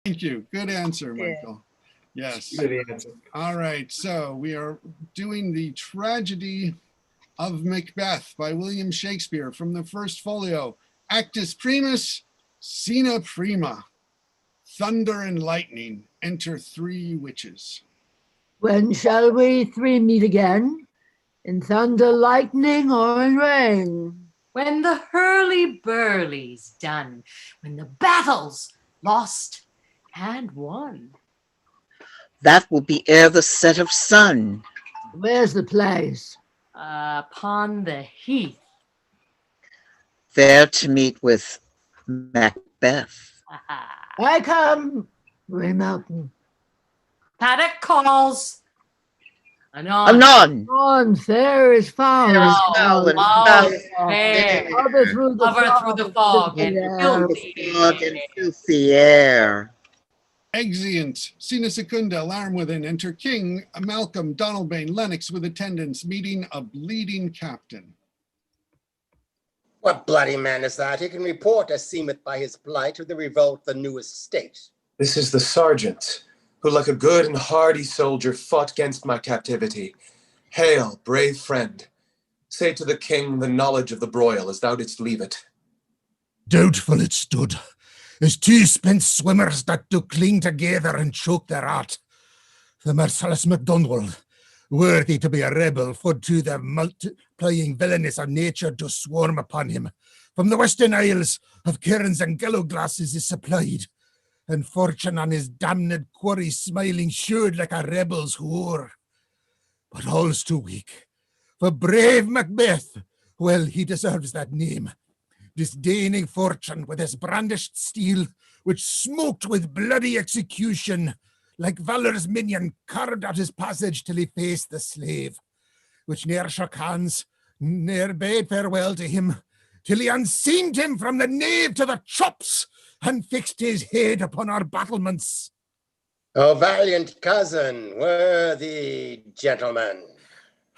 Thank you. Good answer, Michael. Yes. Good answer. All right. So we are doing the tragedy of Macbeth by William Shakespeare from the first folio. Actus primus, scena prima. Thunder and lightning, enter three witches. When shall we three meet again? In thunder, lightning, or in rain? When the hurly-burly's done, when the battle's lost and won. That will be ere the set of sun. Where's the place? Upon the heath. There to meet with Macbeth. I come, Grey Mountain. Paddock calls. Anon. Anon. On, fair is foul. Fair is foul and foul fair. Hover through the fog and filthy air. Exeunt, scena secunda, alarm within, enter King, Malcolm, Donalbain, Lennox with attendants, meeting a bleeding captain. What bloody man is that? He can report, as seemeth by his plight, of the revolt the newest state. This is the sergeant, who like a good and hardy soldier fought against my captivity. Hail, brave friend. Say to the king the knowledge of the broil, as thou didst leave it. Doubtful it stood, as two spent swimmers that do cling together and choke their heart. The merciless MacDonald, worthy to be a rebel, for to the multiplying villainies of nature do swarm upon him. From the western isles of cairns and gallow glasses is supplied, and fortune on his damned quarry smiling shewed like a rebel's whore. But all's too weak, for brave Macbeth, well, he deserves that name, disdaining fortune with his brandished steel, which smoked with bloody execution, like valor's minion carved out his passage till he faced the slave, which ne'er shook hands, ne'er bade farewell to him, till he unseamed him from the nave to the chops, and fixed his head upon our battlements. O valiant cousin, worthy gentleman.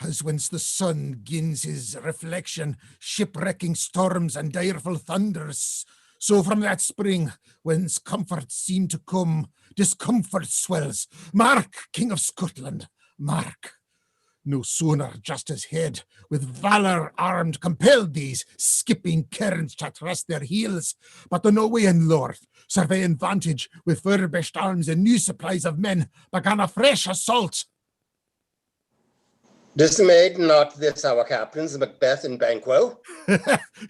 As whence the sun gins his reflection, shipwrecking storms and direful thunders, so from that spring, whence comfort seemed to come, discomfort swells. Mark, King of Scotland, mark. No sooner just his head, with valour armed, compelled these skipping cairns to thrust their heels, but the Norwegian lord, surveying vantage with furbished arms and new supplies of men, began a fresh assault. Dismayed not this our captains, Macbeth and Banquo?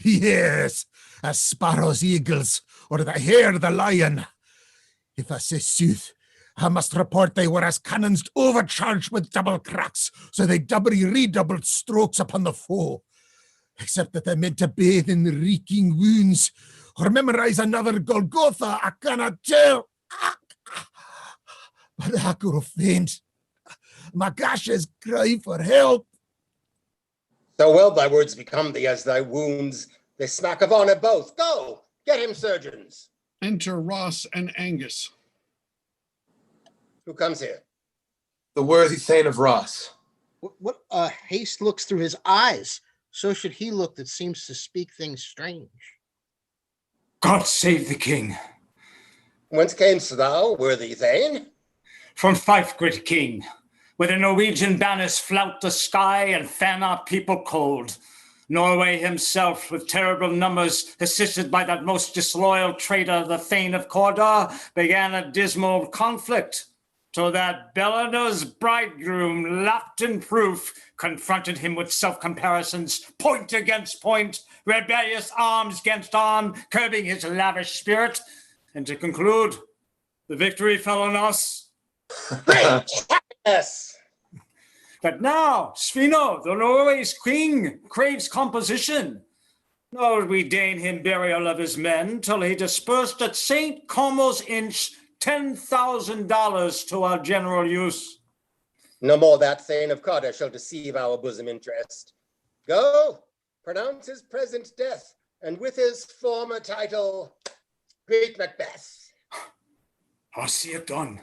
Yes, as sparrows eagles, or the hare the lion. If I say sooth, I must report they were as cannons overcharged with double cracks, so they doubly redoubled strokes upon the foe. Except that they meant to bathe in reeking wounds, or memorize another Golgotha, I cannot tell. But I grow faint. My gashes cry for help. So well thy words become thee as thy wounds. They smack of honor both. Go, get him surgeons. Enter Ross and Angus. Who comes here? The worthy Thane of Ross. What haste looks through his eyes, so should he look that seems to speak things strange. God save the king. Whence camest thou, worthy Thane? From Fife, great king, where the Norwegian banners flout the sky and fan our people cold. Norway himself, with terrible numbers, assisted by that most disloyal traitor, the Thane of Cawdor, began a dismal conflict, till that Belladur's bridegroom, lapped in proof, confronted him with self-comparisons, point against point, rebellious arms against arm, curbing his lavish spirit, and to conclude, the victory fell on us. Great happiness! But now, Svino, the Norway's king, craves composition. Nor we deign him burial of his men, till he dispersed at St. Como's Inch $10,000 to our general use. No more that Thane of Cawdor shall deceive our bosom interest. Go, pronounce his present death, and with his former title, Great Macbeth. I'll see it done.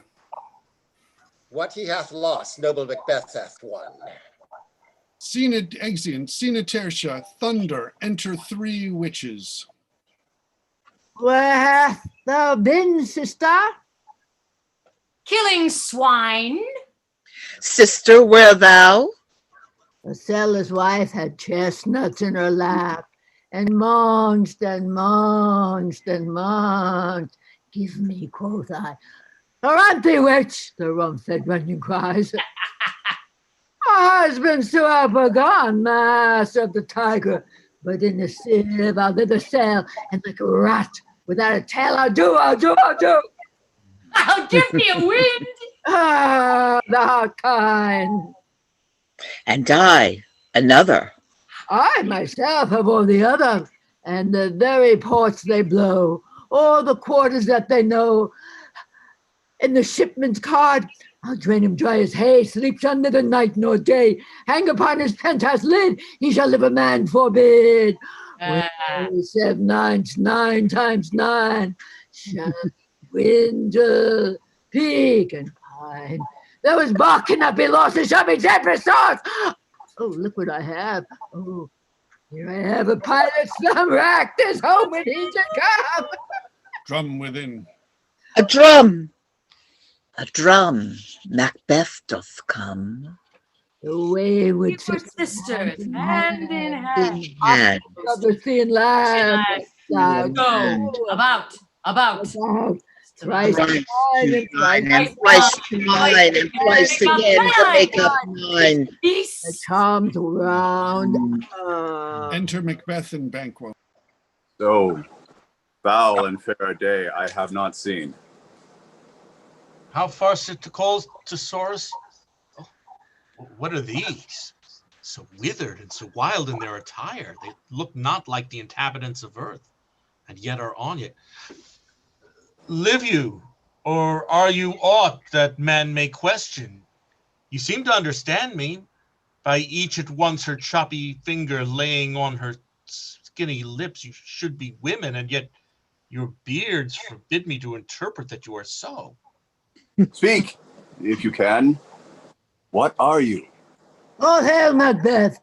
What he hath lost, noble Macbeth hath won. Scena exeunt, scena tertia, thunder, enter three witches. Where hast thou been, sister? killing swine. Sister, where thou? The seller's wife had chestnuts in her lap and munched and munched and munched. Give me, quoth I. Taranthe witch, the rump-fed runyon cries. My husband's to have gone, master of the tiger, but in the sieve I'll neither sell, and like a rat without a tail I'll do. I'll give thee a wind. Ah, thou art kind. And I, another. I myself have all the other, and the very ports they blow, all the quarters that they know. In the shipman's cart, I'll drain him dry as hay, sleeps under the night nor day. Hang upon his penthouse lid, he shall live a man forbid. When 7 nines, 9 times 9, shall dwindle, peak, and pine. Though his bark cannot be lost, it shall be dead for sauce. Oh, look what I have. Oh, here I have a pilot's thumb rack. This home when he should come. Drum within. A drum. A drum. Macbeth doth come. The wayward Sisters, hand in hand. And of the thin land. Go about. Thrice Thrice mine and mine, thrice and twice to mine, and twice again to make up mine. the charms round. Enter Macbeth and Banquo. So foul and fair a day I have not seen. How far's it to call to Saurus? Oh, what are these? So withered and so wild in their attire, they look not like the inhabitants of earth, and yet are on it. Live you, or are you aught that man may question? You seem to understand me, by each at once her choppy finger laying on her skinny lips. You should be women, and yet your beards forbid me to interpret that you are so. Speak, if you can. What are you? All hail, Macbeth!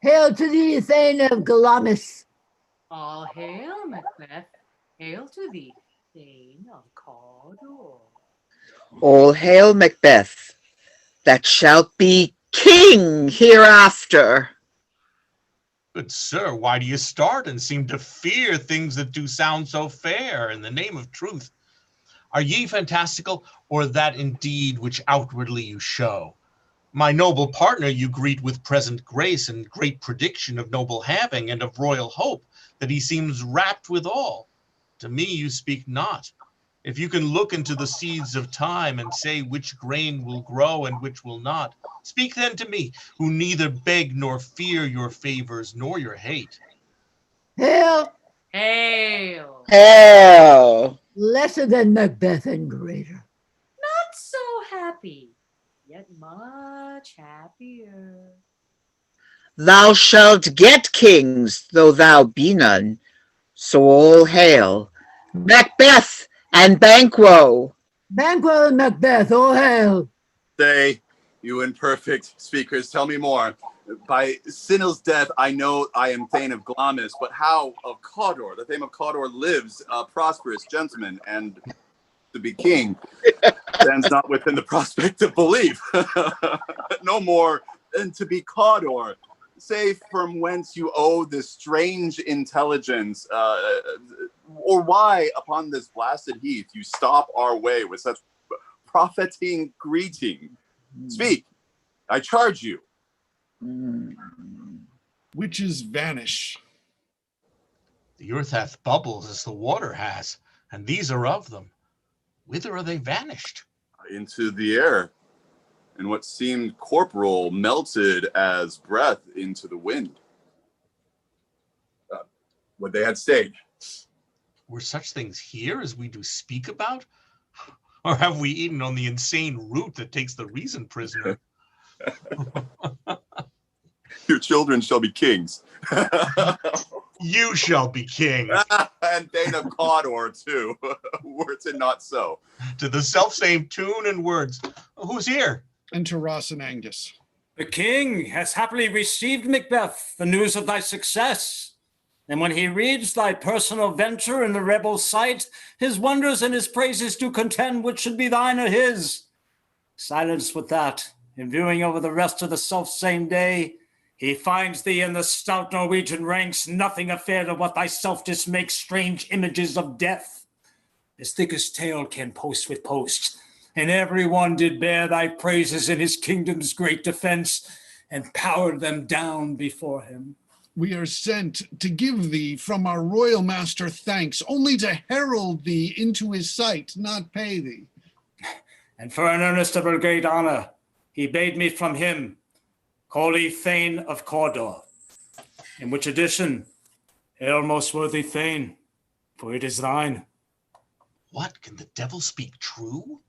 Hail to thee, Thane of Glamis! All hail, Macbeth. Hail to thee, Thane of Cawdor. All hail, Macbeth, that shalt be king hereafter. Good sir, why do you start and seem to fear things that do sound so fair in the name of truth? Are ye fantastical, or that indeed which outwardly you show? My noble partner you greet with present grace and great prediction of noble having and of royal hope, that he seems rapt withal. To me you speak not. If you can look into the seeds of time and say which grain will grow and which will not, speak then to me, who neither beg nor fear your favors nor your hate. Hail! Hail. Hail! Lesser than Macbeth and greater. Not so happy, yet much happier. Thou shalt get kings, though thou be none. So all hail, Macbeth and Banquo. Banquo and Macbeth, all hail! Say, you imperfect speakers, tell me more. By Sinil's death, I know I am Thane of Glamis, but how of Cawdor? The Thane of Cawdor lives, a prosperous gentleman, and to be king stands not within the prospect of belief. No more than to be Cawdor. Say from whence you owe this strange intelligence, or why upon this blasted heath you stop our way with such profiting greeting. Speak, I charge you. Witches vanish. The earth hath bubbles as the water has, and these are of them. Whither are they vanished? Into the air, and what seemed corporal melted as breath into the wind. What they had stayed. Were such things here as we do speak about? Or have we eaten on the insane root that takes the reason prisoner? Your children shall be kings. You shall be king. And Thane of Cawdor, too. Were it not so. To the self-same tune and words. Who's here? Enter Ross and Angus. The king has happily received, Macbeth, the news of thy success. And when he reads thy personal venture in the rebel sight, his wonders and his praises do contend which should be thine or his. Silenced with that, in viewing over the rest of the self-same day, he finds thee in the stout Norwegian ranks, nothing afeard of what thyself didst make strange images of death. As thick as tale can post with post, and every one did bear thy praises in his kingdom's great defense, and powered them down before him. We are sent to give thee from our royal master thanks, only to herald thee into his sight, not pay thee. And for an earnest of her great honor, he bade me from him call thee Thane of Cawdor, in which addition, hail most worthy Thane, for it is thine. What, can the devil speak true?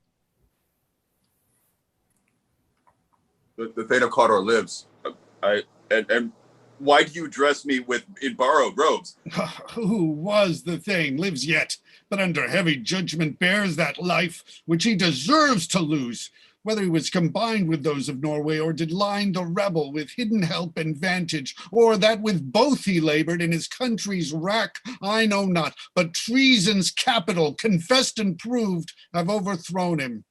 The Thane of Cawdor lives. And why do you dress me in borrowed robes? Who was the thing, lives yet, but under heavy judgment bears that life which he deserves to lose. Whether he was combined with those of Norway, or did line the rebel with hidden help and vantage, or that with both he labored in his country's wrack, I know not, but treason's capital, confessed and proved, have overthrown him.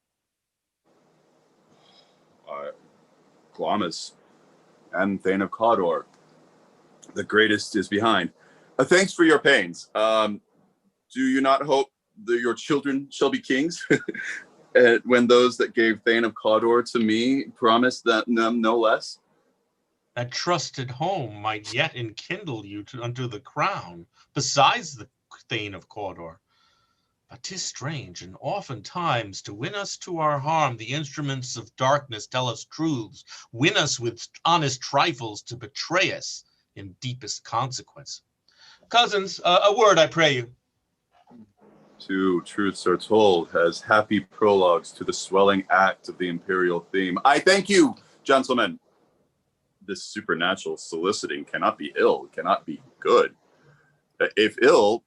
Glamis and Thane of Cawdor, the greatest is behind. Thanks for your pains. Do you not hope that your children shall be kings? When those that gave Thane of Cawdor to me promised that them no less? That trusted home might yet enkindle you unto the crown, besides the Thane of Cawdor. But 'tis strange, and oftentimes to win us to our harm, the instruments of darkness tell us truths, win us with honest trifles to betray us in deepest consequence. Cousins, a word, I pray you. Two truths are told as happy prologues to the swelling act of the imperial theme. I thank you, gentlemen. This supernatural soliciting cannot be ill, cannot be good. If ill,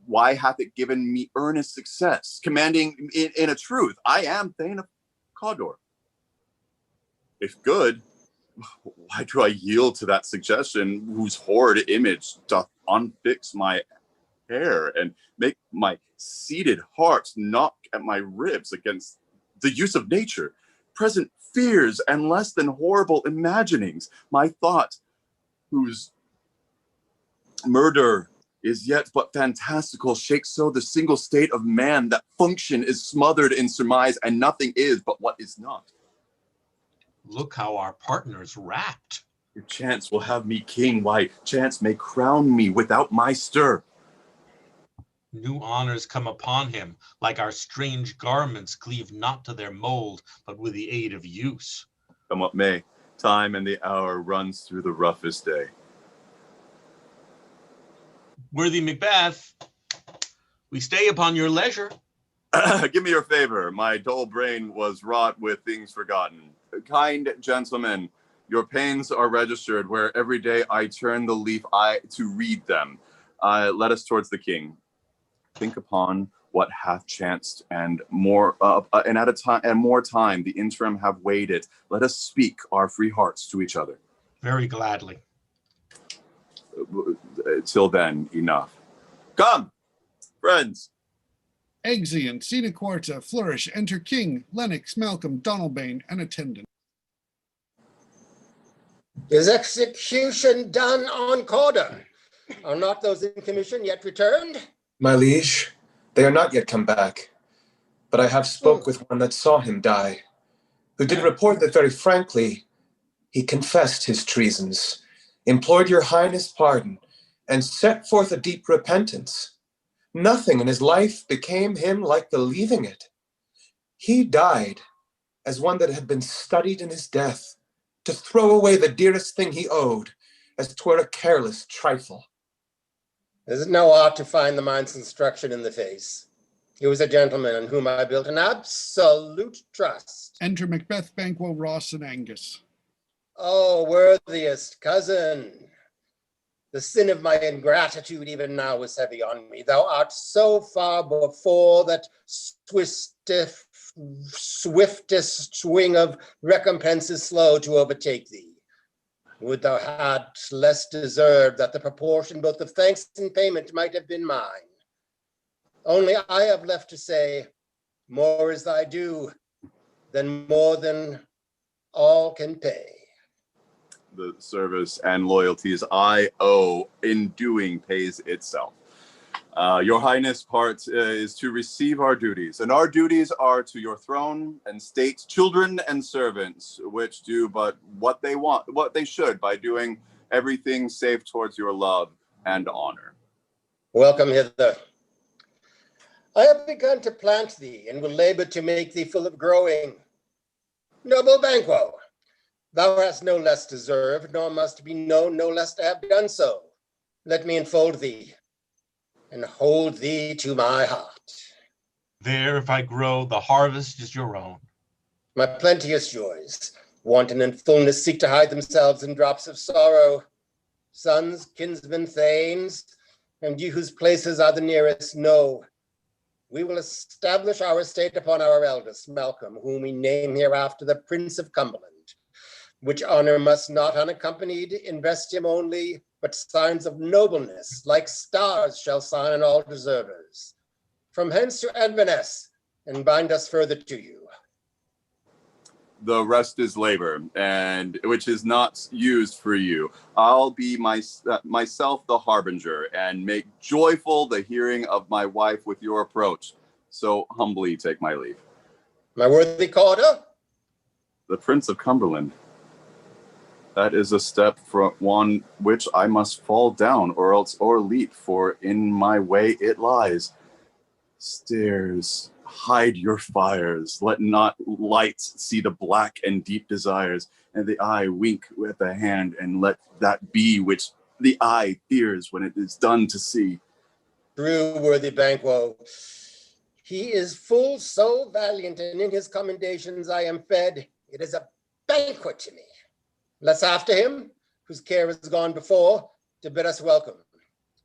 why hath it given me earnest success, commanding in a truth, I am Thane of Cawdor? If good, why do I yield to that suggestion whose horrid image doth unfix my hair and make my seated heart knock at my ribs against the use of nature, present fears and less than horrible imaginings, my thought, whose murder is yet but fantastical, shakes so the single state of man that function is smothered in surmise and nothing is but what is not. Look how our partner's rapt. If chance will have me king, why chance may crown me without my stir. New honors come upon him, like our strange garments cleave not to their mold, but with the aid of use. Come what may, time and the hour runs through the roughest day. Worthy Macbeth, we stay upon your leisure. Give me your favor. My dull brain was wrought with things forgotten. Kind gentlemen, your pains are registered where every day I turn the leaf to read them. Let us towards the king. Think upon what hath chanced, and more time the interim have weighed it. Let us speak our free hearts to each other. Very gladly. Till then, enough. Come, friends. Exeunt, Sina Quarta, flourish, enter King, Lennox, Malcolm, Donalbain, and attendant. Is execution done on Cawdor? Are not those in commission yet returned? My liege, they are not yet come back, but I have spoke with one that saw him die, who did report that very frankly he confessed his treasons, implored your highness pardon, and set forth a deep repentance. Nothing in his life became him like the leaving it. He died as one that had been studied in his death, to throw away the dearest thing he owed, as 'twere a careless trifle. Is it no art to find the mind's instruction in the face? He was a gentleman in whom I built an absolute trust. Enter Macbeth, Banquo, Ross, and Angus. Oh, worthiest cousin, the sin of my ingratitude even now is heavy on me. Thou art so far before that swiftest swing of recompense is slow to overtake thee. Would thou had less deserved that the proportion both of thanks and payment might have been mine. Only I have left to say, more is thy due than more than all can pay. The service and loyalties I owe in doing pays itself. Your Highness' part is to receive our duties, and our duties are to your throne and state, children and servants, which do but what they want, what they should, by doing everything safe towards your love and honor. Welcome hither. I have begun to plant thee, and will labor to make thee full of growing. Noble Banquo, thou hast no less deserved, nor must be known no less to have done so. Let me enfold thee, and hold thee to my heart. There, if I grow, the harvest is your own. My plenteous joys, wanton in fullness, seek to hide themselves in drops of sorrow. Sons, kinsmen, thanes, and ye whose places are the nearest, know we will establish our estate upon our eldest, Malcolm, whom we name hereafter the Prince of Cumberland, which honor must not unaccompanied invest him only, but signs of nobleness, like stars, shall shine on all deservers. From hence to Inverness, and bind us further to you. The rest is labor, and which is not used for you. I'll be myself the harbinger, and make joyful the hearing of my wife with your approach. So humbly take my leave. My worthy Calder? The Prince of Cumberland. That is a step from one which I must fall down, or else o'erleap, for in my way it lies. Stairs, hide your fires, let not light see the black and deep desires, and the eye wink with the hand, and let that be which the eye fears when it is done to see. True, worthy Banquo. He is full so valiant, and in his commendations I am fed. It is a banquet to me. Let's after him, whose care has gone before, to bid us welcome.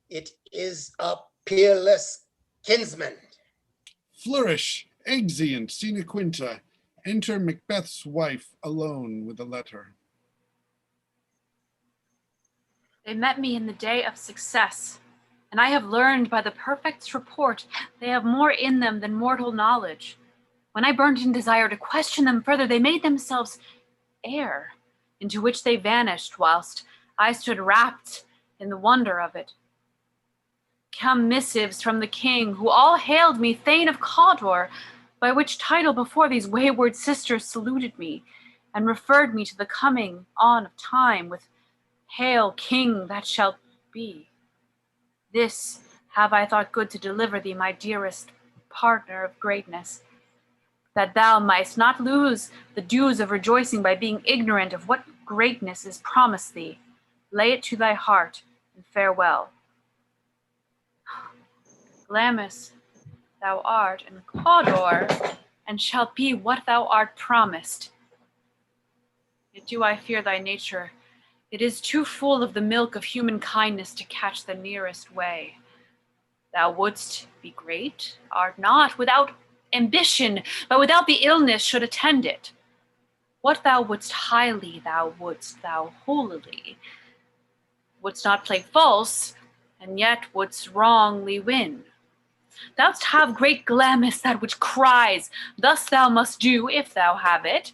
It is a peerless kinsman. Flourish, exeunt, sine quinta. Enter Macbeth's wife alone with a letter. They met me in the day of success, and I have learned by the perfect's report they have more in them than mortal knowledge. When I burnt in desire to question them further, they made themselves air, into which they vanished, whilst I stood wrapped in the wonder of it. Come missives from the king, who all hailed me Thane of Cawdor, by which title before these wayward sisters saluted me, and referred me to the coming on of time with Hail, King that shall be. This have I thought good to deliver thee, my dearest partner of greatness, that thou mightst not lose the dues of rejoicing by being ignorant of what greatness is promised thee. Lay it to thy heart, and farewell. Glamis thou art in Cawdor, and shalt be what thou art promised. Yet do I fear thy nature. It is too full of the milk of human kindness to catch the nearest way. Thou wouldst be great, art not, without ambition, but without the illness should attend it. What thou wouldst highly, thou wouldst thou holily. Wouldst not play false, and yet wouldst wrongly win. Thou'dst have great Glamis, that which cries, thus thou must do if thou have it,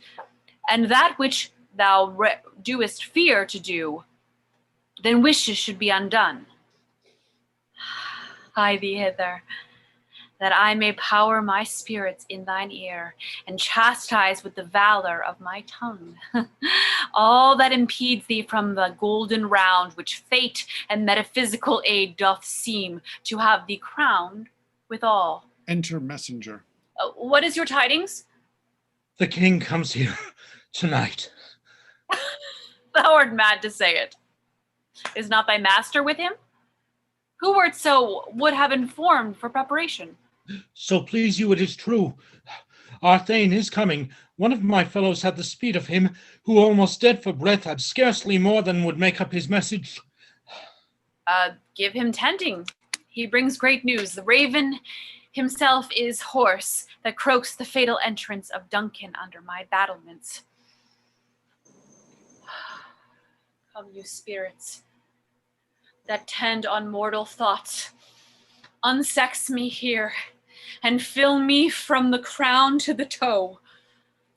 and that which thou doest fear to do, then wishes should be undone. Hie thee hither, that I may power my spirits in thine ear, and chastise with the valor of my tongue all that impedes thee from the golden round which fate and metaphysical aid doth seem to have thee crowned withal. Enter messenger. What is your tidings? The king comes here tonight. Thou art mad to say it. Is not thy master with him? Who wert so would have informed for preparation? So please you, it is true. Our Thane is coming. One of my fellows had the speed of him, who almost dead for breath had scarcely more than would make up his message. Give him tending. He brings great news. The raven himself is hoarse, that croaks the fatal entrance of Duncan under my battlements. Come, you spirits that tend on mortal thoughts, unsex me here, and fill me from the crown to the toe.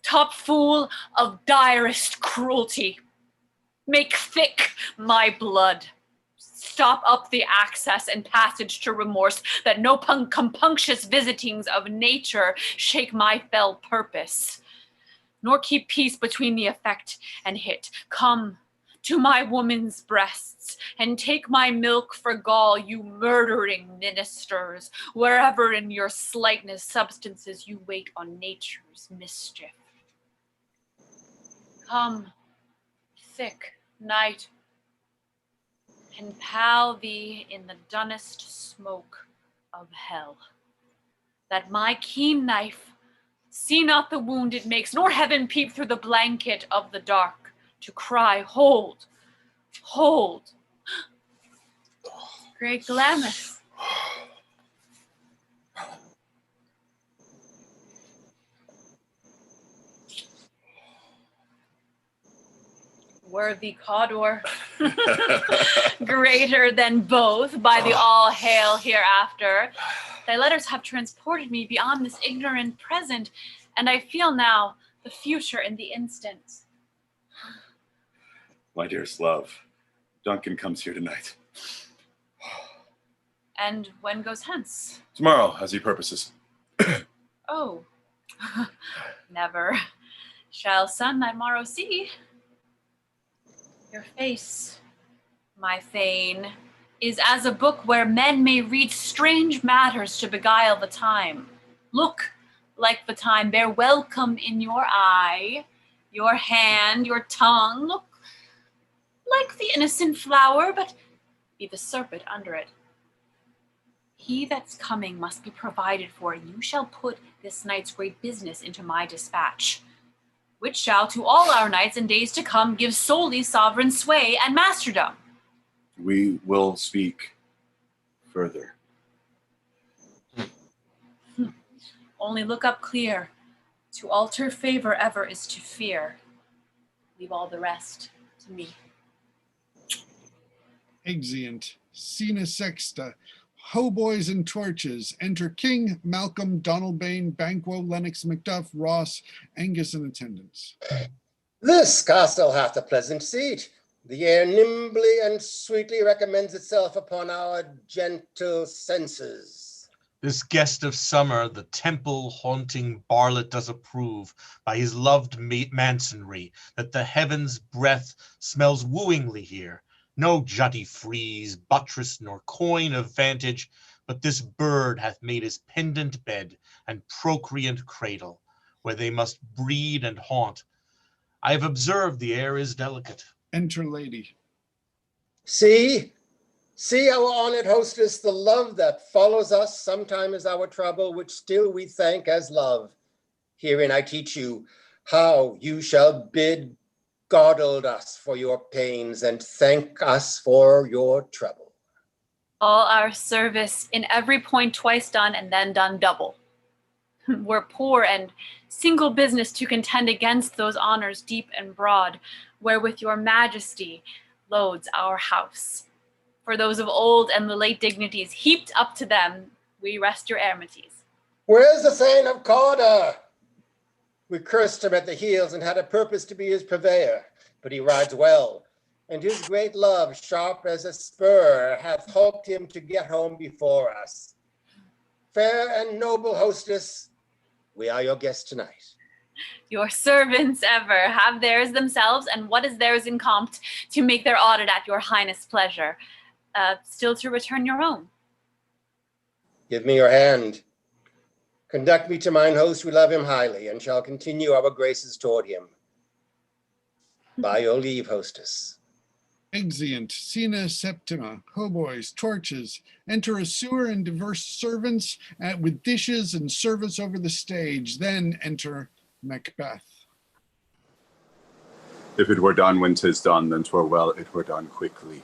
top fool of direst cruelty. Make thick my blood. Stop up the access and passage to remorse, that no compunctious visitings of nature shake my fell purpose, nor keep peace between the effect and hit. Come to my woman's breasts, and take my milk for gall, you murdering ministers, wherever in your slightness substances you wait on nature's mischief. Come, thick night, and pall thee in the dunnest smoke of hell, that my keen knife see not the wound it makes, nor heaven peep through the blanket of the dark to cry, hold, hold. Great Glamis. Worthy Cawdor, greater than both by the all hail hereafter. Thy letters have transported me beyond this ignorant present, and I feel now the future in the instant. My dearest love, Duncan comes here tonight. And when goes hence? Tomorrow, as he purposes. Oh, never shall sun thy morrow see. Your face, my Thane, is as a book where men may read strange matters to beguile the time. Look like the time, bear welcome in your eye, your hand, your tongue. Look like the innocent flower, but be the serpent under it. He that's coming must be provided for, and you shall put this night's great business into my dispatch, which shall to all our nights and days to come give solely sovereign sway and masterdom. We will speak further. Only look up clear. To alter favor ever is to fear. Leave all the rest to me. Exeunt. Scena sexta. Hoboys and torches. Enter King, Malcolm, Donalbain, Banquo, Lennox, Macduff, Ross, Angus, and attendants. This castle hath a pleasant seat. The air nimbly and sweetly recommends itself upon our gentle senses. This guest of summer, the temple-haunting varlet does approve by his loved masonry, that the heaven's breath smells wooingly here. No jutty frieze, buttress, nor coign of vantage, but this bird hath made his pendant bed and procreant cradle, where they must breed and haunt. I have observed the air is delicate. Enter lady. See our honored hostess, the love that follows us sometime is our trouble, which still we thank as love. Herein I teach you how you shall bid Goddard us for your pains and thank us for your trouble. All our service in every point twice done and then done double. We're poor and single business to contend against those honors deep and broad, wherewith your majesty loads our house. For those of old and the late dignities heaped up to them, we rest your amenities. Where's the Thane of Cawdor? We cursed him at the heels and had a purpose to be his purveyor, but he rides well, and his great love, sharp as a spur, hath hoped him to get home before us. Fair and noble hostess, we are your guests tonight. Your servants ever have theirs themselves, and what is theirs in compt to make their audit at your highness' pleasure, still to return your own. Give me your hand. Conduct me to mine host, we love him highly, and shall continue our graces toward him. By your leave, hostess. Exeunt. Scena septima. Hoboys, torches. Enter a sewer and diverse servants with dishes and service over the stage. Then enter Macbeth. If it were done when 'tis done, then 'twere well it were done quickly.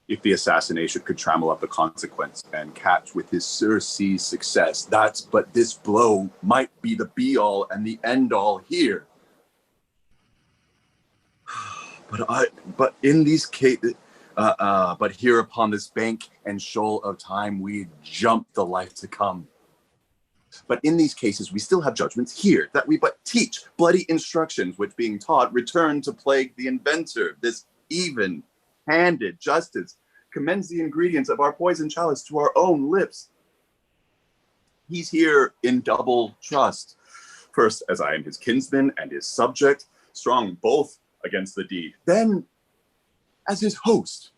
If the assassination could trammel up the consequence and catch with his surcease success, but this blow might be the be-all and the end-all here. But in these cases, but here upon this bank and shoal of time, we jump the life to come. But in these cases, we still have judgments here that we but teach, bloody instructions, which being taught return to plague the inventor. This even-handed justice commends the ingredients of our poison chalice to our own lips. He's here in double trust. First, as I am his kinsman and his subject, strong both against the deed. Then, as his host,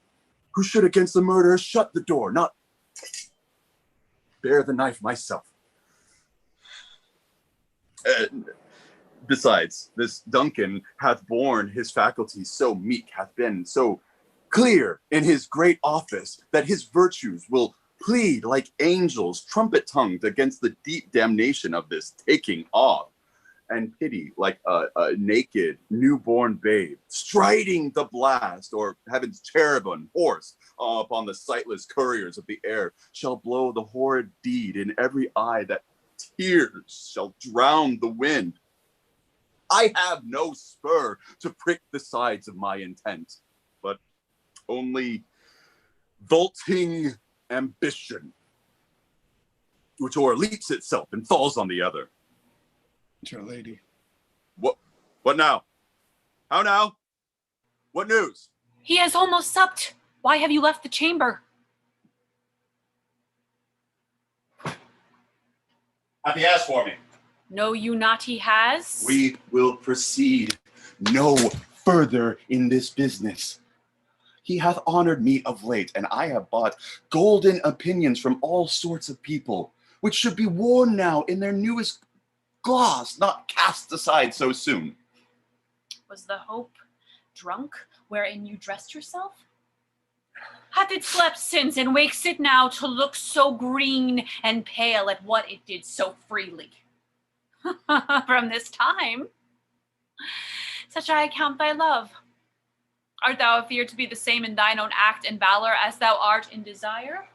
who should against the murderer shut the door, not bear the knife myself. Besides, this Duncan hath borne his faculties so meek, hath been so clear in his great office, that his virtues will plead like angels, trumpet-tongued against the deep damnation of this taking off, and pity like a naked newborn babe, striding the blast, or heaven's cherubim horse upon the sightless couriers of the air, shall blow the horrid deed in every eye, that tears shall drown the wind. I have no spur to prick the sides of my intent, but only vaulting ambition, which o'erleaps itself and falls on the other. Enter lady. What now? How now? What news? He has almost supped. Why have you left the chamber? Hath he asked for me? Know you not he has? We will proceed no further in this business. He hath honored me of late, and I have bought golden opinions from all sorts of people, which should be worn now in their newest gloss, not cast aside so soon. Was the hope drunk wherein you dressed yourself? Hath it slept since, and wakes it now to look so green and pale at what it did so freely? From this time, such I account thy love. Art thou afeard to be the same in thine own act and valor as thou art in desire?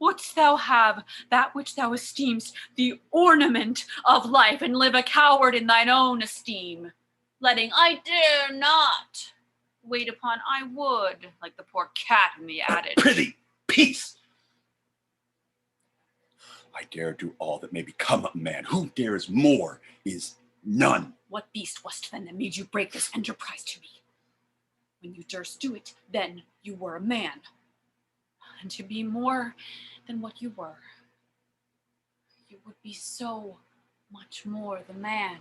Wouldst thou have that which thou esteemest the ornament of life, and live a coward in thine own esteem, letting I dare not wait upon I would, like the poor cat in the adage? Prithee, peace! I dare do all that may become a man. Who dares more is none. What beast wast then that made you break this enterprise to me? When you durst do it, then you were a man. And to be more than what you were, you would be so much more the man.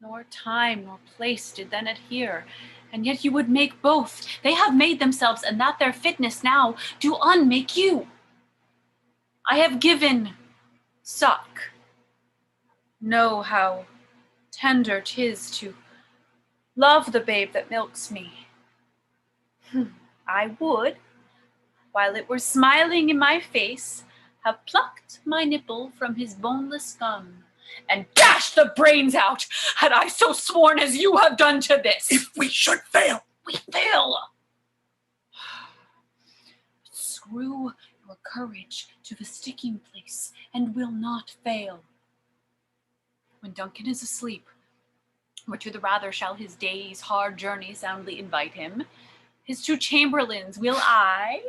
Nor time nor place did then adhere, and yet you would make both. They have made themselves, and that their fitness now do unmake you. I have given suck. Know how tender 'tis to love the babe that milks me. I would, while it were smiling in my face, have plucked my nipple from his boneless gum and dashed the brains out, had I so sworn as you have done to this. If we should fail, we fail. Screw your courage to the sticking place, and will not fail. When Duncan is asleep, or to the rather shall his day's hard journey soundly invite him, his two chamberlains will I,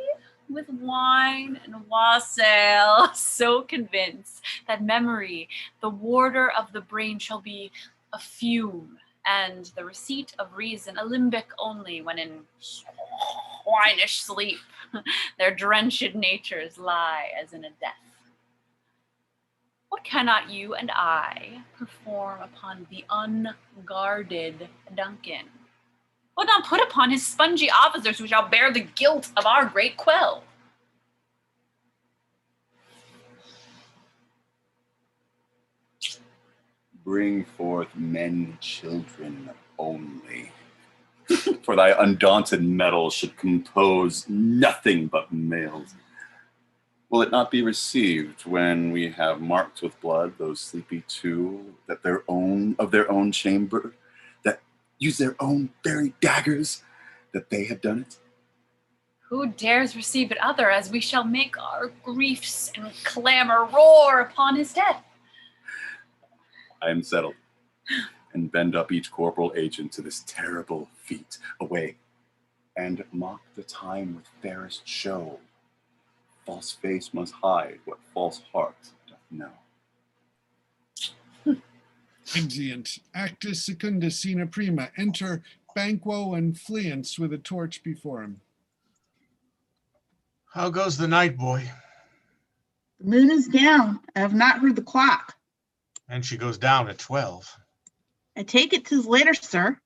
with wine and wassail, so convince that memory, the warder of the brain, shall be a fume, and the receipt of reason a limbic only, when in swinish sleep their drenched natures lie as in a death. What cannot you and I perform upon the unguarded Duncan? What not put upon his spongy officers, who shall bear the guilt of our great quell? bring forth men children only. For thy undaunted mettle should compose nothing but males. Will it not be received when we have marked with blood those sleepy two that of their own chamber, that use their own very daggers, that they have done it? Who dares receive it other, as we shall make our griefs and clamor roar upon his death? I am settled, and bend up each corporal agent to this terrible feat. Away, and mock the time with fairest show. false face must hide what false heart doth know. Exeunt. Actus secunda scena prima. Enter Banquo and Fleance with a torch before him. How goes the night, boy? The moon is down. I have not heard the clock. And she goes down at 12. I take it 'tis later, sir.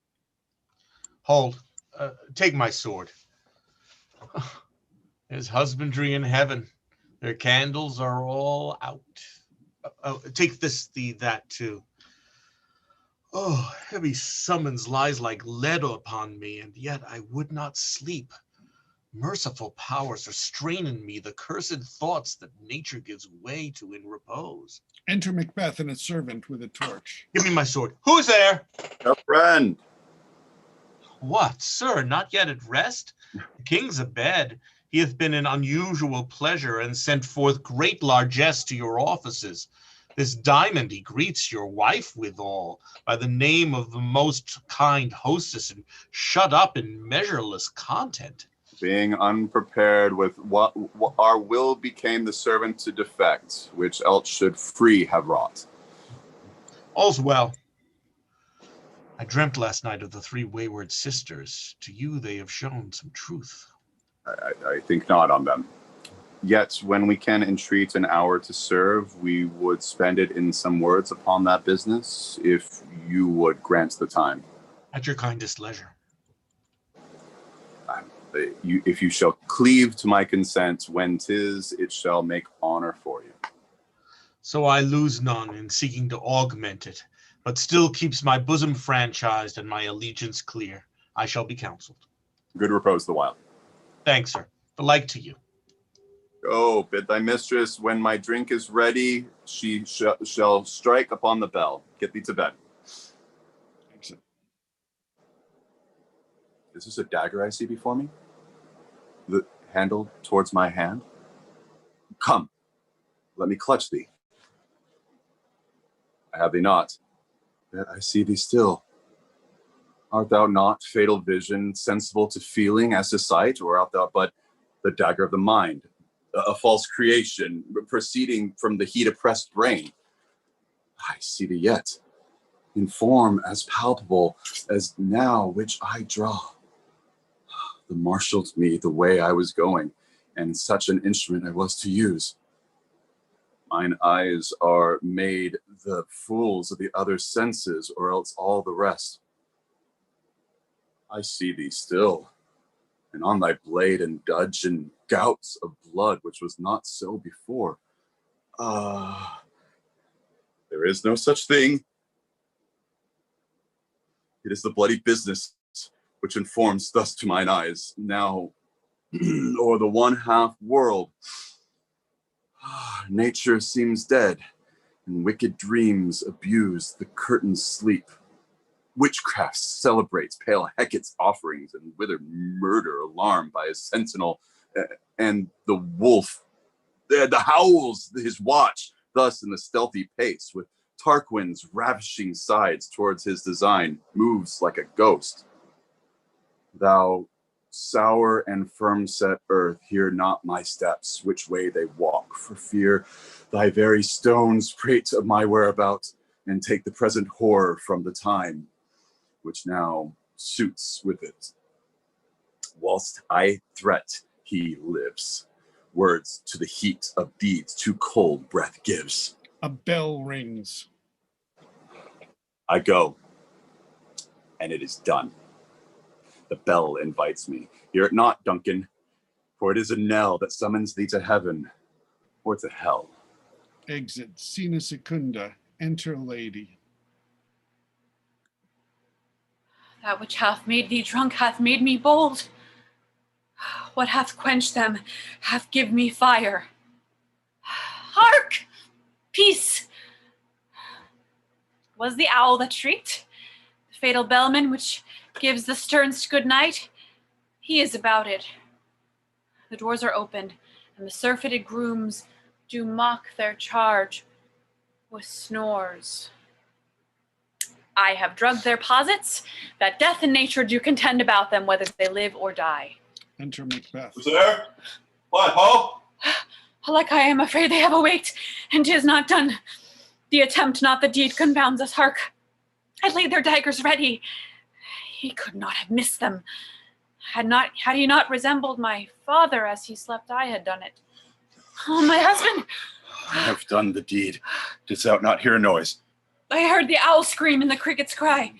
Hold. Take my sword. There's husbandry in heaven. Their candles are all out. Take that too. Oh, heavy summons lies like lead upon me, and yet I would not sleep. Merciful powers are straining me the cursed thoughts that nature gives way to in repose. Enter Macbeth and a servant with a torch. Give me my sword. Who's there? A friend. What, sir, not yet at rest? The king's abed. He hath been in unusual pleasure, and sent forth great largesse to your offices. This diamond he greets your wife withal, by the name of the most kind hostess, and shut up in measureless content. Being unprepared with what our will became the servant to defect, which else should free have wrought. All's well. I dreamt last night of the 3 wayward sisters. To you they have shown some truth. I think not on them. Yet, when we can entreat an hour to serve, we would spend it in some words upon that business, if you would grant the time. At your kindest leisure. If you shall cleave to my consent, when 'tis, it shall make honor for you. So I lose none in seeking to augment it, but still keeps my bosom franchised and my allegiance clear. I shall be counseled. Good repose the while. Thanks, sir. The like to you. Go, bid thy mistress, when my drink is ready, she shall strike upon the bell. Get thee to bed. Exit. Is this a dagger I see before me? The handle towards my hand? Come, let me clutch thee. I have thee not, yet I see thee still. Art thou not, fatal vision, sensible to feeling as to sight, or art thou but the dagger of the mind, a false creation proceeding from the heat-oppressed brain? I see thee yet, in form as palpable as now which I draw. The marshaled me the way I was going, and such an instrument I was to use. Mine eyes are made the fools of the other senses, or else all the rest. I see thee still, and on thy blade indulge in gouts of blood, which was not so before. There is no such thing. It is the bloody business which informs thus to mine eyes, now o'er the 1/2 world. Nature seems dead, and wicked dreams abuse the curtain's sleep. Witchcraft celebrates pale Hecate's offerings, and withered murder alarmed by his sentinel, and the wolf, the howls his watch, thus in the stealthy pace, with Tarquin's ravishing sides towards his design, moves like a ghost. Thou sour and firm-set earth, hear not my steps, which way they walk, for fear thy very stones prate of my whereabout, and take the present horror from the time, which now suits with it. Whilst I threat, he lives. Words to the heat of deeds too cold breath gives. A bell rings. I go, and it is done. The bell invites me. Hear it not, Duncan, for it is a knell that summons thee to heaven or to hell. Exit. Scena secunda. Enter lady. That which hath made thee drunk hath made me bold. What hath quenched them hath give me fire. Hark! Peace! Was the owl that shrieked? The fatal bellman which gives the sternst good night? He is about it. The doors are opened, and the surfeited grooms do mock their charge with snores. I have drugged their posits, that death and nature do contend about them, whether they live or die. Enter Macbeth. Who's there? What, ho? Alack, I am afraid they have awaked, and 'tis not done. The attempt, not the deed, confounds us. Hark! I laid their daggers ready. He could not have missed them. Had he not resembled my father as he slept, I had done it. Oh, my husband! I have done the deed. Didst thou not hear a noise? I heard the owl scream and the crickets cry.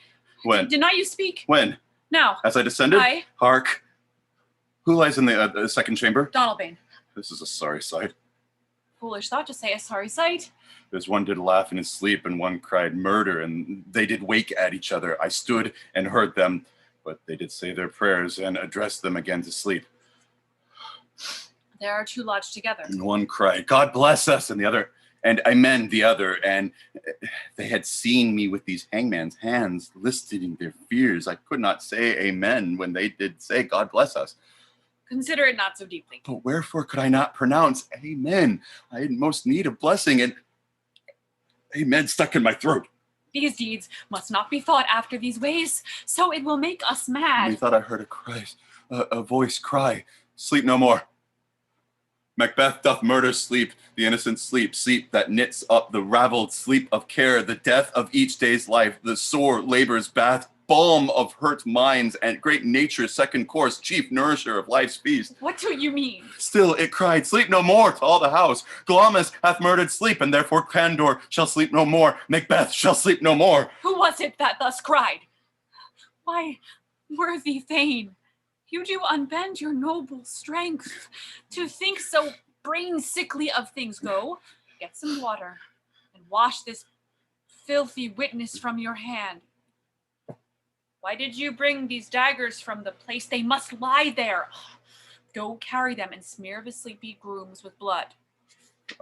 When? Did not you speak? When? Now. As I descended? Aye. Hark. Who lies in the second chamber? Donalbain. This is a sorry sight. Foolish thought to say a sorry sight. There's one did laugh in his sleep, and one cried murder, and they did wake at each other. I stood and heard them, but they did say their prayers and addressed them again to sleep. There are two lodged together. And one cried, God bless us, and the other, and amen the other, and they had seen me with these hangman's hands, listing their fears. I could not say amen when they did say God bless us. Consider it not so deeply. But wherefore could I not pronounce amen? I had most need of blessing, and amen stuck in my throat. These deeds must not be thought after these ways, so it will make us mad. Methought I heard a voice cry, sleep no more. Macbeth doth murder sleep, the innocent sleep, sleep that knits up the raveled sleep of care, the death of each day's life, the sore labor's bath, balm of hurt minds, and great nature's second course, chief nourisher of life's feast. What do you mean? Still it cried, sleep no more, to all the house. Glamis hath murdered sleep, and therefore Candor shall sleep no more. Macbeth shall sleep no more. Who was it that thus cried? Why, worthy Thane, you do unbend your noble strength to think so brain sickly of things. Go, get some water, and wash this filthy witness from your hand. Why did you bring these daggers from the place? They must lie there. Go carry them and smear the sleepy grooms with blood.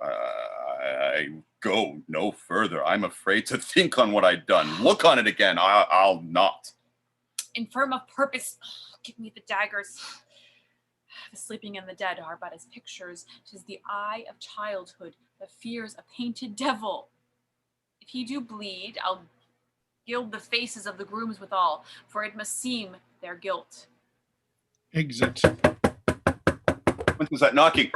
I go no further. I'm afraid to think on what I've done. Look on it again. I'll not. Infirm of purpose, give me the daggers. The sleeping and the dead are but as pictures. 'Tis the eye of childhood that fears a painted devil. If he do bleed, I'll gild the faces of the grooms withal, for it must seem their guilt. Exit. What was that knocking?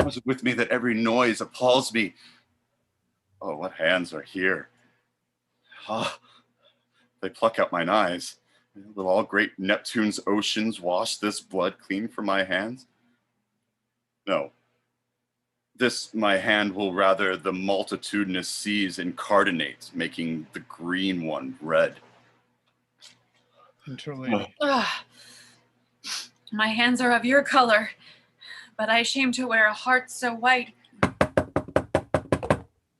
Was it with me that every noise appalls me? Oh, what hands are here? Ah, they pluck out mine eyes. Will all great Neptune's oceans wash this blood clean from my hands? No. This my hand will rather the multitudinous seas incarnate, making the green one red. Interlady. My hands are of your color, but I shame to wear a heart so white.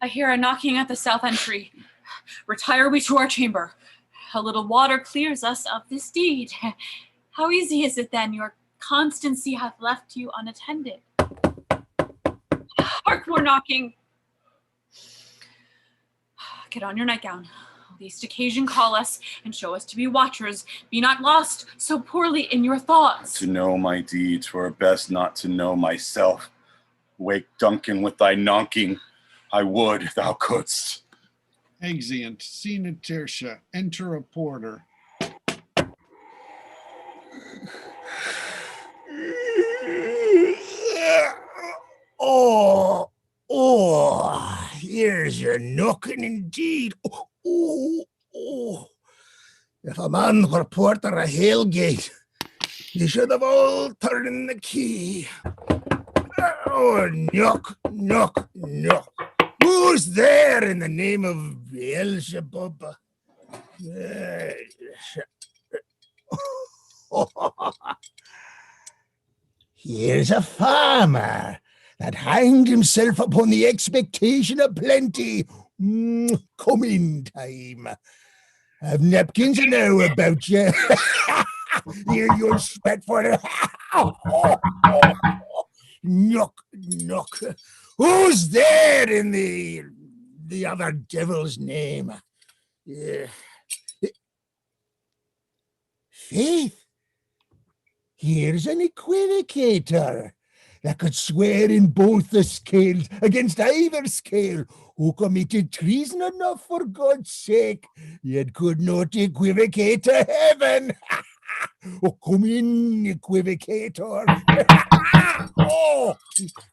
I hear a knocking at the south entry. Retire we to our chamber. A little water clears us of this deed. How easy is it then your constancy hath left you unattended? Hark, more knocking. Get on your nightgown. Least occasion call us, and show us to be watchers. Be not lost so poorly in your thoughts. To know my deeds were best not to know myself. Wake Duncan with thy knocking. I would thou couldst. Exeunt. Scene at Tertia. Enter a porter. Here's your knocking indeed. Oh. If a man were porter of Halegate, he should have all turned the key. Oh, knock. Who's there in the name of Beelzebub? Here's a farmer that hanged himself upon the expectation of plenty. Come in time. I've napkins now about you. Here you'll sweat for it. Knock. Who's there in the other devil's name? Faith, here's an equivocator that could swear in both the scales against either scale, who committed treason enough for God's sake, yet could not equivocate to heaven. Oh, come in, equivocator. Oh,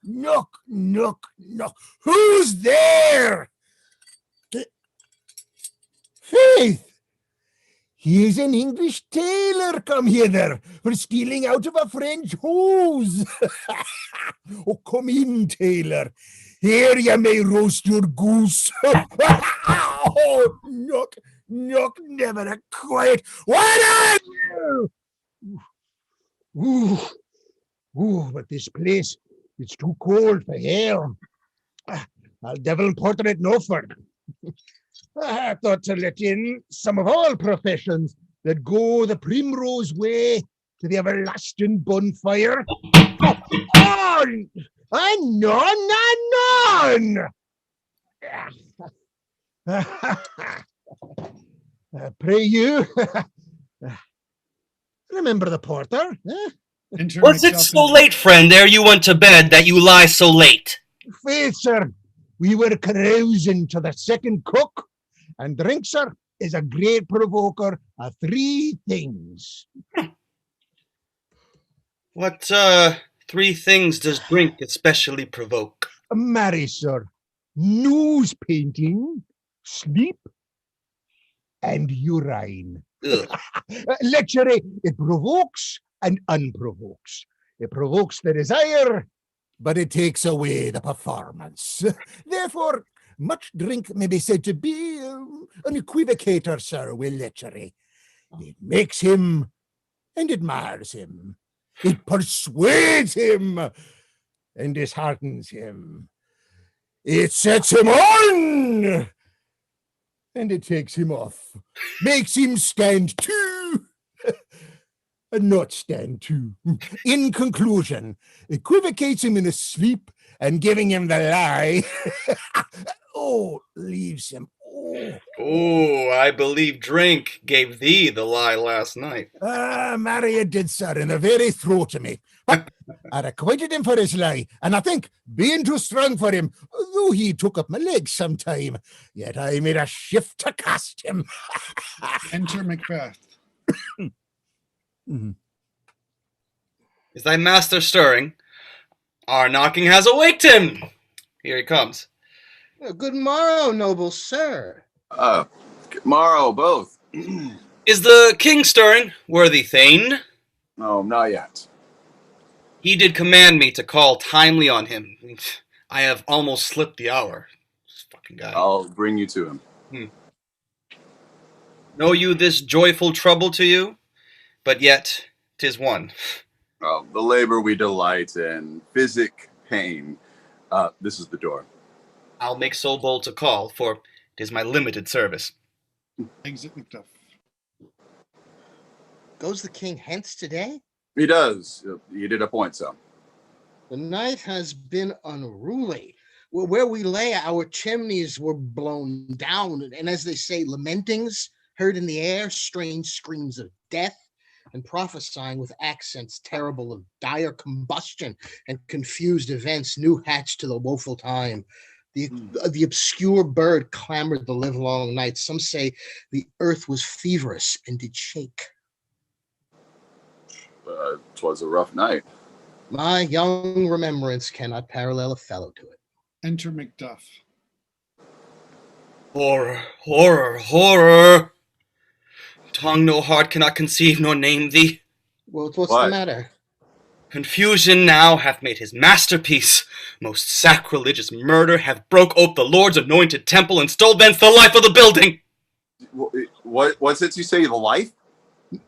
knock, knock, knock. Who's there? Faith! Here's an English tailor come hither for stealing out of a French hose. Oh, come in, tailor. Here you may roast your goose. Oh, knock, knock, never a quiet. What are you? Ooh, ooh, but this place, it's too cold for here. I'll devil portrait no further. I thought to let in some of all professions that go the primrose way to the everlasting bonfire. Oh, none. Pray you, remember the porter. Was it so late, friend, ere you went to bed, that you lie so late? Faith, sir, we were carousing to the second cook, and drink, sir, is a great provoker of three things. What, three things does drink especially provoke? Marry, sir, nose painting, sleep, and urine. Lechery, it provokes and unprovokes. It provokes the desire, but it takes away the performance. Therefore, much drink may be said to be an equivocator, sir, with lechery. It makes him and admires him. It persuades him and disheartens him. It sets him on and it takes him off. Makes him stand to and not stand to. In conclusion, equivocates him in his sleep and giving him the lie. Oh, leaves him. Oh, I believe drink gave thee the lie last night. Marry, it did, sir, in the very throat of me. But I requited him for his lie, and I think, being too strong for him, though he took up my legs sometime, yet I made a shift to cast him. Enter Macbeth. Is thy master stirring? Our knocking has awaked him. Here he comes. Good morrow, noble sir. Good morrow, both. Is the king stirring, worthy Thane? No, not yet. He did command me to call timely on him. I have almost slipped the hour. This fucking guy. I'll bring you to him. Know you this joyful trouble to you? But yet, 'tis one. Oh, the labor we delight in, physic, pain. This is the door. I'll make so bold to call, for 'tis my limited service. Exit Macduff. Goes the king hence today? He does. He did appoint so. The night has been unruly. Where we lay, our chimneys were blown down, and as they say, lamentings heard in the air, strange screams of death, and prophesying with accents terrible of dire combustion and confused events new hatched to the woeful time. The obscure bird clamored the livelong night. Some say the earth was feverish and did shake. 'Twas a rough night. My young remembrance cannot parallel a fellow to it. Enter Macduff. Horror, horror, horror! Tongue no heart cannot conceive nor name thee. Well, what's the matter? Confusion now hath made his masterpiece. Most sacrilegious murder hath broke ope the Lord's anointed temple and stole thence the life of the building. What's it you say, the life?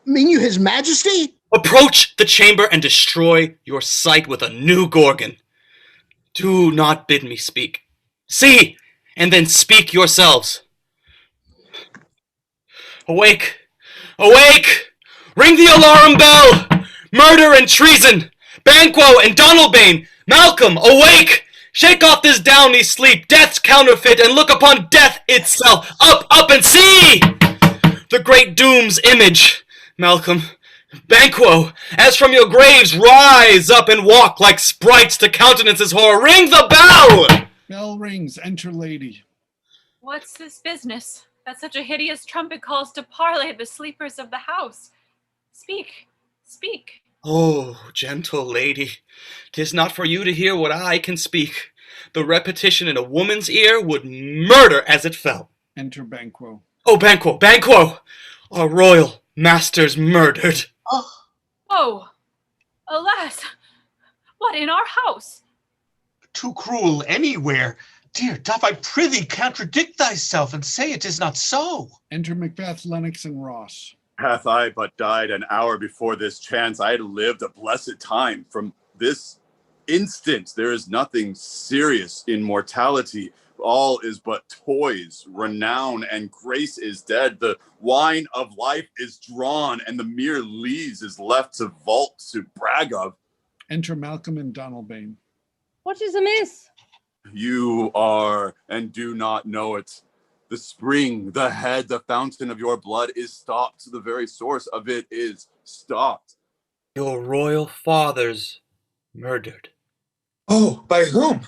Mean you his majesty? Approach the chamber and destroy your sight with a new Gorgon. Do not bid me speak. See, and then speak yourselves. Awake! Awake! Ring the alarum bell! Murder and treason! Banquo and Donalbain! Malcolm, awake! Shake off this downy sleep, death's counterfeit, and look upon death itself. Up, up, and see! The great doom's image. Malcolm, Banquo, as from your graves, rise up and walk like sprites to countenance his horror. Ring the bell! Bell rings. Enter lady. What's this business? That such a hideous trumpet calls to parley the sleepers of the house. Speak, speak. Oh, gentle lady, 'tis not for you to hear what I can speak. The repetition in a woman's ear would murder as it fell. Enter Banquo. Oh, Banquo, Banquo! Our royal master's murdered. Oh, alas, what in our house? Too cruel anywhere. Dear, doth I prithee contradict thyself and say it is not so? Enter Macbeth, Lennox, and Ross. Hath I but died an hour before this chance, I had lived a blessed time. From this instant, there is nothing serious in mortality. All is but toys. Renown and grace is dead. The wine of life is drawn, and the mere lees is left to vault to brag of. Enter Malcolm and Donalbain. What is amiss? You are and do not know it. The spring, the head, the fountain of your blood is stopped. The very source of it is stopped. Your royal father's murdered. Oh, by whom?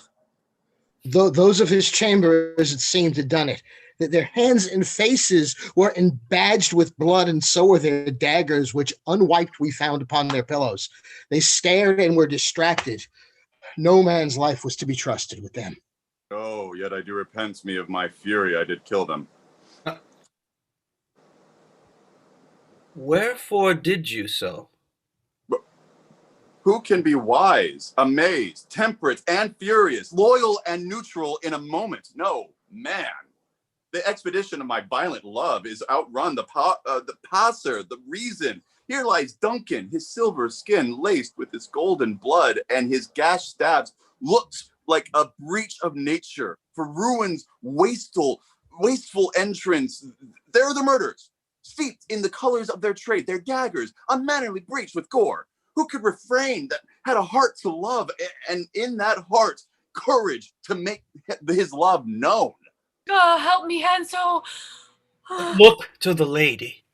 Those of his chambers, it seemed, had done it. That their hands and faces were embadged with blood, and so were their daggers, which unwiped we found upon their pillows. They stared and were distracted. No man's life was to be trusted with them. Oh, yet I do repent me of my fury. I did kill them. Wherefore did you so? Who can be wise, amazed, temperate, and furious, loyal and neutral in a moment? No, man. The expedition of my violent love is outrun the passer, the reason. Here lies Duncan, his silver skin laced with his golden blood, and his gash stabs looks like a breach of nature. For ruins, wasteful entrance. There are the murders, steeped in the colors of their trade, their daggers, unmannerly breached with gore. Who could refrain that had a heart to love, and in that heart, courage to make his love known? Help me, Hansel. Look to the lady.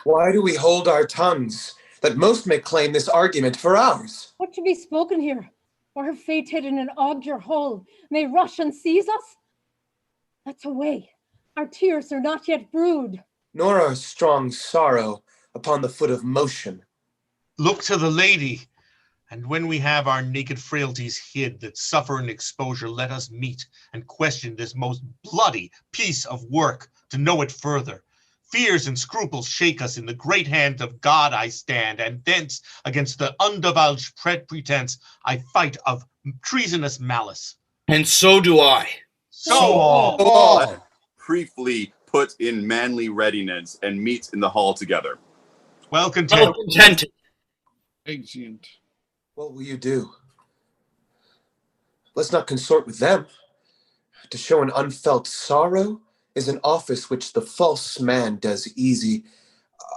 Why do we hold our tongues, that most may claim this argument for ours? What should be spoken here? Or her fate hidden in augur hole may rush and seize us? Let's away. Our tears are not yet brewed. Nor our strong sorrow upon the foot of motion. Look to the lady, and when we have our naked frailties hid that suffer in exposure, let us meet and question this most bloody piece of work to know it further. Fears and scruples shake us. In the great hand of God I stand, and thence against the undivulged pretense I fight of treasonous malice. And so do I. So all. Let briefly put in manly readiness and meet in the hall together. Well contented. Well contented. Exeunt. What will you do? Let's not consort with them. To show an unfelt sorrow is an office which the false man does easy.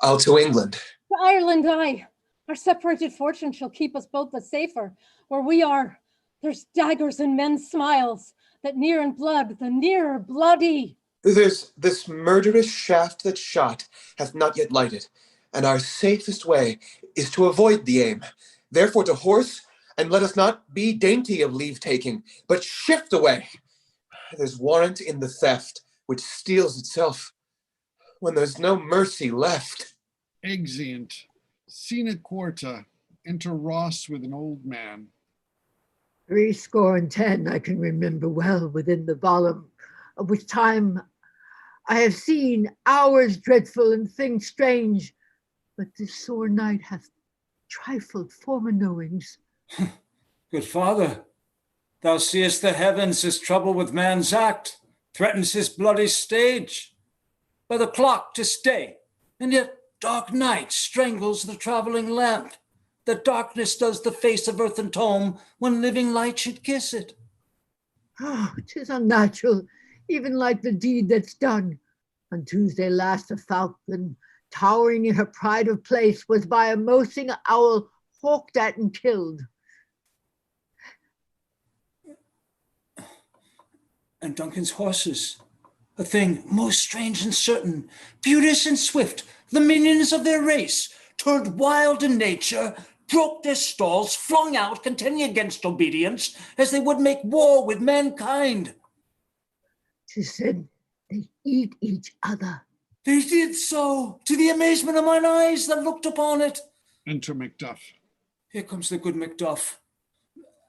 I'll to England. To Ireland, I. Our separated fortune shall keep us both the safer. Where we are, there's daggers in men's smiles, that near in blood, the nearer bloody. There's this murderous shaft that shot hath not yet lighted, and our safest way is to avoid the aim. Therefore to horse, and let us not be dainty of leave-taking, but shift away. There's warrant in the theft, which steals itself, when there's no mercy left. Exeunt. Scena quarta. Enter Ross with an old man. 10 I can remember well within the volume, of which time I have seen hours dreadful and things strange, but this sore night hath trifled former knowings. Good father, thou seest the heavens is trouble with man's act, threatens his bloody stage. By the clock 'tis day, and yet dark night strangles the traveling lamp. The darkness does the face of earth and home when living light should kiss it. Oh, 'tis unnatural, even like the deed that's done. On Tuesday last, a falcon, towering in her pride of place, was by a mosing owl hawked at and killed. And Duncan's horses, a thing most strange and certain, beauteous and swift, the minions of their race, turned wild in nature, broke their stalls, flung out, contending against obedience, as they would make war with mankind. 'Tis said they eat each other. They did so, to the amazement of mine eyes that looked upon it. Enter Macduff. Here comes the good Macduff.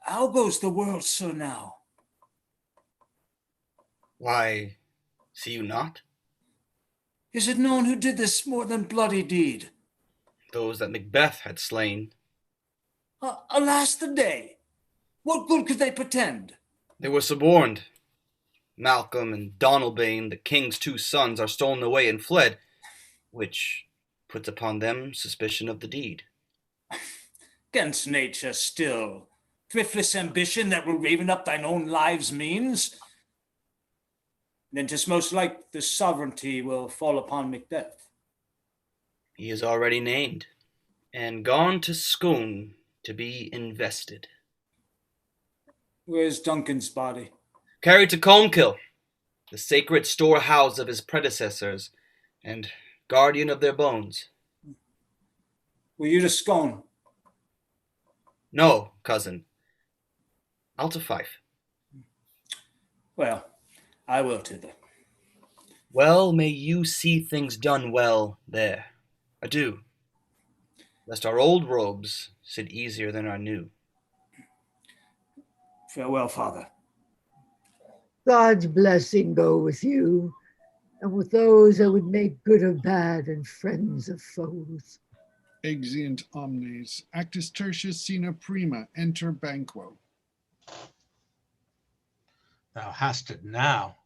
How goes the world, sir, now? Why, see you not? Is it known who did this more than bloody deed? Those that Macbeth had slain. Alas the day! What good could they pretend? They were suborned. Malcolm and Donalbain, the king's 2 sons, are stolen away and fled, which puts upon them suspicion of the deed. 'Gainst nature still, thriftless ambition that will raven up thine own lives means. Then 'tis most like the sovereignty will fall upon Macbeth. He is already named, and gone to Scone to be invested. Where's Duncan's body? Carried to Colmkill, the sacred storehouse of his predecessors, and guardian of their bones. Were you to Scone? No, cousin. I'll to Fife. Well, I will thither. Well may you see things done well there. Adieu, lest our old robes sit easier than our new. Farewell, father. God's blessing go with you, and with those that would make good of bad and friends of foes. Exeunt omnes. Actus tertius scena prima. Enter Banquo. Thou hast it now.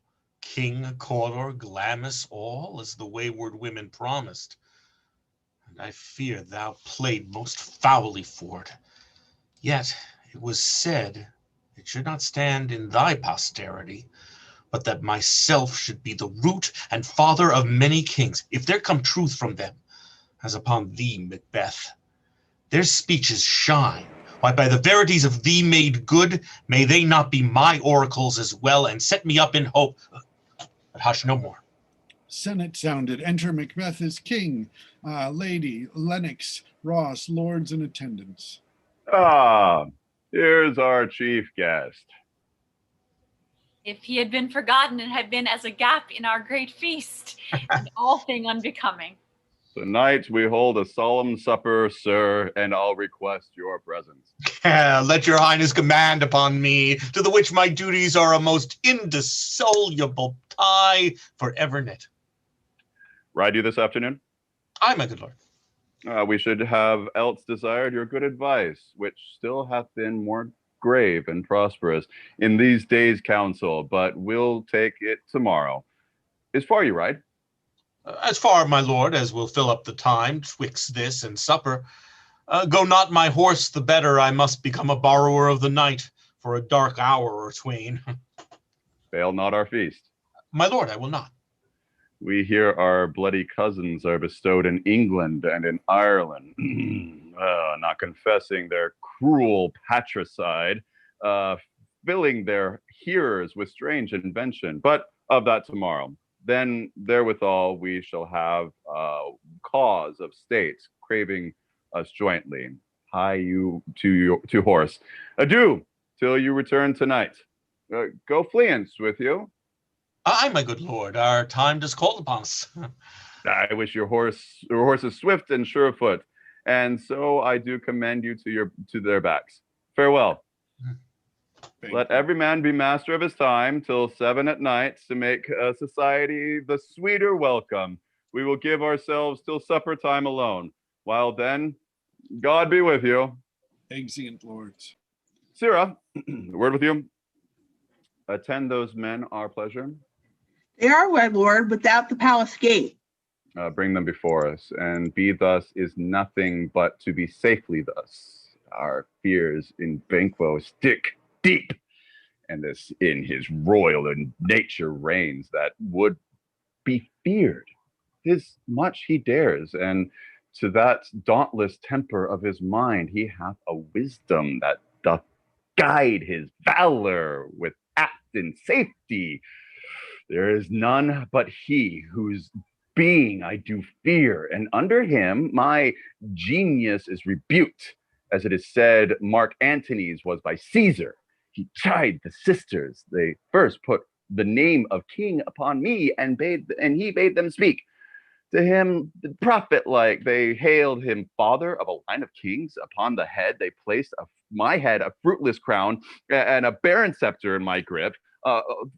King, Cawdor, Glamis, all as the wayward women promised. And I fear thou played most foully for it. Yet it was said it should not stand in thy posterity, but that myself should be the root and father of many kings, if there come truth from them, as upon thee, Macbeth. Their speeches shine. Why, by the verities of thee made good, may they not be my oracles as well, and set me up in hope. But hush, no more. Senate sounded. Enter Macbeth as king. Lady, Lennox, Ross, lords in attendance. Ah, here's our chief guest. If he had been forgotten, it had been as a gap in our great feast, and all thing unbecoming. Tonight we hold a solemn supper, sir, and I'll request your presence. Let your highness command upon me, to the which my duties are a most indissoluble tie forever knit. Ride you this afternoon? Aye, my good lord. We should have else desired your good advice, which still hath been more grave and prosperous in these days' council, but we'll take it tomorrow. As far you ride? As far, my lord, as will fill up the time twixt this and supper. Go not my horse, the better I must become a borrower of the night for a dark hour or twain. Fail not our feast. My lord, I will not. We hear our bloody cousins are bestowed in England and in Ireland, not confessing their cruel patricide, filling their hearers with strange invention, but of that tomorrow. Then therewithal we shall have cause of state craving us jointly. Hie you to horse. Adieu till you return tonight. Go fleance with you. Aye, my good lord, our time does call upon us. I wish your horse is swift and sure of foot, and so I do commend you to their backs. Farewell. Let every man be master of his time till 7 at night to make society the sweeter welcome. We will give ourselves till supper time alone. While then, God be with you. Exeunt lords. Sirrah, a word with you. Attend those men our pleasure. They are, my lord, without the palace gate. Bring them before us, and be thus is nothing but to be safely thus. Our fears in Banquo stick deep, and this in his royal and nature reigns that would be feared. 'Tis much he dares, and to that dauntless temper of his mind he hath a wisdom that doth guide his valor with act and safety. There is none but he whose being I do fear, and under him my genius is rebuked, as it is said Mark Antony's was by Caesar. He chid the sisters. They first put the name of king upon me, and he bade them speak. To him, prophet-like, they hailed him father of a line of kings. Upon the head they placed my head a fruitless crown and a barren scepter in my grip.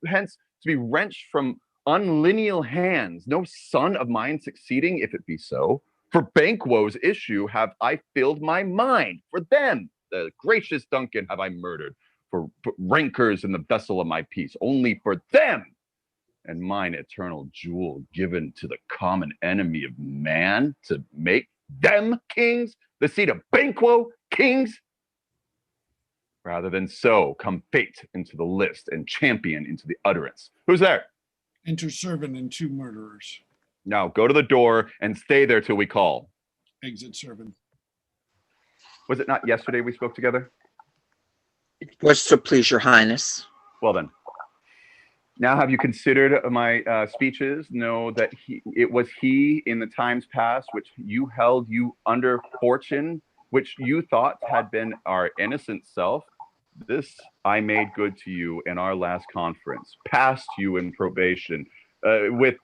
Hence to be wrenched from unlineal hands, no son of mine succeeding, if it be so. For Banquo's issue have I filled my mind. For them, the gracious Duncan, have I murdered. For rancors in the vessel of my peace, only for them. And mine eternal jewel given to the common enemy of man to make them kings, the seed of Banquo kings. Rather than so, come fate into the list and champion into the utterance. Who's there? Enter servant and 2 murderers. Now go to the door and stay there till we call. Exit servant. Was it not yesterday we spoke together? It was to please your highness. Well then. Now have you considered my speeches? Know that it was he in the times past which you held you under fortune, which you thought had been our innocent self. This I made good to you in our last conference, passed you in probation, with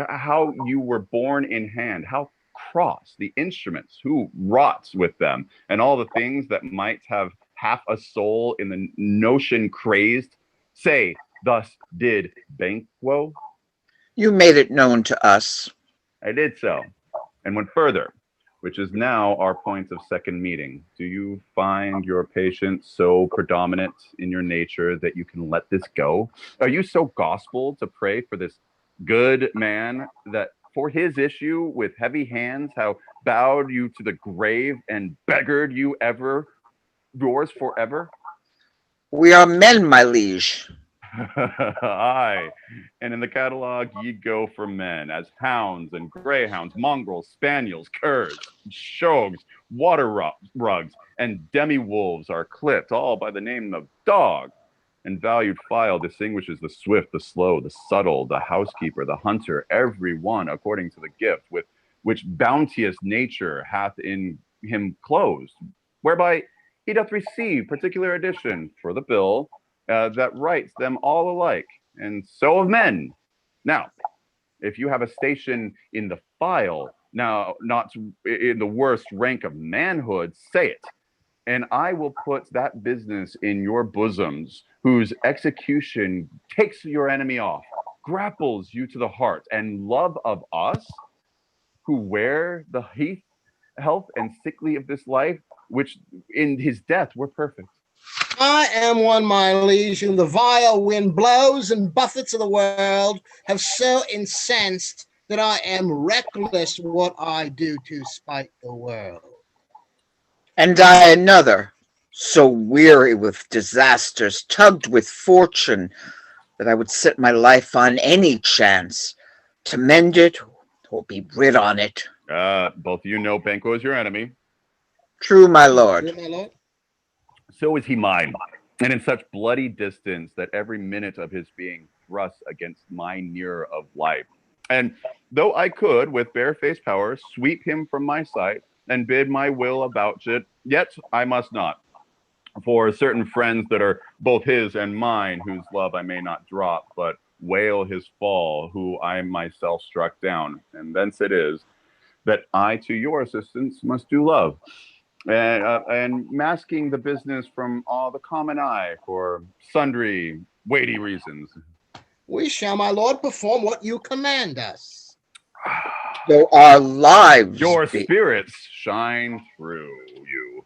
how you were born in hand, how cross the instruments, who wrought with them, and all the things that might have half a soul in the notion crazed. Say, thus did Banquo? You made it known to us. I did so, and went further, which is now our point of second meeting. Do you find your patience so predominant in your nature that you can let this go? Are you so gospel to pray for this good man that for his issue with heavy hands, how bowed you to the grave and beggared you ever, yours forever? We are men, my liege. Aye, and in the catalog ye go for men, as hounds and greyhounds, mongrels, spaniels, curs, shogs, water rugs, and demi-wolves are clipped, all by the name of dog. And valued file distinguishes the swift, the slow, the subtle, the housekeeper, the hunter, every one according to the gift with which bounteous nature hath in him closed, whereby he doth receive particular addition for the bill, that writes them all alike, and so of men. Now, if you have a station in the file, now not in the worst rank of manhood, say it, and I will put that business in your bosoms, whose execution takes your enemy off, grapples you to the heart, and love of us, who wear the health and sickly of this life, which in his death were perfect. I am one, my liege, whom the vile wind blows and buffets of the world have so incensed that I am reckless what I do to spite the world. And I another, so weary with disasters, tugged with fortune, that I would set my life on any chance to mend it or be rid on it. Both of you know Banquo is your enemy. True, my lord. True, my lord. So is he mine, and in such bloody distance that every minute of his being thrusts against my nearer of life. And though I could, with barefaced power, sweep him from my sight and bid my will about it, yet I must not. For certain friends that are both his and mine, whose love I may not drop, but wail his fall, who I myself struck down. And thence it is that I to your assistance must do love. And masking the business from all the common eye for sundry weighty reasons. We shall, my lord, perform what you command us. Though our lives Your be... spirits shine through you.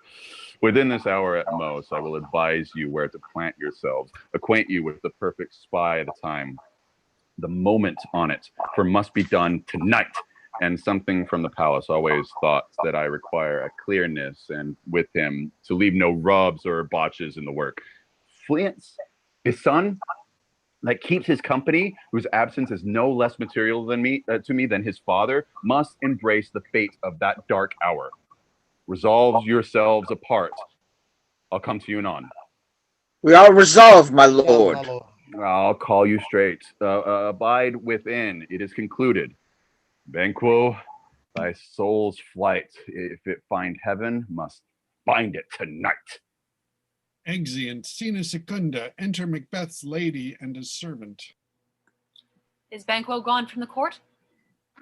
Within this hour at most, I will advise you where to plant yourselves, acquaint you with the perfect spy of the time, the moment on it, for must be done tonight. And something from the palace always thought that I require a clearness, and with him to leave no rubs or botches in the work. Fleance, his son, that keeps his company, whose absence is no less material than to me than his father, must embrace the fate of that dark hour. Resolve yourselves apart. I'll come to you anon. We are resolved, my lord. My lord. I'll call you straight. Abide within. It is concluded. Banquo, thy soul's flight, if it find heaven, must find it tonight. Exeunt, Scena Secunda, enter Macbeth's lady and his servant. Is Banquo gone from the court?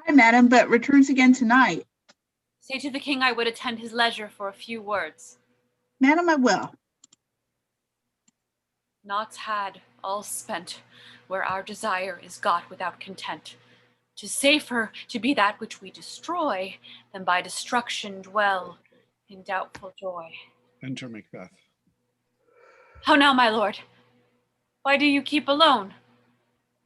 Hi, madam, but returns again tonight. Say to the king I would attend his leisure for a few words. Madam, I will. Naughts had, all spent, where our desire is got without content. 'Tis safer to be that which we destroy than by destruction dwell in doubtful joy. Enter Macbeth. How now, my lord? Why do you keep alone?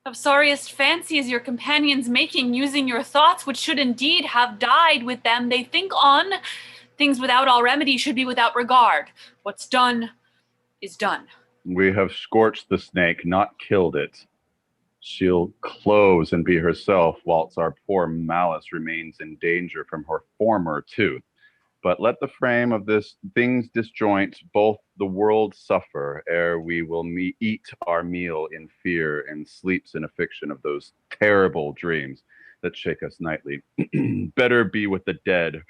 Of sorriest fancy is your companions making, using your thoughts, which should indeed have died with them. They think on things without all remedy should be without regard. What's done is done. We have scorched the snake, not killed it. She'll close and be herself, whilst our poor Malice remains in danger from her former tooth. But let the frame of this things disjoint, both the world suffer, ere we will eat our meal in fear, and sleeps in a fiction of those terrible dreams that shake us nightly. Better be with the dead,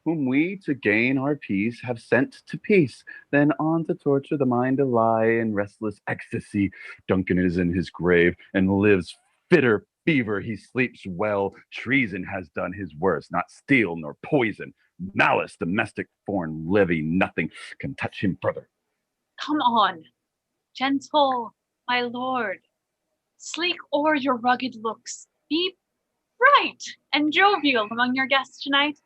whom we, to gain our peace, have sent to peace, than on to torture the mind to lie in restless ecstasy. Duncan is in his grave, and lives fitter fever. He sleeps well. Treason has done his worst, not steel nor poison. Malice, domestic foreign levy, nothing can touch him further. Come on, gentle, my lord. Sleek o'er your rugged looks. Be bright and jovial among your guests tonight.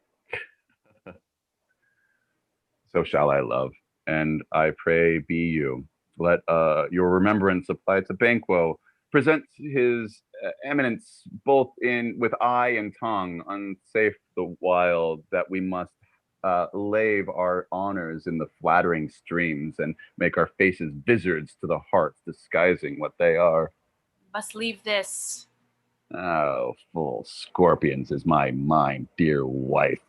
So shall I, love, and I pray be you. Let your remembrance apply to Banquo. Present his eminence both with eye and tongue, unsafe the while that we must lave our honors in the flattering streams, and make our faces vizards to the hearts, disguising what they are. Must leave this. Oh, full scorpions is my mind, dear wife.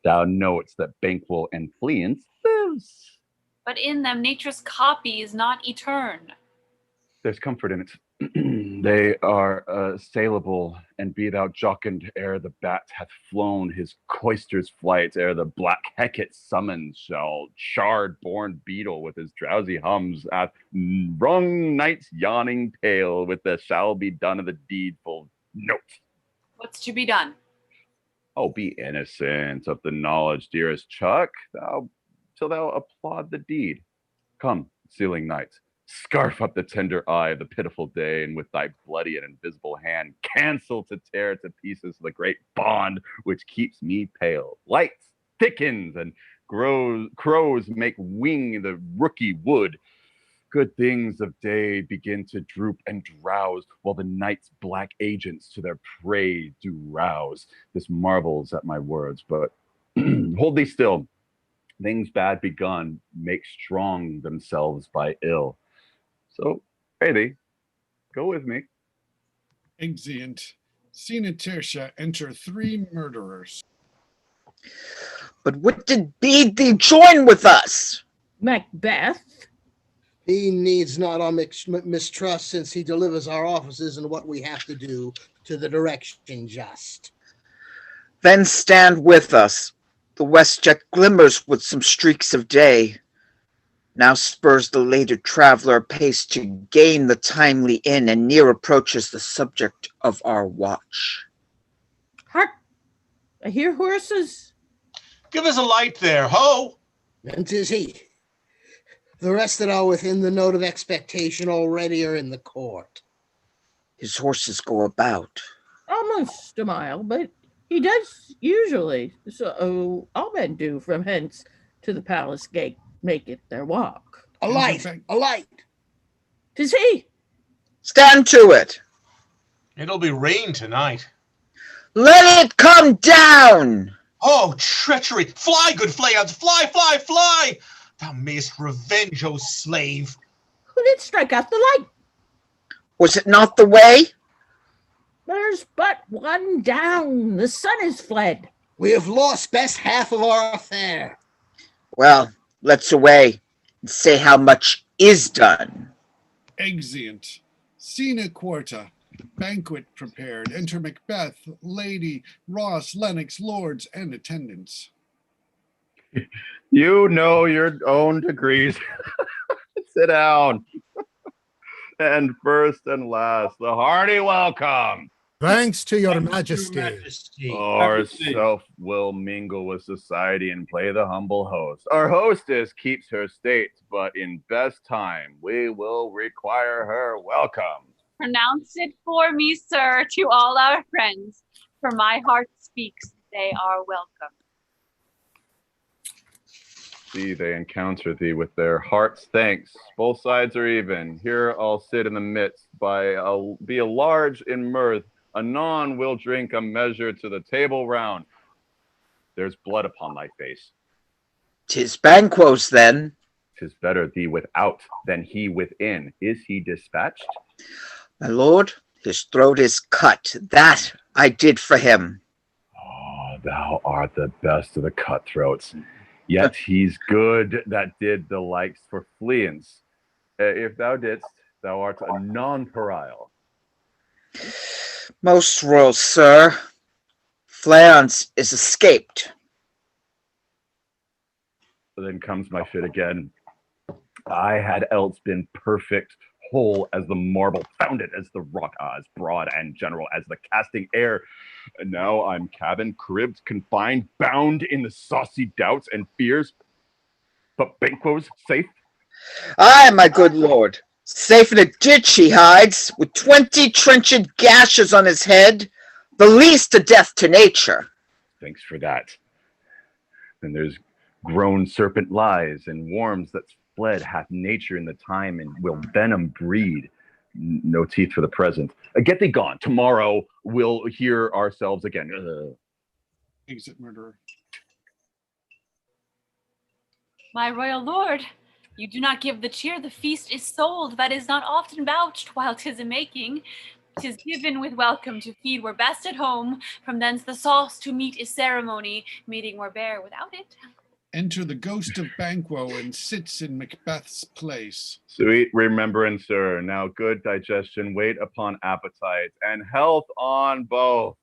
Thou knowest that Banquo and Fleance lives. But in them nature's copy is not etern. There's comfort in it. They are saleable, and be thou jocund ere the bat hath flown his cloister's flight, ere the black Hecate summons shall shard-born beetle with his drowsy hums hath wrung night's yawning tale with the shall be done of the deedful note. What's to be done? Oh, be innocent of the knowledge, dearest Chuck, till thou applaud the deed. Come, sealing night, scarf up the tender eye, the pitiful day, and with thy bloody and invisible hand, cancel to tear to pieces the great bond which keeps me pale. Light thickens, and crows make wing the rooky wood. Good things of day begin to droop and drowse, while the night's black agents to their prey do rouse. This marvels at my words, but hold thee still. Things bad begun make strong themselves by ill. So, pray thee, go with me. Exeunt. Scene and Tertia enter 3 murderers. But what did bid thee join with us? Macbeth? He needs not our mistrust, since he delivers our offices and what we have to do to the direction just. Then stand with us. The west yet glimmers with some streaks of day. Now spurs the later traveller pace to gain the timely inn, and near approaches the subject of our watch. Hark! I hear horses. Give us a light there, ho! And 'tis he. The rest that are within the note of expectation already are in the court. His horses go about. Almost a mile, but he does usually. So all men do from hence to the palace gate make it their walk. A light! A light! 'Tis he! Stand to it! It'll be rain tonight. Let it come down! Oh, treachery! Fly, good Flayhounds! Fly, fly, fly! Thou mayest revenge, O slave! Who did strike out the light? Was it not the way? There's but one down. The sun is fled. We have lost best half of our affair. Well, let's away and say how much is done. Exeunt. Scene quarta. Banquet prepared. Enter Macbeth, Lady, Ross, Lennox, lords, and attendants. You know your own degrees. Sit down. And first and last, the hearty welcome Thanks to your Thank you, majesty. Majesty. Ourself will mingle with society and play the humble host. Our hostess keeps her state, but in best time, we will require her welcome. Pronounce it for me, sir, to all our friends. For my heart speaks, they are welcome. See, they encounter thee with their heart's thanks. Both sides are even. Here I'll sit in the midst. I'll be a large in mirth. Anon will drink a measure to the table round. There's blood upon thy face. 'Tis Banquo's then. 'Tis better thee without than he within. Is he dispatched? My lord, his throat is cut. That I did for him. Oh, thou art the best of the cutthroats. Yet he's good that did the likes for fleance. If thou didst, thou art a non-pariah. Most royal sir, Fleance is escaped. Then comes my fit again. I had else been perfect, whole as the marble, founded as the rock, as broad and general as the casting air. And now I'm cabin, cribbed, confined, bound in the saucy doubts and fears. But Banquo's safe? Aye, my good lord. Safe in a ditch he hides, with 20 trenched gashes on his head, the least a death to nature. Thanks for that. Then there's grown serpent lies and worms that's fled hath nature in the time and will venom breed. No teeth for the present. Get thee gone. Tomorrow we'll hear ourselves again. Exit murderer. My royal lord, you do not give the cheer, the feast is sold. That is not often vouched while 'tis a making. 'Tis given with welcome to feed were best at home. From thence the sauce to meat is ceremony. Meeting were bare without it. Enter the ghost of Banquo and sits in Macbeth's place. Sweet remembrance, sir. Now good digestion, wait upon appetite, and health on both.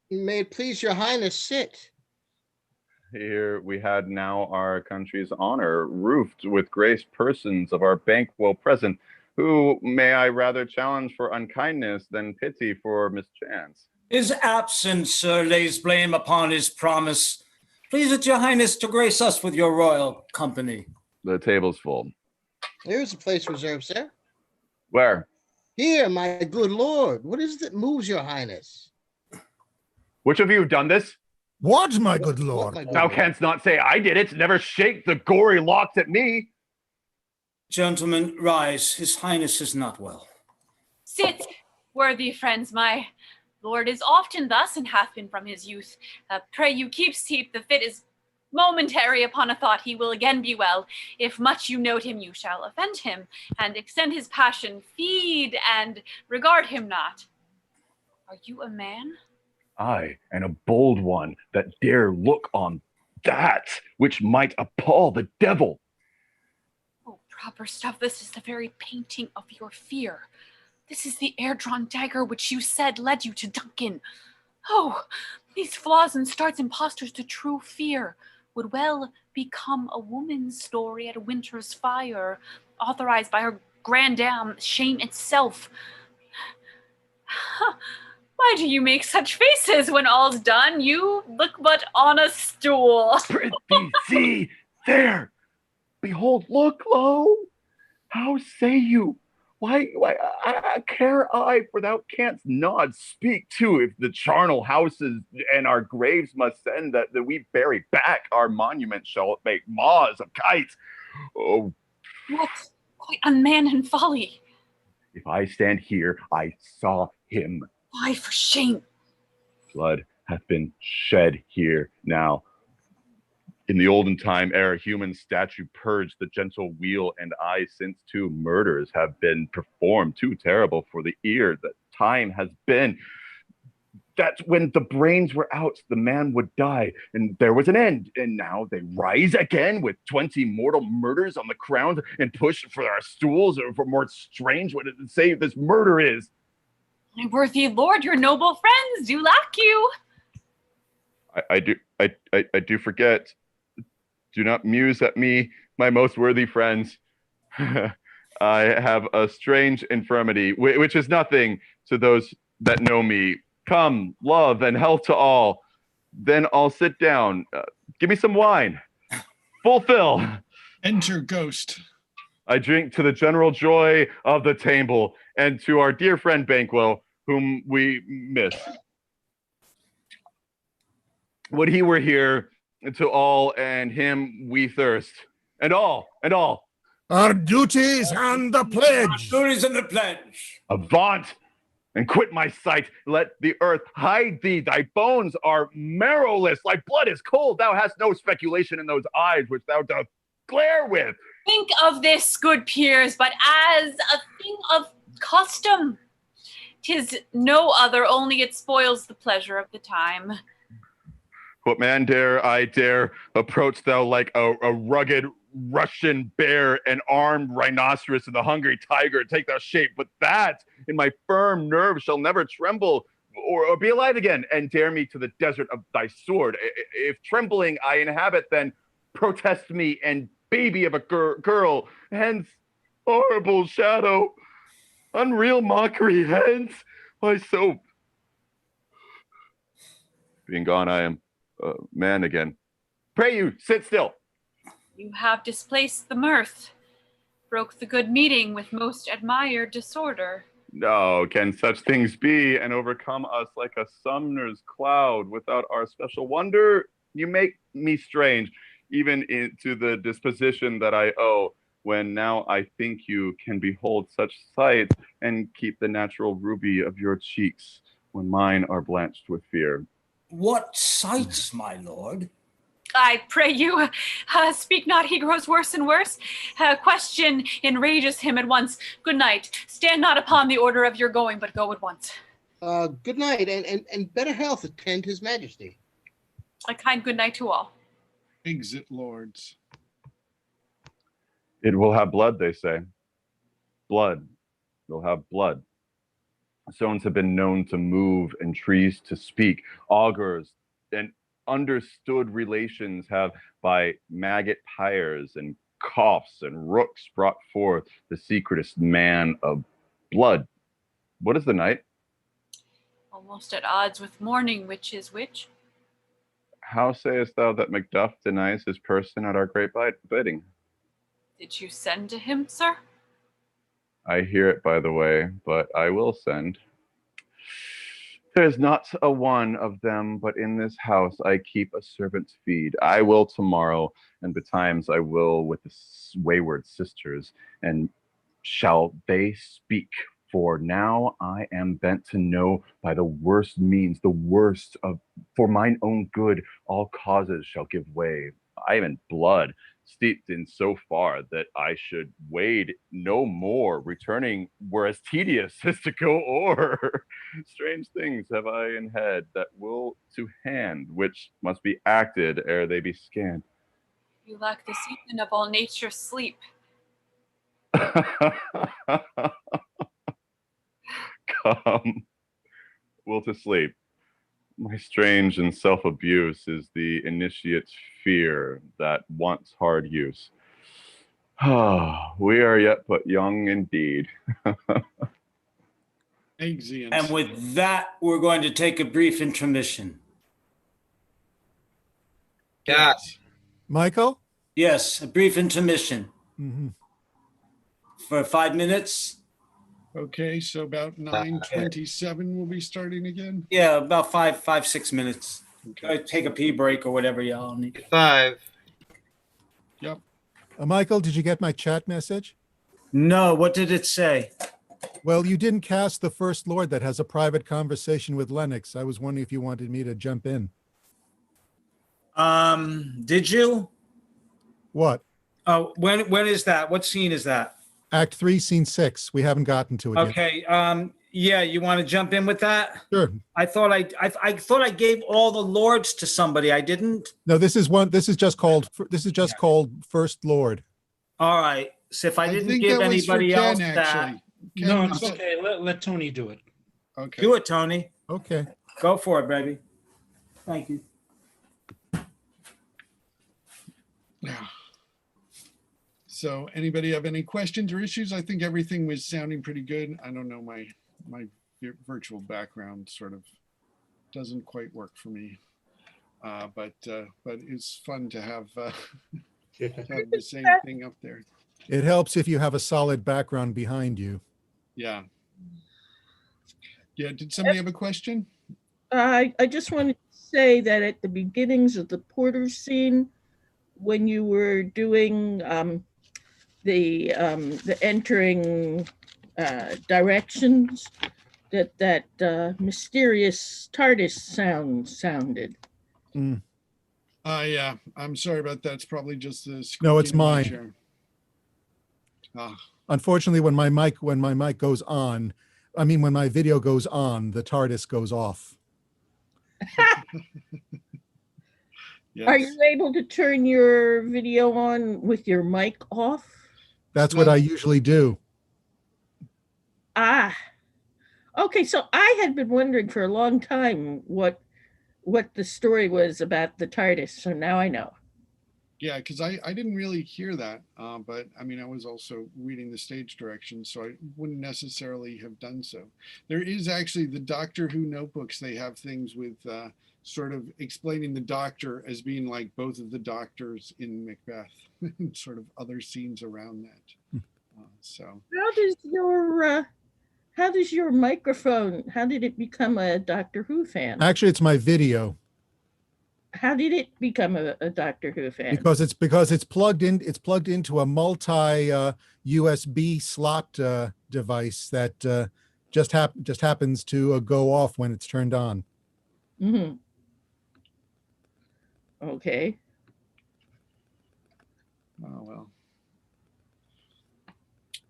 May it please your highness sit. Here we had now our country's honor roofed with graced persons of our Banquo present, who may I rather challenge for unkindness than pity for mischance. His absence, sir, lays blame upon his promise. Please it your highness to grace us with your royal company. The table's full. There's a place reserved, sir. Where? Here, my good lord. What is it that moves your highness? Which of you have done this? What, my good lord? Thou canst not say I did it. Never shake the gory locks at me. Gentlemen, rise. His highness is not well. Sit, worthy friends, my lord is often thus and hath been from his youth. Pray you keep seat, the fit is momentary. Upon a thought he will again be well. If much you note him, you shall offend him, and extend his passion, feed and regard him not. Are you a man? I, and a bold one that dare look on that which might appall the devil. Oh, proper stuff, this is the very painting of your fear. This is the air-drawn dagger which you said led you to Duncan. Oh, these flaws and starts impostors to true fear would well become a woman's story at a winter's fire, authorized by her grandam, shame itself. Why do you make such faces when all's done? You look but on a stool. Prithee, see, there. Behold, look, lo. How say you? Why, I care I, for thou canst not speak too, if the charnel houses and our graves must send that we bury back, our monument shall make maws of kites. Oh. What? Quite unman and folly. If I stand here, I saw him. Why, for shame. Blood hath been shed here now. In the olden time, ere human statue purged the gentle wheel and eye, since two murders have been performed, too terrible for the ear, that time has been. That's when the brains were out, the man would die, and there was an end. And now they rise again with 20 mortal murders on the crown and push for our stools, or for more strange what it say this murder is. My worthy lord, your noble friends do lack you. I do forget. Do not muse at me, my most worthy friends. I have a strange infirmity, which is nothing to those that know me. Come, love, and health to all. Then I'll sit down. Give me some wine. Fulfill. Enter Ghost. I drink to the general joy of the table and to our dear friend Banquo, whom we miss. Would he were here, to all and him we thirst. And all. Our duties and the pledge. Duties and the pledge. Avaunt and quit my sight. Let the earth hide thee. Thy bones are marrowless. Thy blood is cold. Thou hast no speculation in those eyes which thou dost glare with. Think of this, good peers, but as a thing of custom. 'Tis no other, only it spoils the pleasure of the time. What man dare I dare approach thou like a rugged Russian bear, an armed rhinoceros, and the hungry tiger, take thou shape, but that in my firm nerves shall never tremble or be alive again, and dare me to the desert of thy sword. If trembling I inhabit, then protest me, and baby of a girl, hence horrible shadow, unreal mockery, hence my soap. Being gone, I am man again. Pray you, sit still. You have displaced the mirth, broke the good meeting with most admired disorder. No, can such things be and overcome us like a summer's cloud without our special wonder? You make me strange, even into the disposition that I owe, when now I think you can behold such sight and keep the natural ruby of your cheeks when mine are blanched with fear. What sights, my lord? I pray you, speak not, he grows worse and worse. Question enrages him at once. Good night. Stand not upon the order of your going, but go at once. Good night, and better health attend his majesty. A kind good night to all. Exit, lords. It will have blood, they say. Blood. It'll have blood. Stones have been known to move and trees to speak. Augurs and understood relations have by maggot pyres and coughs and rooks brought forth the secretest man of blood. What is the night? Almost at odds with morning, which is which? How sayest thou that Macduff denies his person at our great bidding? Did you send to him, sir? I hear it, by the way, but I will send. There's not a one of them, but in this house I keep a servant's feed. I will tomorrow, and betimes I will with the wayward sisters, and shall they speak? For now I am bent to know by the worst means, the worst of, for mine own good, all causes shall give way. I am in blood, steeped in so far that I should wade no more, returning were as tedious as to go o'er. Strange things have I in head that will to hand, which must be acted ere they be scanned. You lack the season of all nature's sleep. Come, will to sleep. My strange and self-abuse is the initiate's fear that wants hard use. We are yet but young indeed. Exeunt. And with that, we're going to take a brief intermission. Yes. Michael? Yes, a brief intermission. Mm-hmm. For 5 minutes. Okay, so about 9:27 we'll be starting again. Yeah, about 6 minutes. Okay. Take a pee break or whatever y'all need. 5. Yep. Michael, did you get my chat message? No, what did it say? Well, you didn't cast the First Lord that has a private conversation with Lennox. I was wondering if you wanted me to jump in. Did you? What? Oh, when is that? What scene is that? Act 3, Scene 6. We haven't gotten to it yet. Okay. Yeah, you want to jump in with that? Sure. I thought I gave all the lords to somebody. I didn't. No, this is just called First Lord. All right. So if I didn't think give that was for anybody Ken, else actually. Ken No, was- it's okay. Let Tony do it. Okay. do it, Tony. Okay. Go for it, baby. Thank you. So anybody have any questions or issues? I think everything was sounding pretty good. I don't know, my virtual background sort of doesn't quite work for me. But it's fun to have, to have the same thing up there. It helps if you have a solid background behind you. Yeah. Yeah. Did somebody have a question? I just wanted to say that at the beginnings of the Porter scene, when you were doing the entering directions, that mysterious TARDIS sounded. Mm. Yeah, I'm sorry about that. It's probably just the No, it's squeaking in my mine. chair. Ah. Unfortunately, when my mic goes on, I mean, when my video goes on, the TARDIS goes off. Yes. Are you able to turn your video on with your mic off? That's what I usually do. Ah, okay. So I had been wondering for a long time what the story was about the TARDIS. So now I know. Yeah, because I didn't really hear that, but I mean, I was also reading the stage directions, so I wouldn't necessarily have done so. There is actually the Doctor Who notebooks. They have things with sort of explaining the Doctor as being like both of the Doctors in Macbeth, and sort of other scenes around that. So How does your microphone? How did it become a Doctor Who fan? Actually, it's my video. How did it become a Doctor Who fan? Because it's plugged in. It's plugged into a multi USB slot device that just happens to go off when it's turned on. Mm-hmm. Okay. Oh well.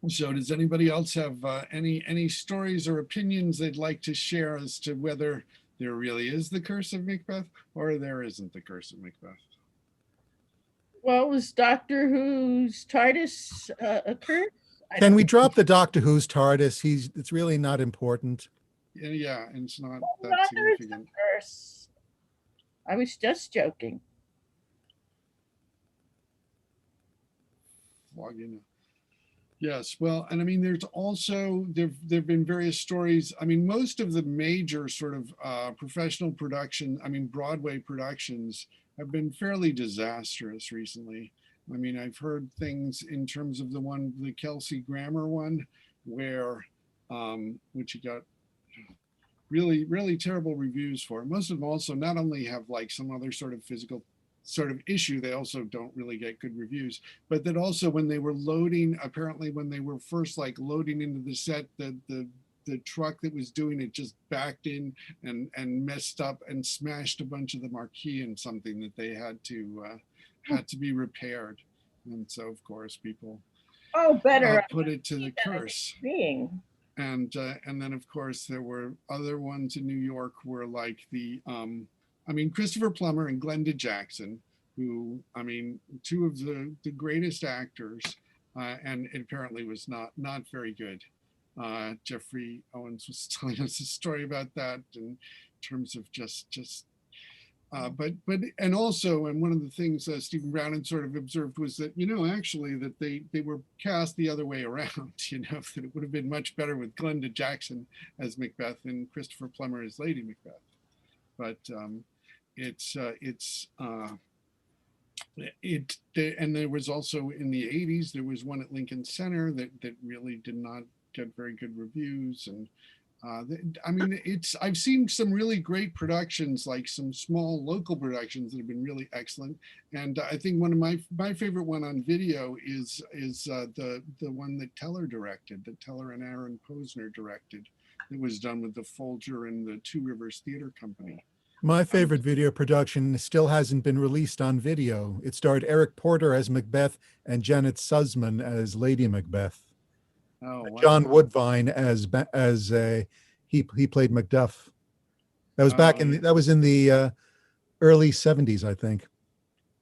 So does anybody else have any stories or opinions they'd like to share as to whether there really is the curse of Macbeth or there isn't the curse of Macbeth? Well, was Doctor Who's TARDIS a curse? Can we drop the Doctor Who's TARDIS? It's really not important. Yeah, and it's not that There is a significant. curse. I was just joking. Log in. Yes, well, and I mean, there's also there've been various stories. I mean, most of the major sort of professional production, I mean, Broadway productions have been fairly disastrous recently. I mean, I've heard things in terms of the Kelsey Grammer one, where which you got really terrible reviews for. Most of them also not only have like some other sort of physical sort of issue, they also don't really get good reviews, but that also when they were loading, apparently when they were first like loading into the set, the truck that was doing it just backed in and messed up and smashed a bunch of the marquee and something that they had to be repaired. And so of course people put it to the curse. And then of course there were other ones in New York where like I mean, Christopher Plummer and Glenda Jackson, who, I mean, two of the greatest actors, and it apparently was not very good. Jeffrey Owens was telling us a story about that in terms of but and also, and one of the things Stephen Brown had sort of observed was that, you know, actually that they were cast the other way around, you know, that it would have been much better with Glenda Jackson as Macbeth and Christopher Plummer as Lady Macbeth. But and there was also in the 80s, there was one at Lincoln Center that really did not get very good reviews. And I mean, I've seen some really great productions, like some small local productions that have been really excellent. And I think one of my favorite one on video is the one that Teller directed, that Teller and Aaron Posner directed. It was done with the Folger and the Two Rivers Theater Company. My favorite video production still hasn't been released on video. It starred Eric Porter as Macbeth and Janet Sussman as Lady Macbeth. Oh, wow. John Woodvine as he played Macduff. That was back that was in the early 70s, I think.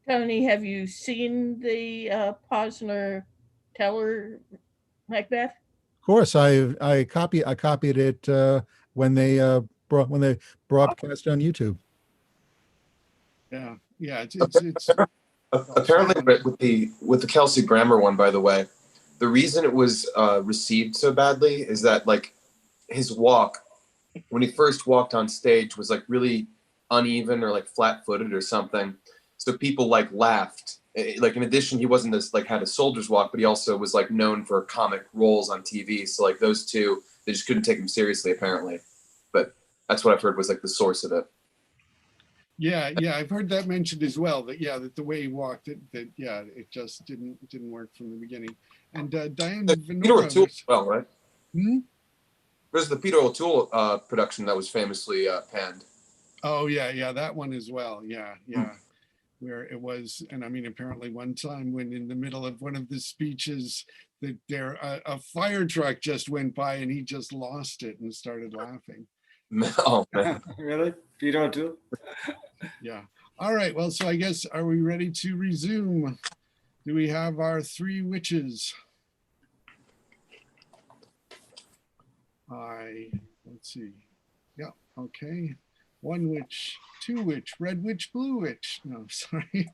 Tony, have you seen the Posner Teller Macbeth? Of course, I copied it when they broadcast on YouTube. Yeah, it's apparently with the Kelsey Grammer one, by the way, the reason it was received so badly is that like his walk when he first walked on stage was like really uneven or like flat-footed or something. So people like laughed. Like in addition, he wasn't as like had a soldier's walk, but he also was like known for comic roles on TV. So like those two, they just couldn't take him seriously apparently. But that's what I've heard was like the source of it. Yeah, I've heard that mentioned as well. That the way he walked, it just didn't work from the beginning. And Diane Peter Venora. O'Toole as well, right? Hmm? There's the Peter O'Toole production that was famously panned. Oh yeah, that one as well. Yeah. Where it was, and I mean, apparently one time when in the middle of one of the speeches, that a fire truck just went by and he just lost it and started laughing. Oh man. Really? Peter O'Toole? Yeah. All right. Well, so I guess, are we ready to resume? Do we have our 3 witches? Let's see. Yeah. Okay. 1 witch, 2 witch, red witch, blue witch. No, sorry.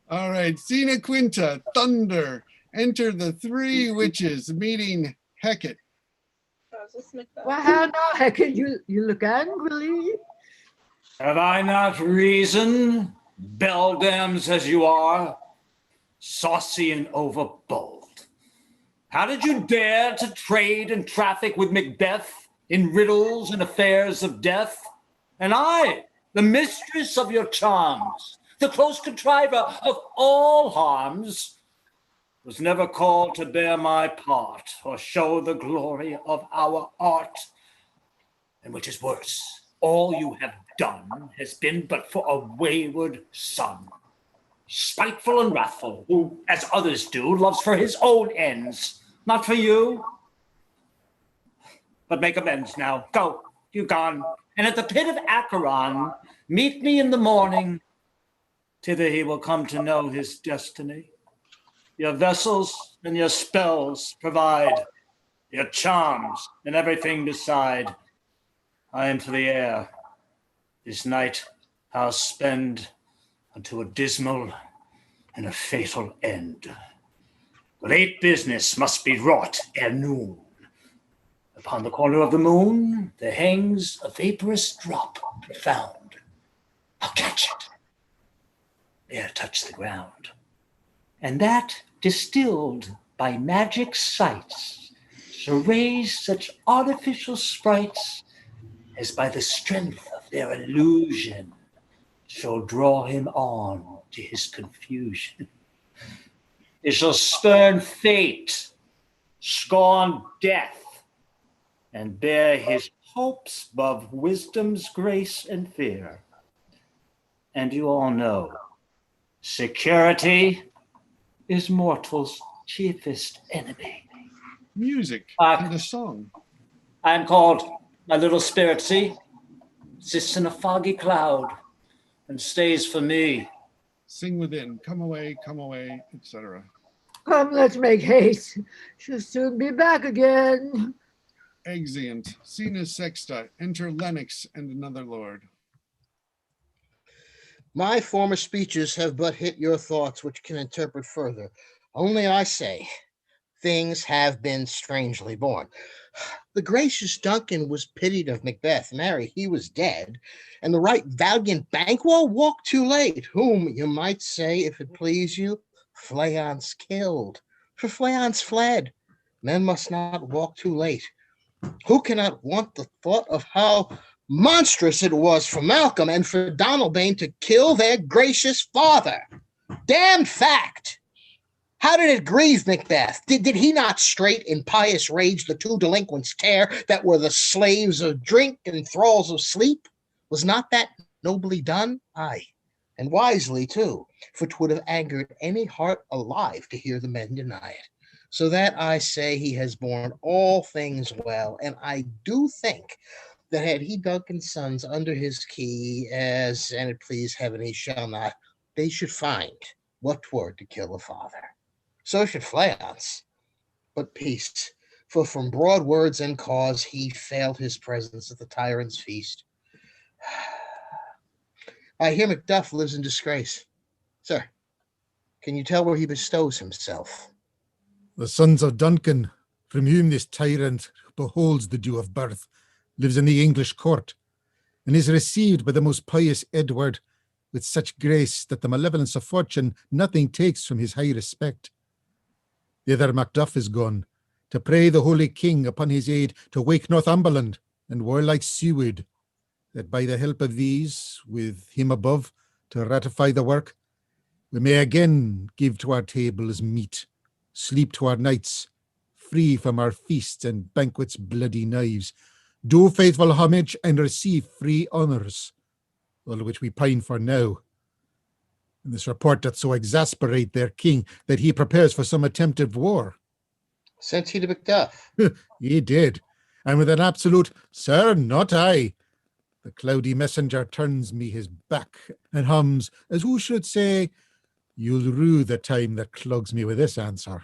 All right. Sina Quinta, thunder. Enter the 3 witches meeting Hecate. Well, now, Hecate, you look angrily. Have I not reason, beldams as you are, saucy and overbold? How did you dare to trade and traffic with Macbeth in riddles and affairs of death? And I, the mistress of your charms, the close contriver of all harms, was never called to bear my part or show the glory of our art. And which is worse, all you have done has been but for a wayward son, spiteful and wrathful, who, as others do, loves for his own ends, not for you. But make amends now. Go, you gone. And at the pit of Acheron, meet me in the morning. Thither he will come to know his destiny. Your vessels and your spells provide, your charms and everything beside. I am for the air. This night I'll spend unto a dismal and a fatal end. Great business must be wrought ere noon. Upon the corner of the moon there hangs a vaporous drop profound. I'll catch it, ere touch the ground. And that, distilled by magic sights, shall raise such artificial sprites as by the strength of their illusion shall draw him on to his confusion. They shall spurn fate, scorn death, and bear his hopes above wisdom's grace and fear. And you all know, security is mortal's chiefest enemy. Music and a song. I am called my little spirit, see, sits in a foggy cloud and stays for me. Sing within, come away, etc. Come, let's make haste. She'll soon be back again. Exeunt. Sina Sexta. Enter Lennox and another lord. My former speeches have but hit your thoughts, which can interpret further. Only I say, things have been strangely born. The gracious Duncan was pitied of Macbeth. Marry, he was dead. And the right valiant Banquo walked too late, whom, you might say, if it please you, Fleance killed. For Fleance fled. Men must not walk too late. Who cannot want the thought of how monstrous it was for Malcolm and for Donalbain to kill their gracious father? Damned fact! How did it grieve Macbeth? Did he not straight in pious rage the 2 delinquents tear that were the slaves of drink and thralls of sleep? Was not that nobly done? Aye, and wisely too, for 'twould have angered any heart alive to hear the men deny it. So that I say he has borne all things well, and I do think that had he Duncan's sons under his key, as and it please heaven he shall not, they should find what 'twere to kill a father. So should Fleance. But peace, for from broad words and cause he failed his presence at the tyrant's feast. I hear Macduff lives in disgrace. Sir, can you tell where he bestows himself? The sons of Duncan from whom this tyrant beholds the dew of birth, lives in the English court, and is received by the most pious Edward with such grace that the malevolence of fortune nothing takes from his high respect. Thither Macduff is gone, to pray the holy king upon his aid to wake Northumberland and warlike Seward, that by the help of these, with him above to ratify the work, we may again give to our tables meat, sleep to our nights, free from our feasts and banquets' bloody knives, do faithful homage and receive free honours, all which we pine for now. And this report doth so exasperate their king that he prepares for some attempted war. Sent he to Macduff? He did, and with an absolute, "Sir, not I," the cloudy messenger turns me his back and hums, as who should say, "You'll rue the time that clogs me with this answer."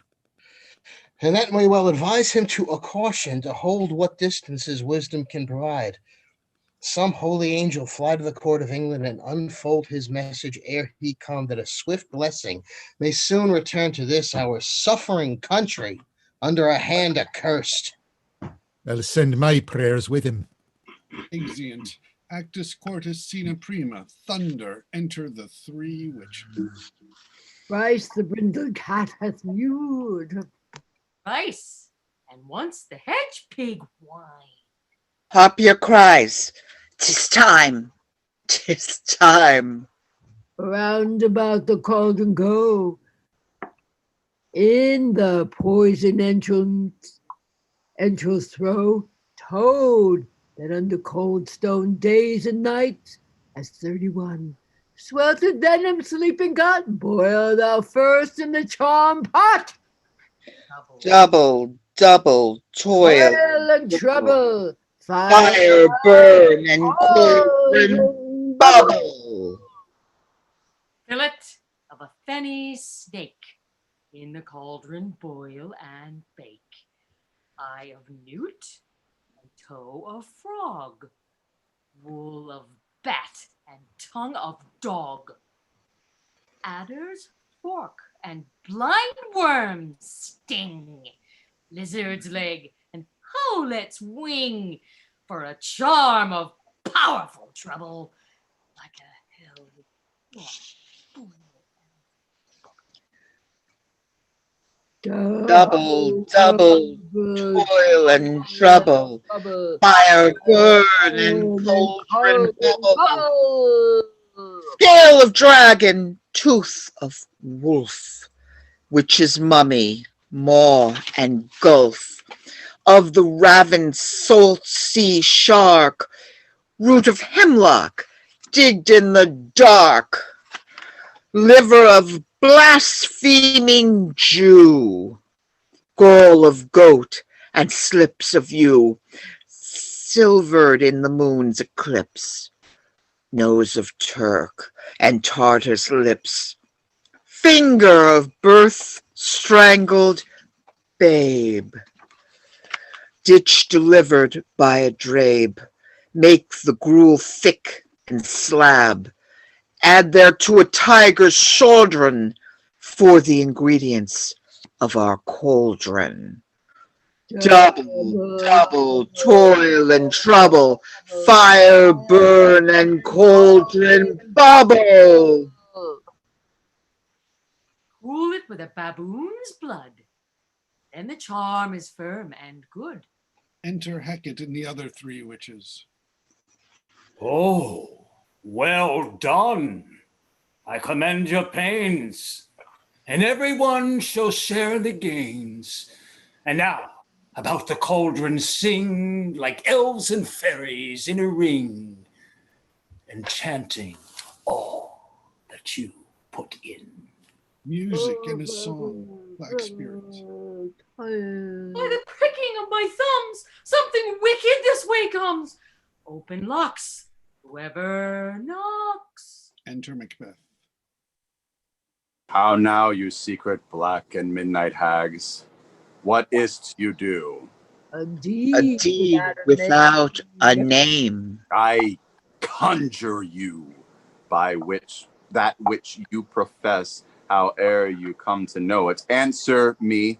And that may well advise him to a caution to hold what distance his wisdom can provide. Some holy angel fly to the court of England and unfold his message ere he come, that a swift blessing may soon return to this our suffering country under a hand accursed. I'll send my prayers with him. Exeunt. Actus Quartus Scena Prima. Thunder. Enter the three witches. Thrice the brindled cat hath mewed. Thrice, and once the hedge pig whined. Harp your cries. 'Tis time. 'Tis time. Round about the cauldron go. In the poison entrance throw. Toad that under cold stone days and nights as 31. Sweltered venom sleeping got. Boil thou first in the charm pot. Double, double, toil and trouble. Fire burn and cauldron bubble. Fillet of a fenny snake, in the cauldron boil and bake. Eye of newt and toe of frog, wool of bat and tongue of dog, adder's fork and blind worm's sting, lizard's leg and howlet's wing, for a charm of powerful trouble, like a hill. Double, double, toil and trouble, fire burn and cauldron bubble. Scale of dragon, tooth of wolf, witch's mummy, maw and gulf, of the ravened salt sea shark, root of hemlock, digged in the dark, liver of blaspheming Jew, gall of goat and slips of yew, silvered in the moon's eclipse, nose of Turk and Tartar's lips, finger of birth strangled babe, ditch delivered by a drabe, make the gruel thick and slab, add thereto a tiger's chaldron for the ingredients of our cauldron. Double, double, toil and trouble, fire burn and cauldron bubble. Cool it with a baboon's blood, then the charm is firm and good. Enter Hecate and the other three witches. Oh, well done. I commend your pains, and everyone shall share the gains. And now, about the cauldron sing, like elves and fairies in a ring, enchanting all that you put in. Music and a song, Black Spirits. By the pricking of my thumbs, something wicked this way comes. Open locks, whoever knocks. Enter Macbeth. How now, you secret black and midnight hags? What is't you do? A deed without a name. I conjure you by that which you profess, howe'er you come to know it. Answer me.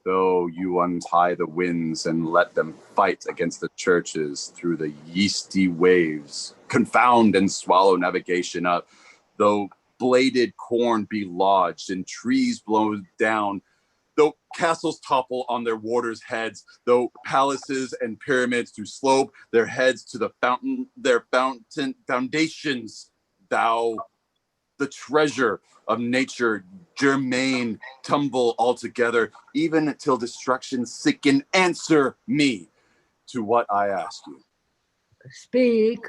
though you untie the winds and let them fight against the churches through the yeasty waves, confound and swallow navigation up, though bladed corn be lodged and trees blown down, though castles topple on their warders' heads, though palaces and pyramids do slope their heads to the foundations, thou, the treasure of nature, germain, tumble altogether, even till destruction sicken. Answer me to what I ask you. Speak.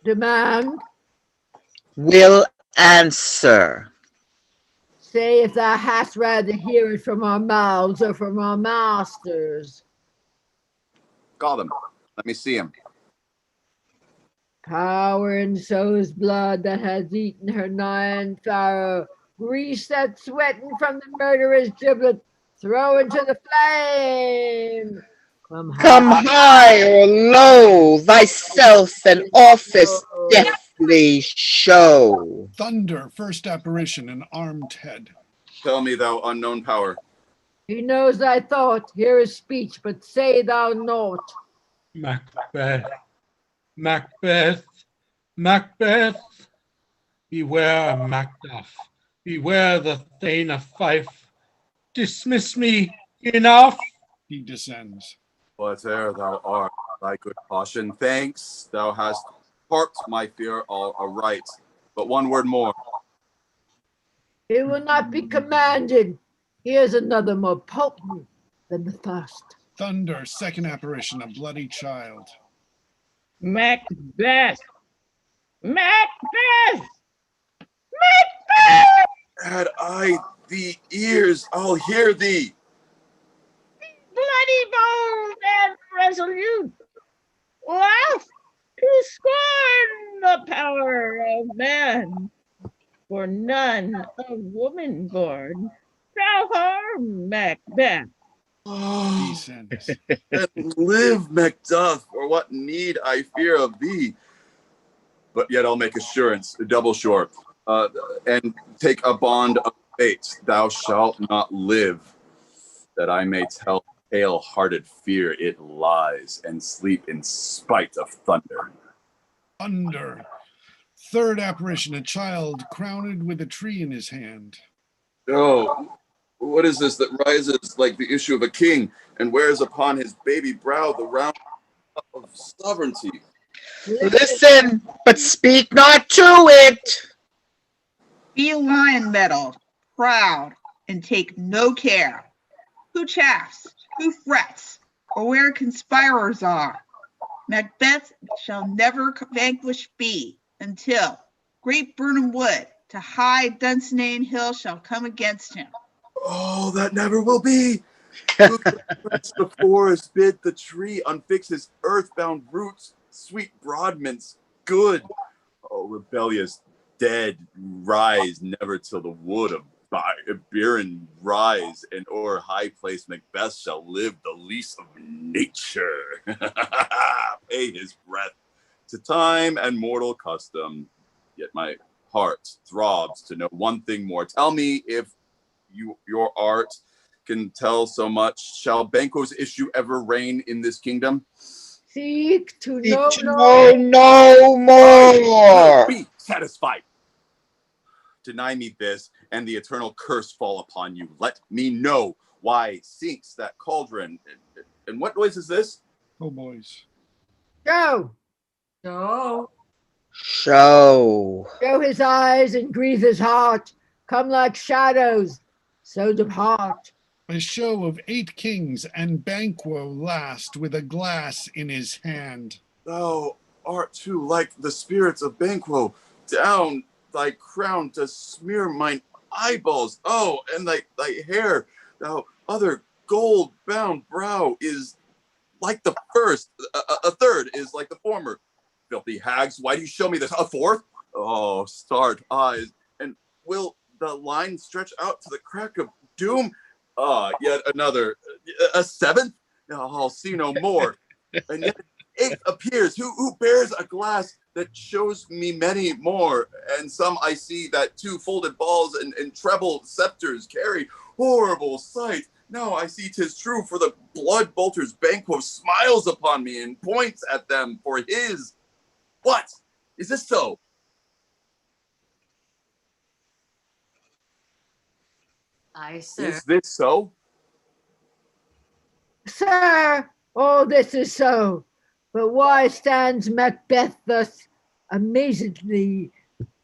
Demand. Will answer. Say if thou hast rather hear it from our mouths or from our masters. Call them. Let me see him. Power in so's blood that has eaten her nine Pharaoh. Grease that sweating from the murderer's giblet. Throw into the flame. Come high or low, thyself and office deftly show. Thunder, first apparition, an armed head. Tell me, thou unknown power. He knows thy thought. Hear his speech, but say thou naught. Macbeth, Macbeth, Macbeth. Beware Macduff, beware the Thane of Fife. Dismiss me, enough. He descends. Whate'er thou art, thy good caution, thanks. Thou hast parked my fear all aright. But one word more. It will not be commanded. Here's another more potent than the first. Thunder, second apparition, a bloody child. Macbeth! Macbeth! Macbeth! Had I the ears, I'll hear thee. Bloody bold and resolute, laugh to scorn the power of man, for none of woman born shall harm Macbeth. Descends. And live, Macduff, for what need I fear of thee? But yet I'll make assurance, double sure, and take a bond of fate. Thou shalt not live, that I may tell pale-hearted fear it lies, and sleep in spite of thunder. Thunder. Third apparition, a child crowned with a tree in his hand. Oh, what is this that rises like the issue of a king and wears upon his baby brow the round of sovereignty? Listen, but speak not to it. Be lion-mettled, proud, and take no care. Who chafes, who frets, or where conspirers are. Macbeth shall never vanquished be until great Birnam Wood to high Dunsinane Hill shall come against him. Oh, that never will be. Who can stretch the forest, bid the tree unfix his earthbound roots, sweet broadments, good. Oh, rebellious dead, rise never till the wood of Biren rise, and o'er high place Macbeth shall live the lease of nature. Pay his breath to time and mortal custom. Yet my heart throbs to know one thing more. Tell me if your art can tell so much. Shall Banquo's issue ever reign in this kingdom? Seek to Seek know no more. Be satisfied. Deny me this, and the eternal curse fall upon you. Let me know why sinks that cauldron. And what noise is this? Oh, boys. Go. Go. Show. Show his eyes and grieve his heart. Come like shadows, so depart. A show of 8 kings and Banquo last with a glass in his hand. Thou art too like the spirits of Banquo. Down thy crown to smear mine eyeballs. Oh, and thy hair, thou other gold-bound brow is like the first. A third is like the former. Filthy hags, why do you show me this? A fourth? Oh, starved eyes. And will the line stretch out to the crack of doom? Yet another. A seventh? I'll see no more. And yet eighth appears, who bears a glass that shows me many more, and some I see that two folded balls and treble scepters carry. Horrible sight. Now I see 'tis true, for the blood bolter's Banquo smiles upon me and points at them for his. What? Is this so? Aye, sir. Is this so? Sir, all this is so. But why stands Macbeth thus amazedly?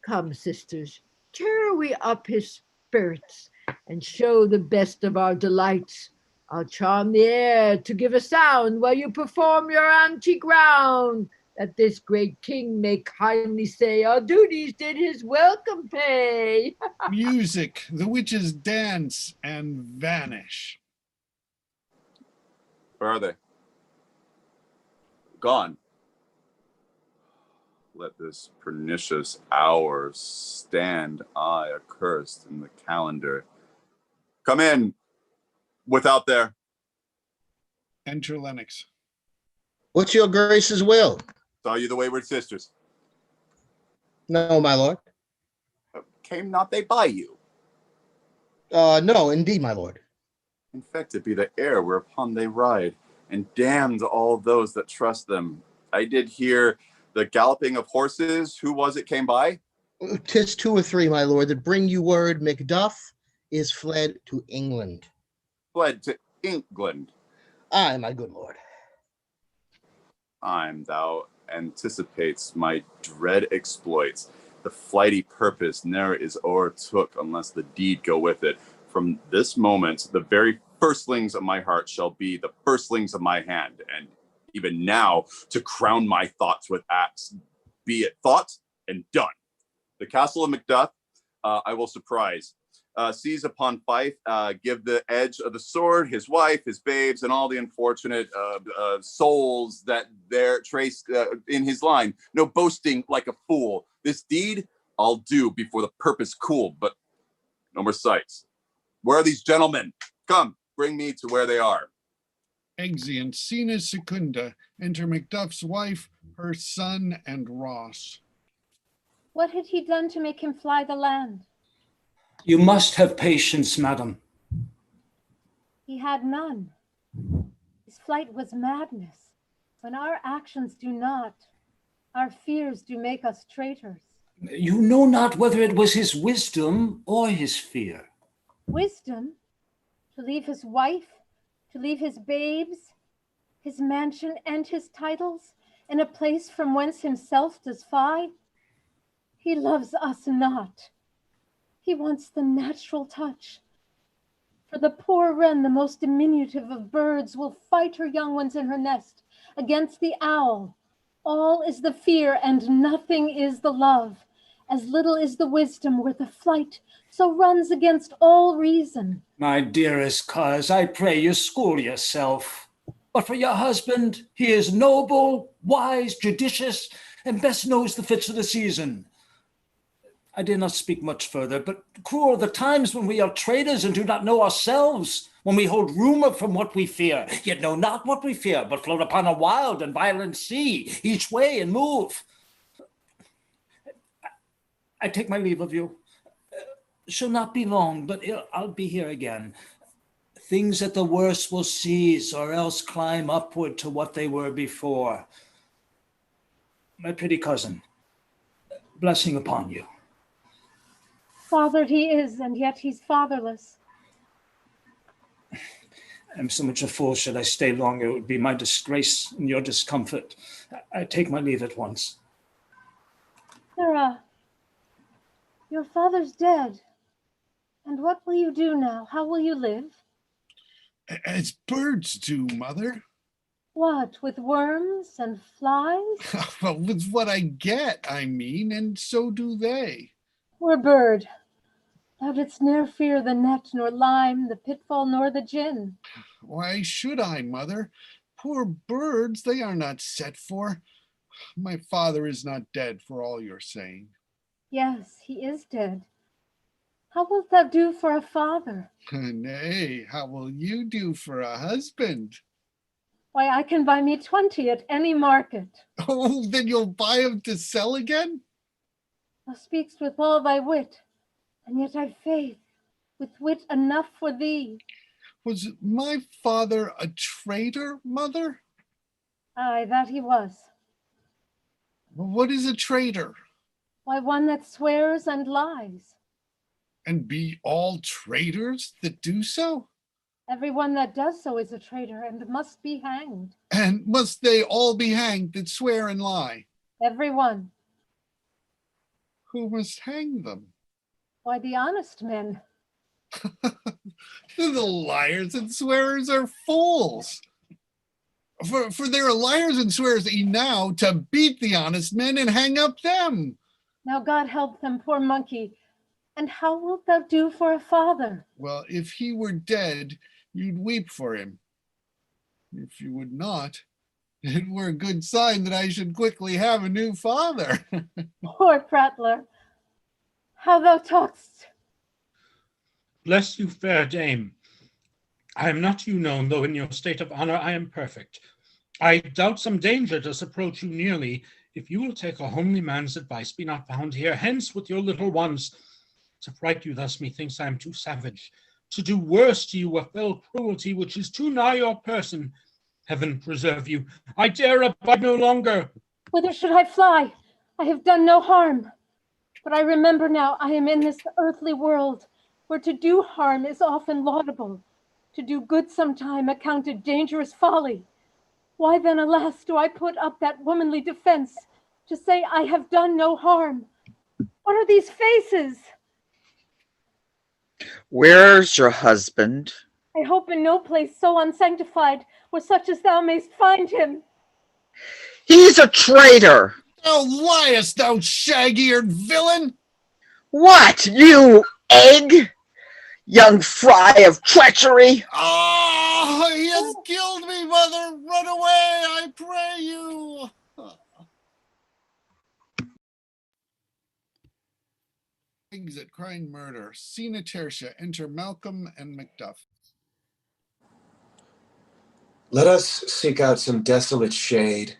Come, sisters, cheer we up his spirits and show the best of our delights. I'll charm the air to give a sound while you perform your antique round, that this great king may kindly say our duties did his welcome pay. Music, the witches dance and vanish. Where are they? Gone. Let this pernicious hour stand I accursed in the calendar. Come in, without there. Enter Lennox. What's your grace's will? Saw you the wayward sisters. No, my lord. Came not they by you? No, indeed, my lord. Infected be the air whereupon they ride, and damned all those that trust them. I did hear the galloping of horses. Who was it came by? 'Tis 2 or 3, my lord, that bring you word Macduff is fled to England. Fled to England. Aye, my good lord. Thou anticipates my dread exploits. The flighty purpose ne'er is o'ertook unless the deed go with it. From this moment, the very firstlings of my heart shall be the firstlings of my hand, and even now to crown my thoughts with acts, be it thought and done. The castle of Macduff I will surprise. Seize upon Fife, give the edge of the sword, his wife, his babes, and all the unfortunate souls that there traced in his line. No boasting like a fool. This deed I'll do before the purpose cool, but no more sights. Where are these gentlemen? Come, bring me to where they are. Exeunt. Scene is Secunda. Enter Macduff's wife, her son, and Ross. What had he done to make him fly the land? You must have patience, madam. He had none. His flight was madness. When our actions do not, our fears do make us traitors. You know not whether it was his wisdom or his fear. Wisdom? To leave his wife, to leave his babes, his mansion and his titles, in a place from whence himself does fly? He loves us not. He wants the natural touch. For the poor wren, the most diminutive of birds, will fight her young ones in her nest against the owl. All is the fear and nothing is the love. As little is the wisdom where the flight so runs against all reason. My dearest coz, I pray you school yourself. But for your husband, he is noble, wise, judicious, and best knows the fits of the season. I dare not speak much further, but cruel are the times when we are traitors and do not know ourselves, when we hold rumor from what we fear, yet know not what we fear, but float upon a wild and violent sea, each way and move. I take my leave of you. Shall not be long, but I'll be here again. Things at the worst will cease, or else climb upward to what they were before. My pretty cousin, blessing upon you. Fathered he is, and yet he's fatherless. I'm so much a fool. Should I stay longer, it would be my disgrace and your discomfort. I take my leave at once. Sarah, your father's dead. And what will you do now? How will you live? As birds do, mother. What, with worms and flies? Well, with what I get, I mean, and so do they. Poor bird, thou didst ne'er fear the net, nor lime, the pitfall, nor the gin. Why should I, mother? Poor birds, they are not set for. My father is not dead, for all you're saying. Yes, he is dead. How wilt thou do for a father? Nay, how will you do for a husband? Why, I can buy me 20 at any market. Oh, then you'll buy them to sell again? Thou speakst with all thy wit, and yet I've faith, with wit enough for thee. Was my father a traitor, mother? Aye, that he was. What is a traitor? Why, one that swears and lies. And be all traitors that do so? Everyone that does so is a traitor and must be hanged. And must they all be hanged that swear and lie? Everyone. Who must hang them? Why, the honest men. The liars and swearers are fools. For there are liars and swearers enow to beat the honest men and hang up them. Now God help them, poor monkey. And how wilt thou do for a father? Well, if he were dead, you'd weep for him. If you would not, it were a good sign that I should quickly have a new father. Poor prattler. How thou talk'st. Bless you, fair dame. I am not you known, though in your state of honor I am perfect. I doubt some danger does approach you nearly. If you will take a homely man's advice, be not found here. Hence with your little ones. To fright you thus, methinks I am too savage. To do worse to you a fell cruelty which is too nigh your person. Heaven preserve you. I dare abide no longer. Whither should I fly? I have done no harm. But I remember now I am in this earthly world, where to do harm is often laudable, to do good sometime accounted dangerous folly. Why then, alas, do I put up that womanly defense to say I have done no harm? What are these faces? Where's your husband? I hope in no place so unsanctified where such as thou mayst find him. He's a traitor. Thou liest, thou shag-eared villain! What, you egg? Young fry of treachery! Oh, he has killed me, mother! Run away, I pray you! Exit crying murder. Scene at Tertia. Enter Malcolm and Macduff. Let us seek out some desolate shade,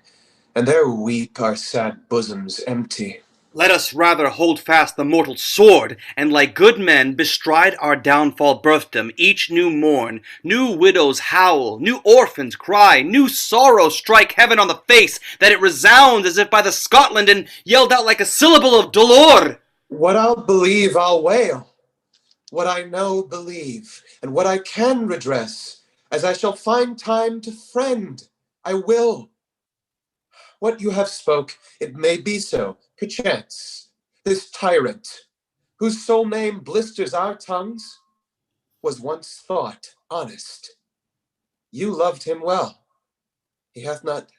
and there weep our sad bosoms empty. Let us rather hold fast the mortal sword, and like good men bestride our downfall birthdom each new morn. New widows howl, new orphans cry, new sorrow strike heaven on the face, that it resounds as if by the Scotland and yelled out like a syllable of dolor. What I'll believe, I'll wail. What I know, believe, and what I can redress, as I shall find time to friend, I will. What you have spoke, it may be so, perchance. This tyrant, whose sole name blisters our tongues, was once thought honest. You loved him well. He hath not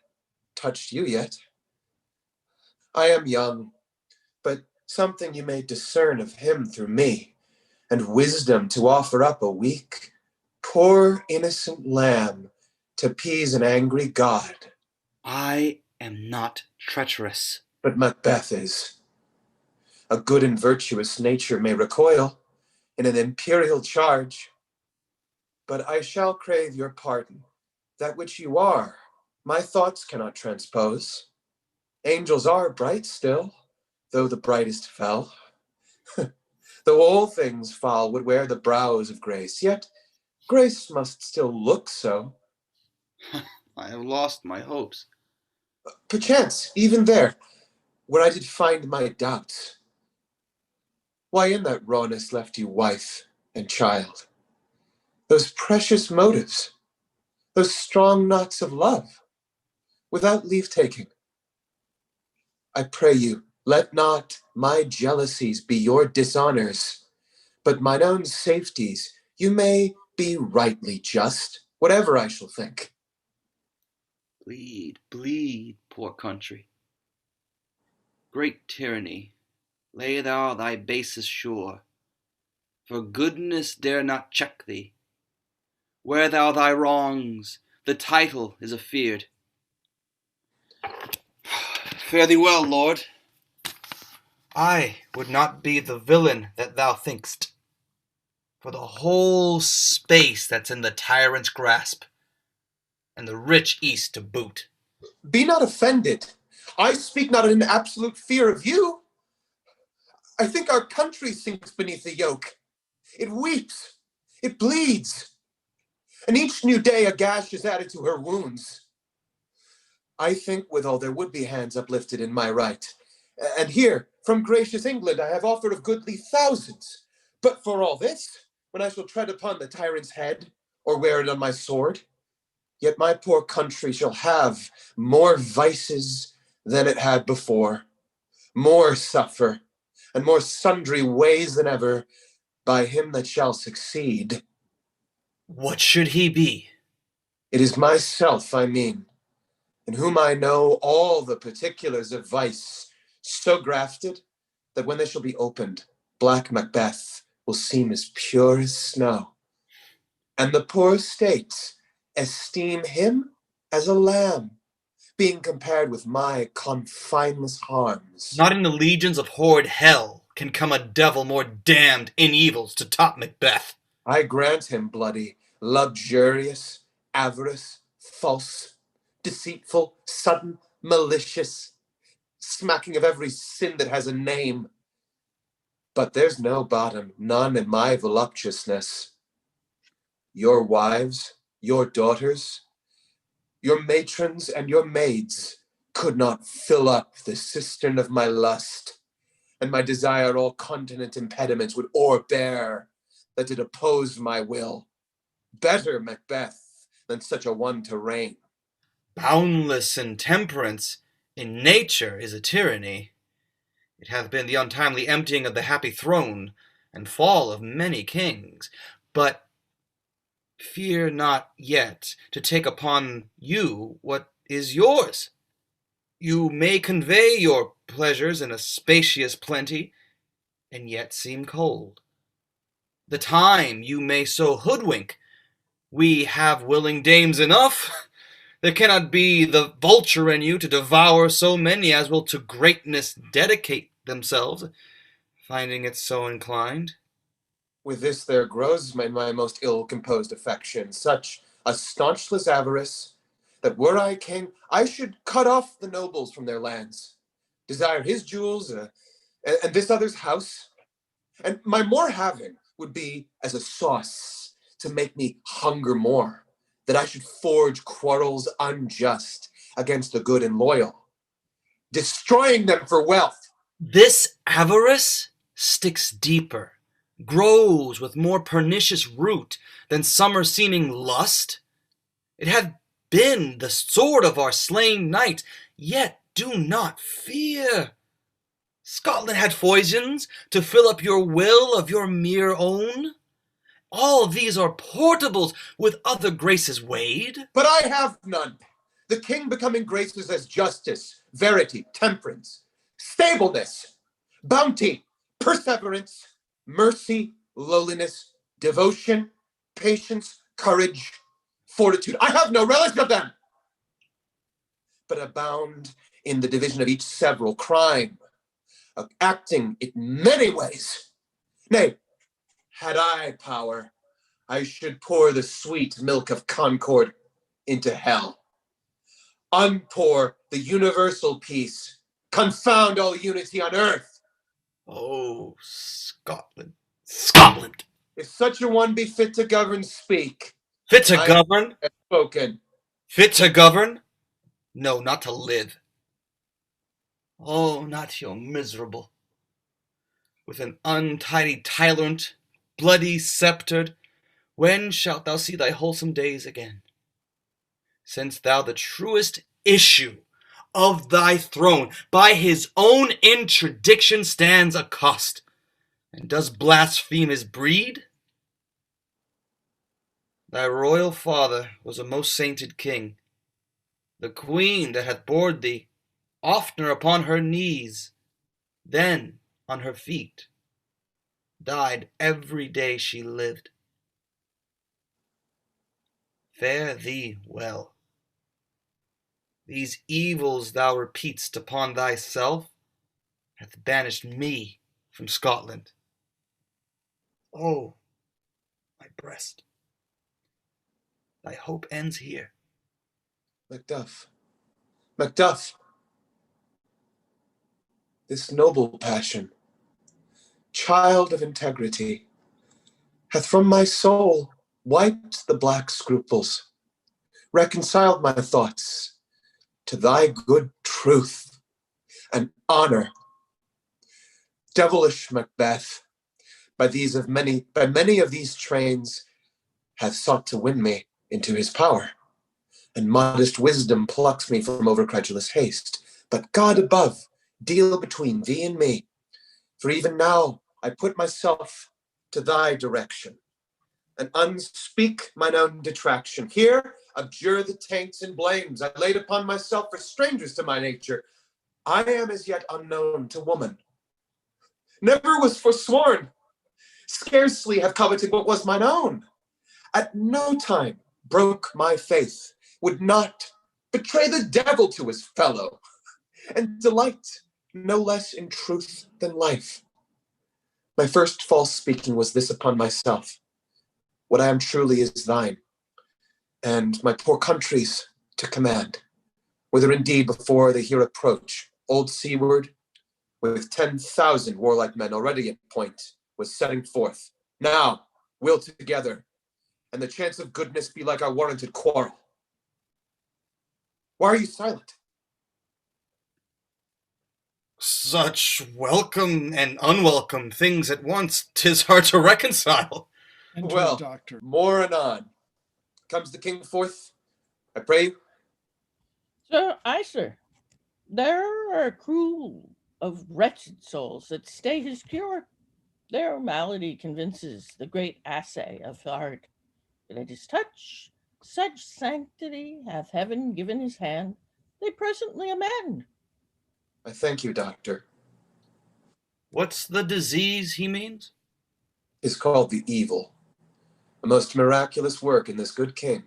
touched you yet. I am young, but something you may discern of him through me, and wisdom to offer up a weak, poor innocent lamb to appease an angry God. I am not treacherous. But Macbeth is. A good and virtuous nature may recoil in an imperial charge, but I shall crave your pardon. That which you are, my thoughts cannot transpose. Angels are bright still, though the brightest fell. Though all things foul would wear the brows of grace, yet grace must still look so. I have lost my hopes. Perchance, even there, where I did find my doubts. Why in that rawness left you wife and child? Those precious motives, those strong knots of love, without leave-taking. I pray you, let not my jealousies be your dishonors, but mine own safeties. You may be rightly just, whatever I shall think. Bleed, bleed, poor country. Great tyranny, lay thou thy bases sure, for goodness dare not check thee. Wear thou thy wrongs, the title is afeard. Fare thee well, lord. I would not be the villain that thou think'st, for the whole space that's in the tyrant's grasp, and and the rich East to boot. Be not offended. I speak not in absolute fear of you. I think our country sinks beneath the yoke. It weeps, it bleeds, and each new day a gash is added to her wounds. I think withal there would be hands uplifted in my right. And here, from gracious England, I have offered of goodly thousands. But for all this, when I shall tread upon the tyrant's head, or wear it on my sword, yet my poor country shall have more vices than it had before, more suffer, and more sundry ways than ever, by him that shall succeed. What should he be? It is myself, I mean, in whom I know all the particulars of vice, so grafted that when they shall be opened, black Macbeth will seem as pure as snow. And the poor estates esteem him as a lamb, being compared with my confineless harms. Not in the legions of horrid hell can come a devil more damned in evils to top Macbeth. I grant him bloody, luxurious, avarice, false, deceitful, sudden, malicious, smacking of every sin that has a name. But there's no bottom, none in my voluptuousness. Your wives, your daughters, your matrons and your maids could not fill up the cistern of my lust, and my desire all continent impediments would o'erbear that did oppose my will. Better Macbeth than such a one to reign. Boundless intemperance in nature is a tyranny. It hath been the untimely emptying of the happy throne, and fall of many kings. But fear not yet to take upon you what is yours. You may convey your pleasures in a spacious plenty, and yet seem cold. The time you may so hoodwink, we have willing dames enough. There cannot be the vulture in you to devour so many as will to greatness dedicate themselves, finding it so inclined. With this there grows my most ill-composed affection, such a staunchless avarice, that were I king, I should cut off the nobles from their lands, desire his jewels, and this other's house, and my more having would be as a sauce to make me hunger more, that I should forge quarrels unjust against the good and loyal, destroying them for wealth. This avarice sticks deeper, grows with more pernicious root than summer-seeming lust. It hath been the sword of our slain knight, yet do not fear. Scotland had foisons to fill up your will of your mere own. All these are portables with other graces weighed. But I have none. The king becoming graces as justice, verity, temperance, stableness, bounty, perseverance, mercy, lowliness, devotion, patience, courage, fortitude. I have no relish of them, but abound in the division of each several crime, acting in many ways. Nay, had I power, I should pour the sweet milk of concord into hell. Unpour the universal peace. Confound all unity on earth. Oh, Scotland, Scotland! If such a one be fit to govern, speak. Fit to govern? I have spoken. Fit to govern? No, not to live. Oh, not your miserable. With an untidy tyrant, bloody sceptred, when shalt thou see thy wholesome days again? Since thou the truest issue of thy throne by his own interdiction stands accost, and does blaspheme his breed? Thy royal father was a most sainted king. The queen that hath bored thee, oftener upon her knees, then on her feet, died every day she lived. Fare thee well. These evils thou repeat'st upon thyself hath banished me from Scotland. Oh, my breast, thy hope ends here. Macduff. Macduff. This noble passion, child of integrity, hath from my soul wiped the black scruples, reconciled my thoughts to thy good truth and honor. Devilish Macbeth, by many of these trains, hath sought to win me into his power, and modest wisdom plucks me from overcredulous haste. But God above, deal between thee and me, for even now I put myself to thy direction, and unspeak mine own detraction. Here abjure the taints and blames I laid upon myself for strangers to my nature. I am as yet unknown to woman, never was forsworn, scarcely have coveted what was mine own. At no time broke my faith, would not betray the devil to his fellow, and delight no less in truth than life. My first false speaking was this upon myself: what I am truly is thine, and my poor country's to command, whether indeed before they hear approach, old seaward, with 10,000 warlike men already at point, was setting forth. Now, will together, and the chance of goodness be like our warranted quarrel. Why are you silent? Such welcome and unwelcome things at once, 'tis hard to reconcile. Enter Well, doctor. more anon. Comes the king forth, I pray you. Sir, there are a crew of wretched souls that stay his cure. Their malady convinces the great assay of art, that at his touch, such sanctity hath heaven given his hand, they presently amend. I thank you, doctor. What's the disease he means? Is called the evil, a most miraculous work in this good king,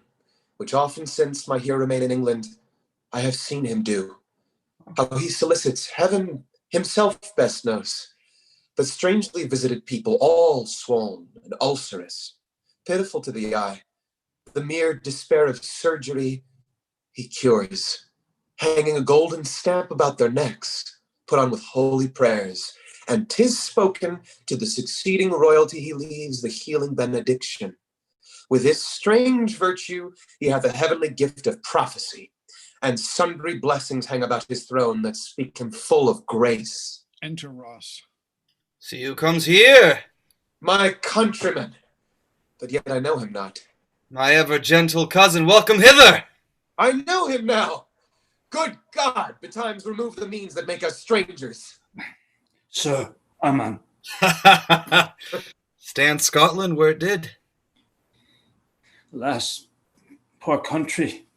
which often since my here remain in England, I have seen him do. How he solicits heaven himself best knows, but strangely visited people, all swollen and ulcerous, pitiful to the eye. The mere despair of surgery he cures, hanging a golden stamp about their necks, put on with holy prayers, and 'tis spoken to the succeeding royalty he leaves the healing benediction. With this strange virtue he hath a heavenly gift of prophecy, and sundry blessings hang about his throne that speak him full of grace. Enter Ross. See who comes here. My countryman, but yet I know him not. My ever gentle cousin, welcome hither. I know him now. Good God, betimes remove the means that make us strangers. Sir, Aman. Stand Scotland where it did. Alas, poor country,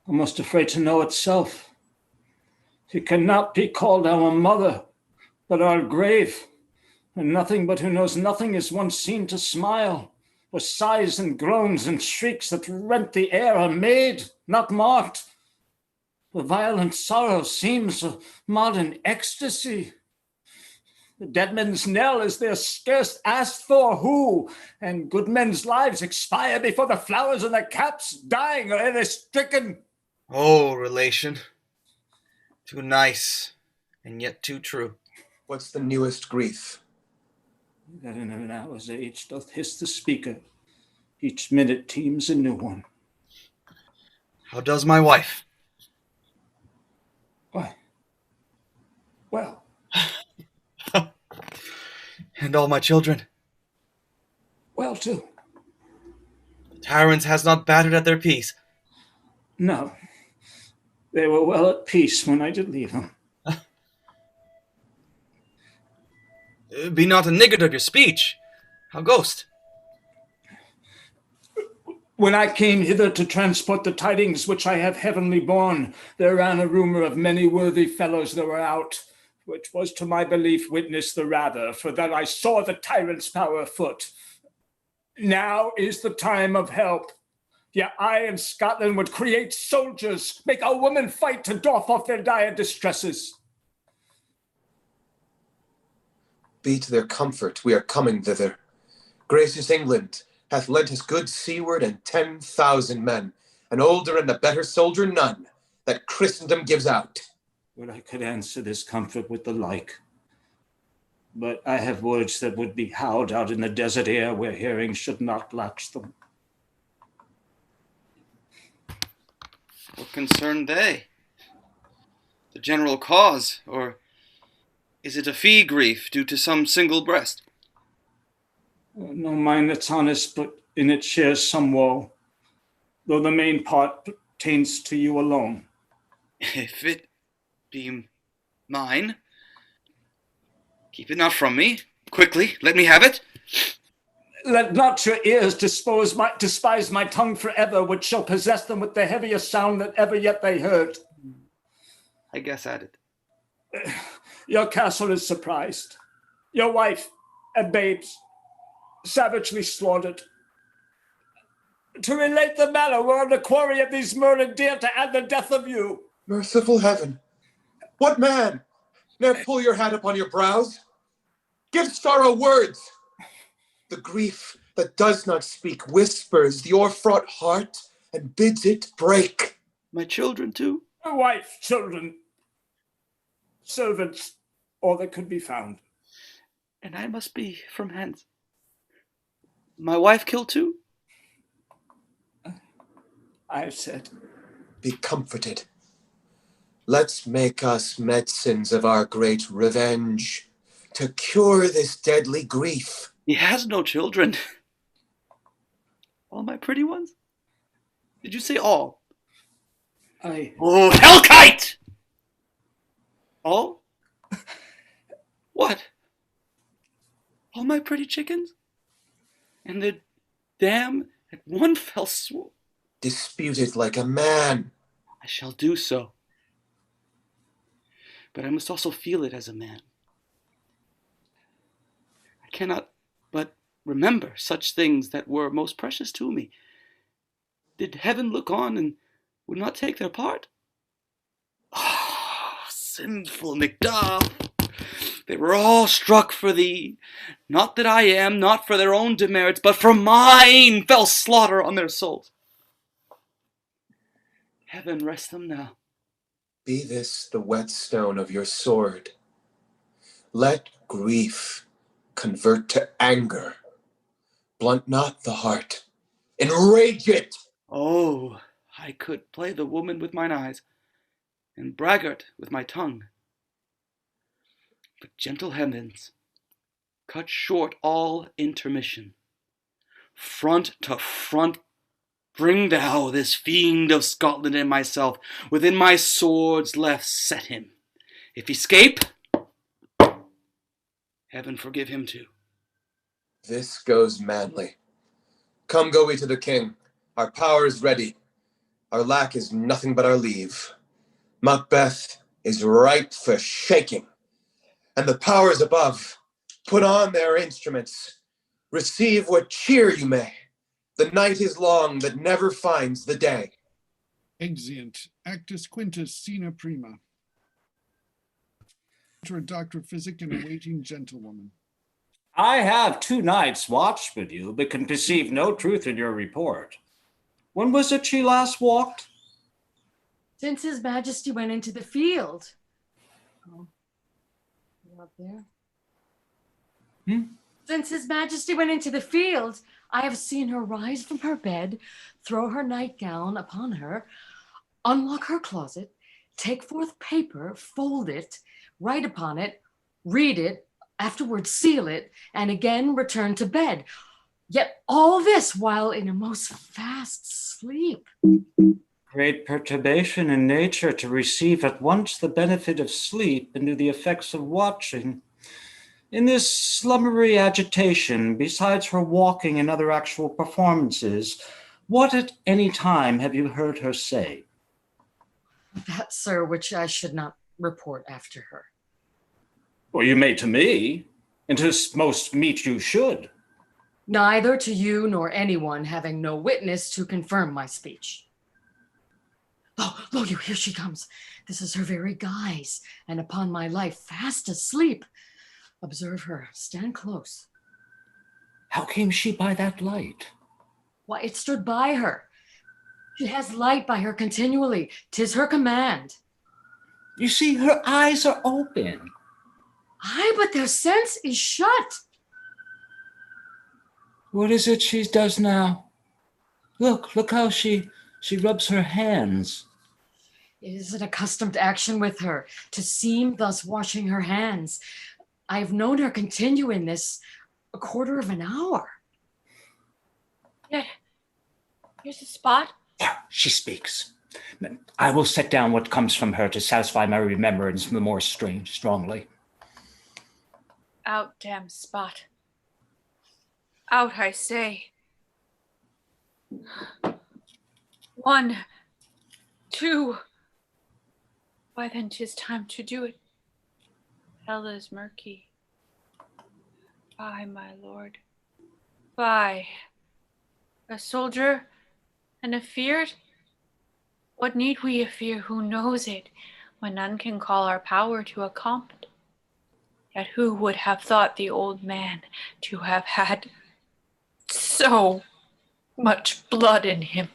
almost afraid to know itself. It cannot be called our mother, but our grave, and nothing but who knows nothing is once seen to smile, where sighs and groans and shrieks that rent the air are made, not marked. The violent sorrow seems a modern ecstasy. The dead men's knell is there scarce asked for who, and good men's lives expire before the flowers in their caps, dying or ere they're stricken. Oh, relation. Too nice, and yet too true. What's the newest grief? That in an hour's age doth hiss the speaker. Each minute teems a new one. How does my wife? Why? Well. And all my children? Well, too. The tyrants has not battered at their peace. No. They were well at peace when I did leave them. Be not a niggard of your speech. How goest? When I came hither to transport the tidings which I have heavenly borne, there ran a rumor of many worthy fellows that were out, which was to my belief witness the rather, for that I saw the tyrant's power afoot. Now is the time of help. Yet I in Scotland would create soldiers, make our women fight to doff off their dire distresses. Be to their comfort, we are coming thither. Gracious England hath lent us good seaward and 10,000 men, an older and a better soldier none, that Christendom gives out. Would I could answer this comfort with the like. But I have words that would be howled out in the desert air where hearing should not latch them. What concern they? The general cause, or is it a fee grief due to some single breast? No mind that's honest, but in it shares some woe, though the main part pertains to you alone. If it be mine, keep it not from me. Quickly, let me have it. Let not your ears despise my tongue forever, which shall possess them with the heaviest sound that ever yet they heard. I guess at it. Your castle is surprised. Your wife and babes savagely slaughtered. To relate the manner whereon the quarry of these murdered deer to add the death of you. Merciful heaven, what man? Ne'er pull your hat upon your brows. Give sorrow words. The grief that does not speak whispers the o'erfraught heart and bids it break. My children too? My wife, children, servants, all that could be found. And I must be from hence. My wife killed too? I have said. Be comforted. Let's make us medicines of our great revenge to cure this deadly grief. He has no children. All my pretty ones? Did you say all? Oh, Hellkite! All? What? All my pretty chickens? And the dam at one fell swoop? Dispute it like a man. I shall do so. But I must also feel it as a man. I cannot but remember such things that were most precious to me. Did heaven look on and would not take their part? Ah, sinful Macduff! They were all struck for thee. Not that I am, not for their own demerits, but for mine fell slaughter on their souls. Heaven rest them now. Be this the whetstone of your sword. Let grief convert to anger. Blunt not the heart. Enrage it. Oh, I could play the woman with mine eyes, and braggart with my tongue. But gentle heavens, cut short all intermission. Front to front, bring thou this fiend of Scotland and myself within my sword's left set him. If he escape, heaven forgive him too. This goes manly. Come, go we to the king. Our power is ready. Our lack is nothing but our leave. Macbeth is ripe for shaking. And the powers above, put on their instruments. Receive what cheer you may. The night is long that never finds the day. Exeunt. Actus quintus, scena prima. Enter a doctor of physic and a waiting gentlewoman. I have 2 nights watched with you, but can perceive no truth in your report. When was it she last walked? Since His Majesty went into the field. Oh, you up there? Since His Majesty went into the field, I have seen her rise from her bed, throw her nightgown upon her, unlock her closet, take forth paper, fold it, write upon it, read it, afterwards seal it, and again return to bed. Yet all this while in a most fast sleep. Great perturbation in nature to receive at once the benefit of sleep and do the effects of watching. In this slumbery agitation, besides her walking and other actual performances, what at any time have you heard her say? That, sir, which I should not report after her. Well, you may to me, and to most meet you should. Neither to you nor anyone, having no witness to confirm my speech. Lo, you, here she comes. This is her very guise, and upon my life, fast asleep. Observe her, stand close. How came she by that light? Why, it stood by her. She has light by her continually. 'Tis her command. You see, her eyes are open. Aye, but their sense is shut. What is it she does now? Look how she rubs her hands. It is an accustomed action with her, to seem thus washing her hands. I have known her continue in this a quarter of an hour. Yet, here's a spot. She speaks. I will set down what comes from her to satisfy my remembrance the more strongly. Out, damn spot. Out, I say. 1, 2. Why then 'tis time to do it. Hell is murky. Fie, my lord. Fie. A soldier and afeard? What need we fear? Who knows it, when none can call our power to accompt? Yet who would have thought the old man to have had so much blood in him?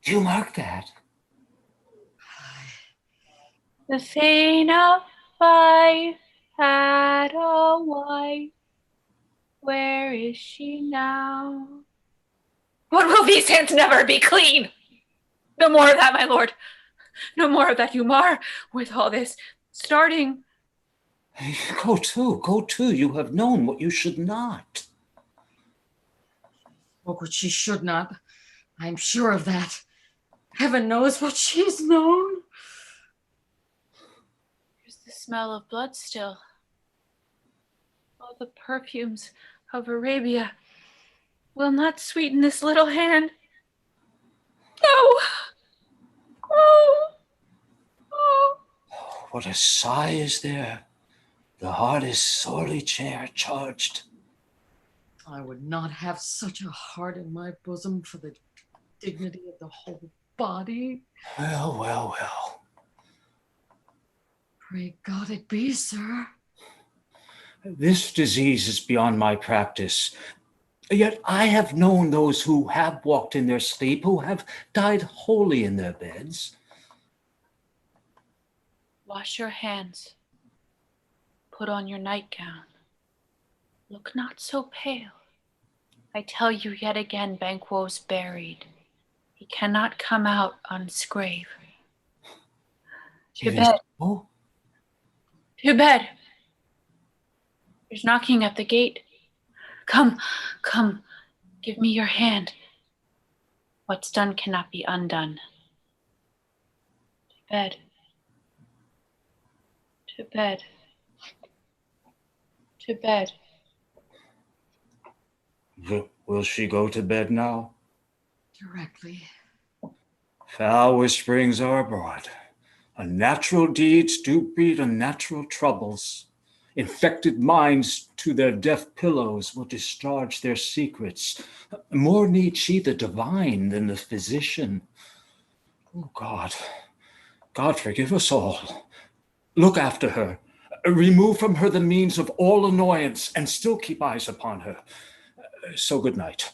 You mark that? The Thane of Fife had a wife. Where is she now? What will these hands never be clean? No more of that, my lord. No more of that, you mar with all this starting. Go to. You have known what you should not. What she should not. I am sure of that. Heaven knows what she's known. There's the smell of blood still. All the perfumes of Arabia will not sweeten this little hand. No! Oh! What a sigh is there. The heart is sorely charged. I would not have such a heart in my bosom for the dignity of the whole body. Well. Pray God it be, sir. This disease is beyond my practice. Yet I have known those who have walked in their sleep, who have died wholly in their beds. Wash your hands. Put on your nightgown. Look not so pale. I tell you yet again, Banquo's buried. He cannot come out on his grave. To bed. To bed. There's knocking at the gate. Come, give me your hand. What's done cannot be undone. To bed. To bed. To bed. Will she go to bed now? Directly. Foul whisperings are abroad. Unnatural deeds do breed unnatural troubles. Infected minds to their deaf pillows will discharge their secrets. More need she the divine than the physician. Oh God forgive us all. Look after her. Remove from her the means of all annoyance, and still keep eyes upon her. So good night.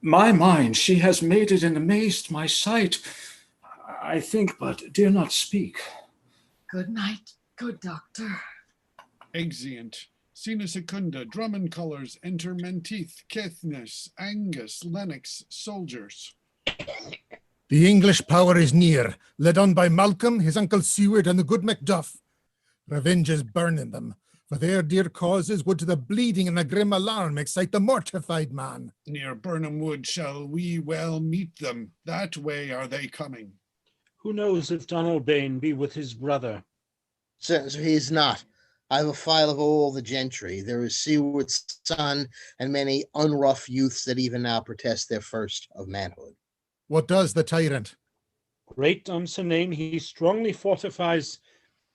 My mind she has made it, and amazed my sight. I think, but dare not speak. Good night, good doctor. Exeunt. Scena Secunda, Drummond colors, enter Menteith, Caithness, Angus, Lennox, soldiers. The English power is near, led on by Malcolm, his uncle Seward, and the good Macduff. Revenge is burning them, for their dear causes would to the bleeding and the grim alarm excite the mortified man. Near Burnham Wood shall we well meet them. That way are they coming. Who knows if Donalbain be with his brother? So he is not. I have a file of all the gentry. There is Seward's son, and many unrough youths that even now protest their first of manhood. What does the tyrant? Great Dunsinane he strongly fortifies.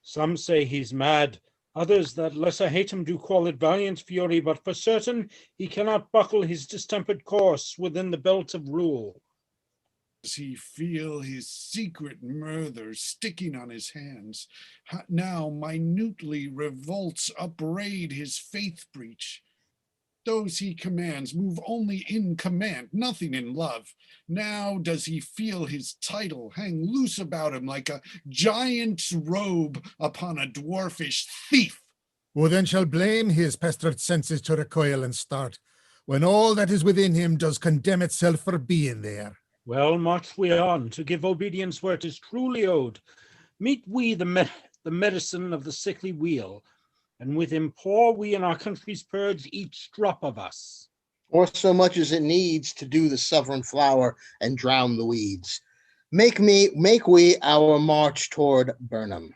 Some say he's mad. Others that lesser hate him do call it valiant fury, but for certain he cannot buckle his distempered course within the belt of rule. Does he feel his secret murder sticking on his hands? Now minutely revolts upbraid his faith breach. Those he commands move only in command, nothing in love. Now does he feel his title hang loose about him like a giant's robe upon a dwarfish thief. Who then shall blame his pestered senses to recoil and start, when all that is within him does condemn itself for being there? Well, march we on, to give obedience where it is truly owed. Meet we the medicine of the sickly wheel, and with him pour we in our country's purge each drop of us. Or so much as it needs to do the sovereign flower and drown the weeds. Make we our march toward Burnham.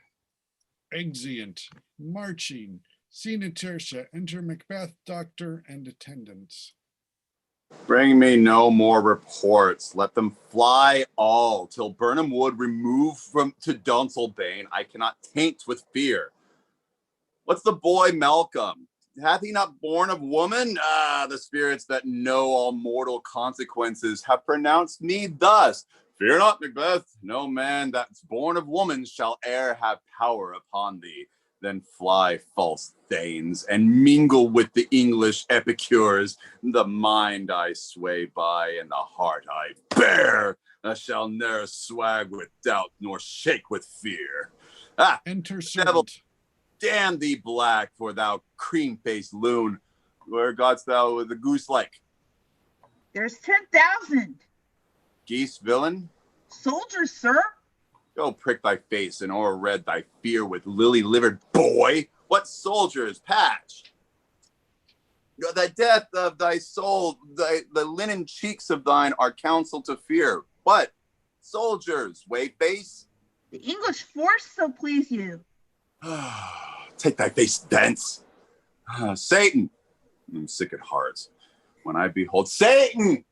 Exeunt. Marching. Scene Tertia. Enter Macbeth, doctor, and attendants. Bring me no more reports. Let them fly all, till Burnham Wood remove from to Dunstlerbane. I cannot taint with fear. What's the boy Malcolm? Hath he not born of woman? Ah, the spirits that know all mortal consequences have pronounced me thus. Fear not, Macbeth. No man that's born of woman shall e'er have power upon thee. Then fly, false thanes, and mingle with the English epicures. The mind I sway by, and the heart I bear. I shall ne'er swag with doubt, nor shake with fear. Ah, enter devil, servant. Damn thee black, for thou cream-faced loon. Where godst thou with the goose like? There's 10,000. Geese villain? Soldiers, sir. Go prick thy face and o'erread thy fear with lily-livered boy. What soldiers, Patch? The death of thy soul, the linen cheeks of thine are counsel to fear. What? Soldiers, Wayface? The English force so please you. Take thy face thence. Satan, I'm sick at heart. When I behold Satan,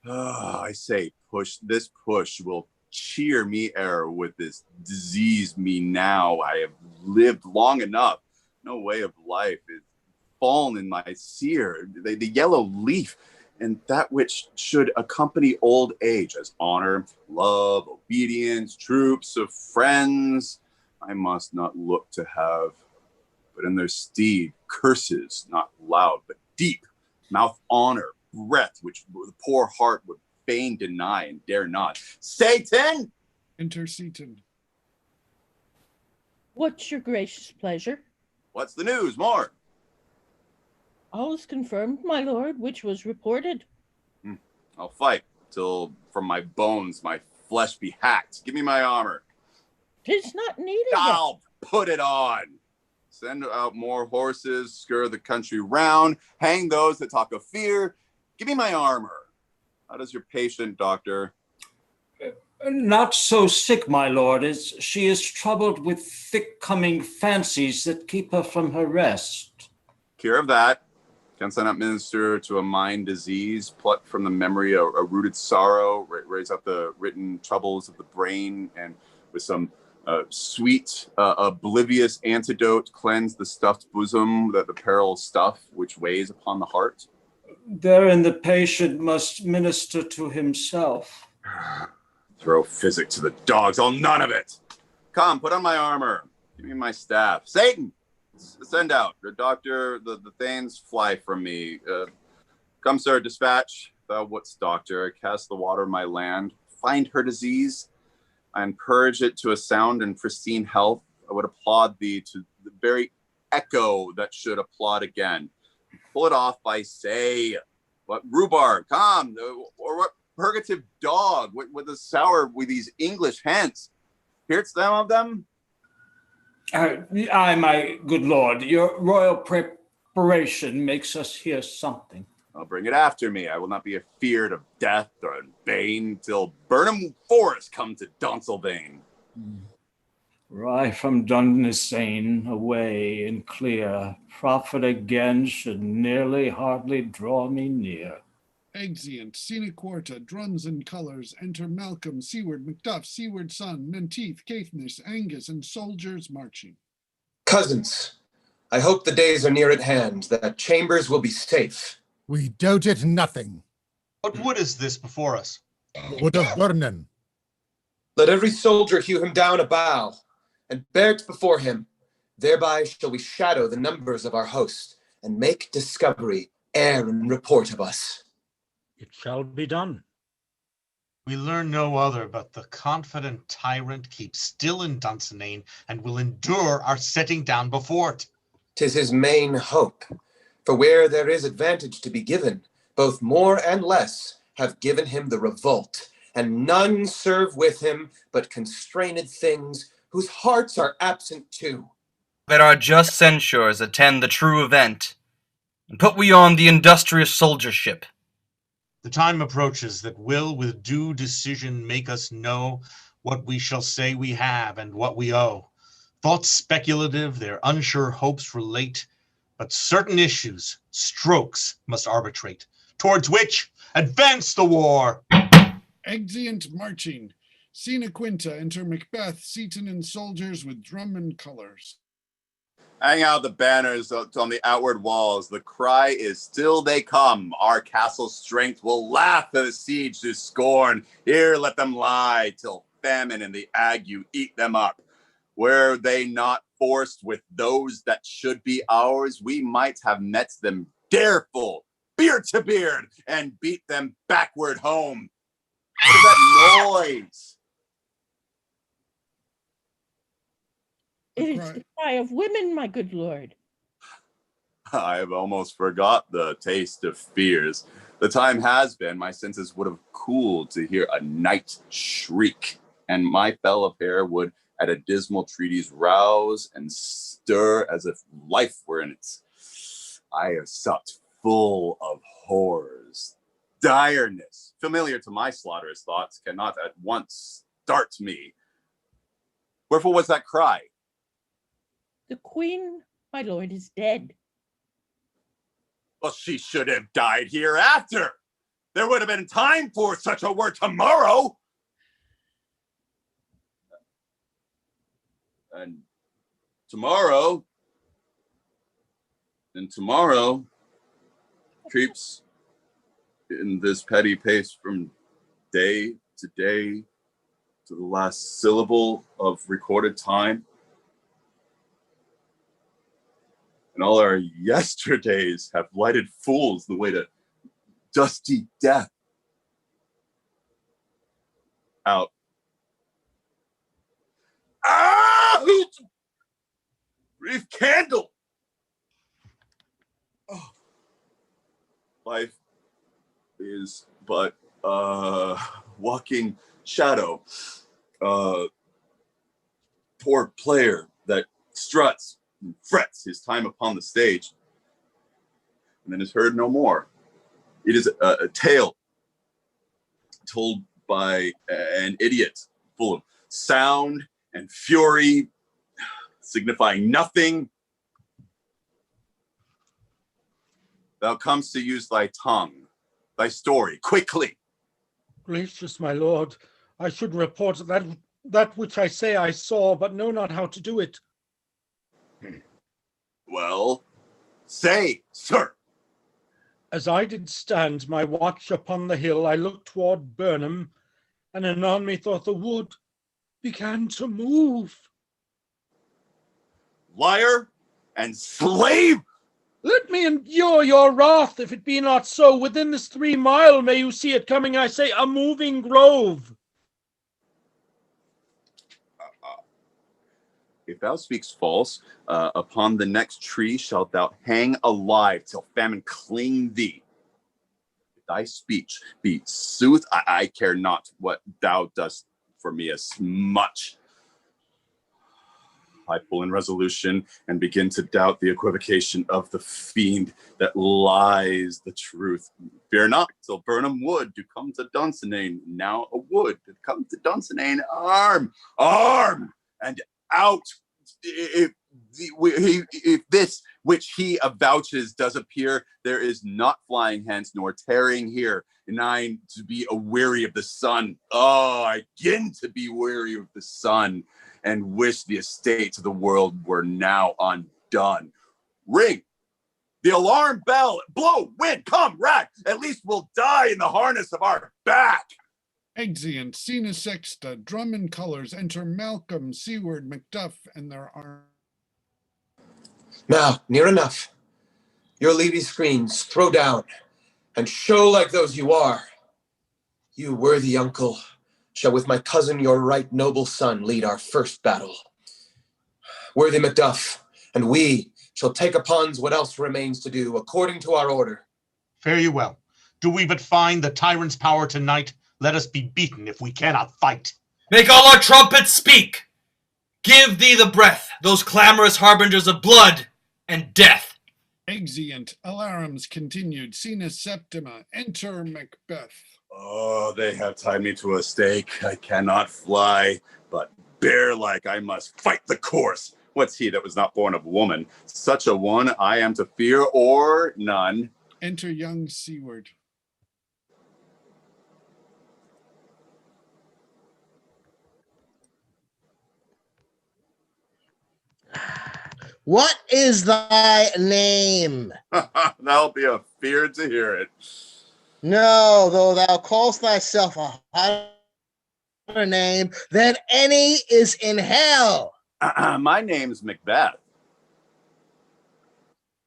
I say, push will cheer me ere with this disease me now. I have lived long enough. No way of life is fallen in my seer, the yellow leaf, and that which should accompany old age as honor, love, obedience, troops of friends, I must not look to have, but in their stead, curses, not loud, but deep, mouth honor, breath, which the poor heart would fain deny and dare not. Satan! Enter Seaton. What's your gracious pleasure? What's the news, more? All is confirmed, my lord, which was reported. I'll fight till from my bones my flesh be hacked. Give me my armor. 'Tis not needed. I'll put it on. Send out more horses, scur the country round, hang those that talk of fear. Give me my armor. How does your patient, doctor? Not so sick, my lord, as she is troubled with thick-coming fancies that keep her from her rest. Cure of that. Can I not minister to a mind disease, pluck from the memory a rooted sorrow, raise up the written troubles of the brain, and with some sweet, oblivious antidote, cleanse the stuffed bosom, the peril stuff which weighs upon the heart? Therein the patient must minister to himself. Throw physic to the dogs, all none of it. Come, put on my armor. Give me my staff. Satan, send out. The doctor, the thanes fly from me. Come, sir, dispatch. Thou wouldst, doctor, cast the water of my land. Find her disease and purge it to a sound and pristine health. I would applaud thee to the very echo that should applaud again. Pull it off by say, what rhubarb, come, or what purgative dog, with the sour with these English hens. Hear'st them of them? Aye, my good lord, your royal preparation makes us hear something. I'll bring it after me. I will not be afeared of death or in vain till Burnham Forest come to Dunstlerbane. Ride from Dunstlerbane away and clear. Prophet again should nearly hardly draw me near. Exeunt. Scene quarta. Drums and colours. Enter Malcolm, Seward, Macduff, Seward's son, Menteith, Caithness, Angus, and soldiers marching. Cousins, I hope the days are near at hand, that chambers will be safe. We doubt it nothing. What wood is this before us? Wood of Vernon. Let every soldier hew him down a bough, and bear it before him. Thereby shall we shadow the numbers of our host, and make discovery Air and report of us. It shall be done. We learn no other, but the confident tyrant keeps still in Dunsinane and will endure our setting down before it. 'Tis his main hope, for where there is advantage to be given, both more and less have given him the revolt, and none serve with him but constrained things whose hearts are absent too. That our just censures attend the true event, and put we on the industrious soldiership. The time approaches that will with due decision make us know what we shall say we have and what we owe. Thoughts speculative, their unsure hopes relate, but certain issues, strokes must arbitrate, towards which advance the war. Exeunt marching. Scena Quinta, enter Macbeth, Seaton and soldiers with drum and colors. Hang out the banners on the outward walls. The cry is still they come. Our castle's strength will laugh at the siege to scorn. Here let them lie till famine and the ague eat them up. Were they not forced with those that should be ours, we might have met them dareful, beard to beard, and beat them backward home. What is that noise? It is the cry of women, my good lord. I've almost forgot the taste of fears. The time has been, my senses would have cooled to hear a night shriek, and my fell of hair would at a dismal treatise rouse and stir as if life were in it. I have supped full of horrors. Direness, familiar to my slaughterous thoughts, cannot at once start me. Wherefore was that cry? The queen, my lord, is dead. Well, she should have died hereafter. There would have been time for such a word tomorrow. And tomorrow creeps in this petty pace from day to day to the last syllable of recorded time. And all our yesterdays have lighted fools the way to dusty death. Out. Ah! Brief candle! Oh. Life is but walking shadow. Poor player that struts and frets his time upon the stage, and then is heard no more. It is a tale told by an idiot, full of sound and fury, signifying nothing. Thou comest to use thy tongue, thy story, quickly. Gracious my lord, I should report that which I say I saw, but know not how to do it. Well, say, sir. As I did stand my watch upon the hill, I looked toward Burnham, and anon methought the wood began to move. Liar and slave! Let me endure your wrath, if it be not so. Within this 3 mile may you see it coming, I say, a moving grove. If thou speaks false, upon the next tree shalt thou hang alive till famine cling thee. If thy speech be sooth, I care not what thou dost for me as much. I pull in resolution and begin to doubt the equivocation of the fiend that lies the truth. Fear not, till Burnham wood do come to Dunsinane. Now a wood to come to Dunsinane. Arm, and out. If this which he avouches does appear, there is not flying hence nor tarrying here. And I to be aweary of the sun. Oh, I begin to be weary of the sun, and wish the estates of the world were now undone. Ring the alarm bell, blow, wind, come, rack. At least we'll die in the harness of our back. Exeunt, Scena Sexta, drum and colors, enter Malcolm, Seward, Macduff, and their arms. Now, near enough. Your levy screens throw down, and show like those you are. You worthy uncle shall with my cousin your right noble son lead our first battle. Worthy Macduff, and we shall take upon what else remains to do according to our order. Fare you well. Do we but find the tyrant's power tonight, let us be beaten if we cannot fight. Make all our trumpets speak! Give thee the breath, those clamorous harbingers of blood and death. Exeunt. Alarums continued. Scena septima. Enter Macbeth. Oh, they have tied me to a stake. I cannot fly, but bear-like I must fight the course. What's he that was not born of woman? Such a one I am to fear or none. Enter young Seward. What is thy name? Thou'll be afeard to hear it. No, though thou callest thyself a hotter name than any is in hell. My name's Macbeth.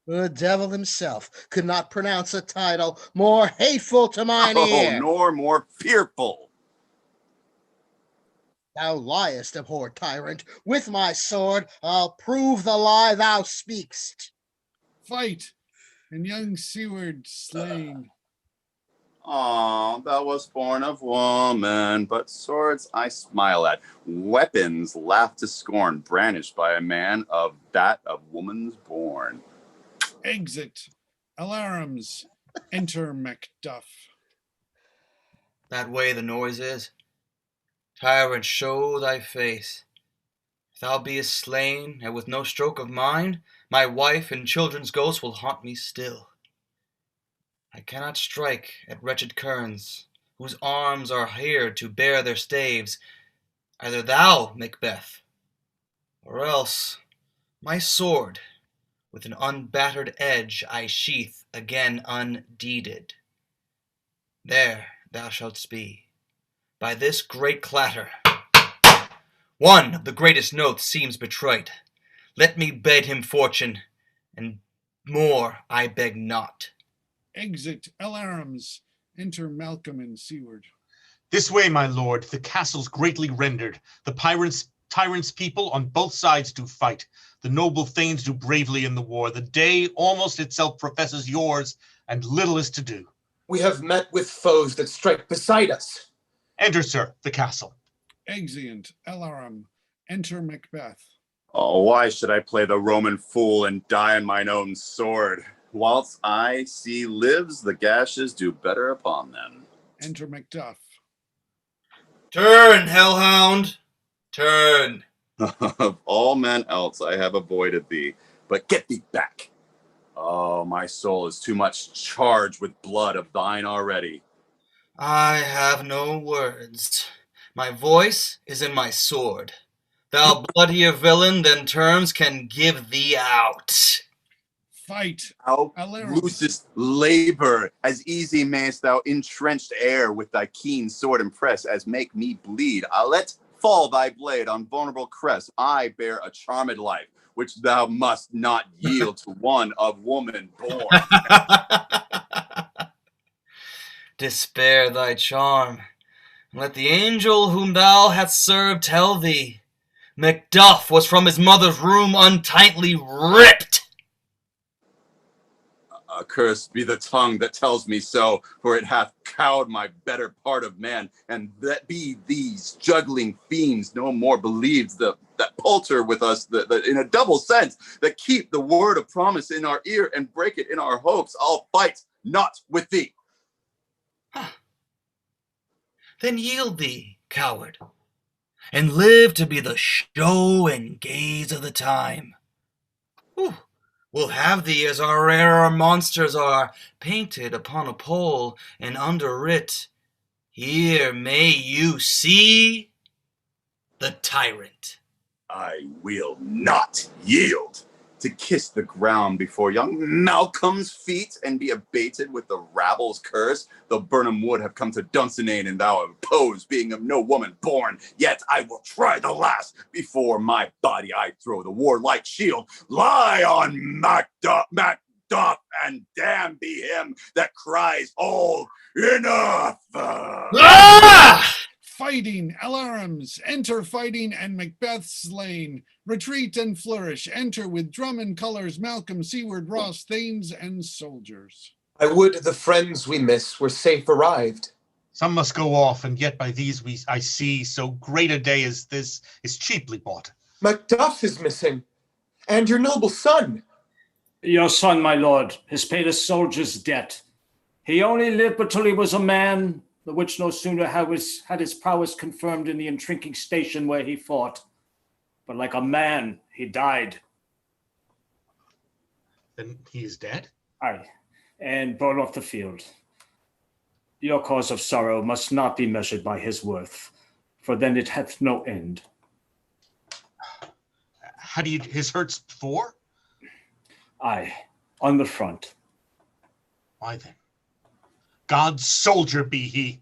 The devil himself could not pronounce a title more hateful to mine ear. Nor more fearful. Thou liest, abhorred tyrant. With my sword, I'll prove the lie thou speakst. Fight, and young Seward slain. Thou wast born of woman, but swords I smile at. Weapons laugh to scorn, brandished by a man of that of woman's born. Exit. Alarums. Enter Macduff. That way the noise is. Tyrant, show thy face. If thou beest slain, and with no stroke of mine, my wife and children's ghosts will haunt me still. I cannot strike at wretched kerns, whose arms are here to bear their staves. Either thou, Macbeth, or else my sword, with an unbattered edge I sheath again undeeded. There thou shalt be, by this great clatter. One of the greatest notes seems betrayed. Let me bid him fortune, and more I beg not. Exit. Alarums. Enter Malcolm and Seward. This way, my lord, the castle's greatly rendered. The tyrant's people on both sides do fight. The noble thanes do bravely in the war. The day almost itself professes yours, and little is to do. We have met with foes that strike beside us. Enter, sir, the castle. Exeunt. Alarum. Enter Macbeth. Oh, why should I play the Roman fool and die on mine own sword? Whilst I see lives, the gashes do better upon them. Enter Macduff. Turn, hellhound, turn. Of all men else I have avoided thee, but get thee back. Oh, my soul is too much charged with blood of thine already. I have no words. My voice is in my sword. Thou bloodier villain than terms can give thee out. Fight. Thou loosest labor, as easy mayst thou entrenched air with thy keen sword impress, as make me bleed. I'll let fall thy blade on vulnerable crest. I bear a charmed life, which thou must not yield to one of woman born. Despair thy charm, and let the angel whom thou hast served tell thee, Macduff was from his mother's room untightly ripped. Cursed be the tongue that tells me so, for it hath cowed my better part of man, and that be these juggling fiends no more believes that palter with us that in a double sense, that keep the word of promise in our ear and break it in our hopes. I'll fight not with thee. Then yield thee, coward, and live to be the show and gaze of the time. We'll have thee as our rarer monsters are, painted upon a pole and underwrit, here may you see the tyrant. I will not yield to kiss the ground before young Malcolm's feet and be abated with the rabble's curse. Though Burnham would have come to Dunsinane and thou oppose, being of no woman born, yet I will try the last. Before my body I throw the warlike shield. Lie on Macduff, Macduff, and damn be him that cries, "Oh, enough!" Fighting, alarms, enter fighting and Macbeth slain. Retreat and flourish, enter with drum and colors, Malcolm, Seward, Ross, thanes, and soldiers. I would the friends we miss were safe arrived. Some must go off, and yet by these I see so great a day as this is cheaply bought. Macduff is missing, and your noble son. Your son, my lord, has paid a soldier's debt. He only lived until he was a man, the which no sooner had his prowess confirmed in the intrinking station where he fought, but like a man he died. Then he is dead? Aye, and borne off the field. Your cause of sorrow must not be measured by his worth, for then it hath no end. Had he his hurts before? Aye, on the front. Why then? God's soldier be he.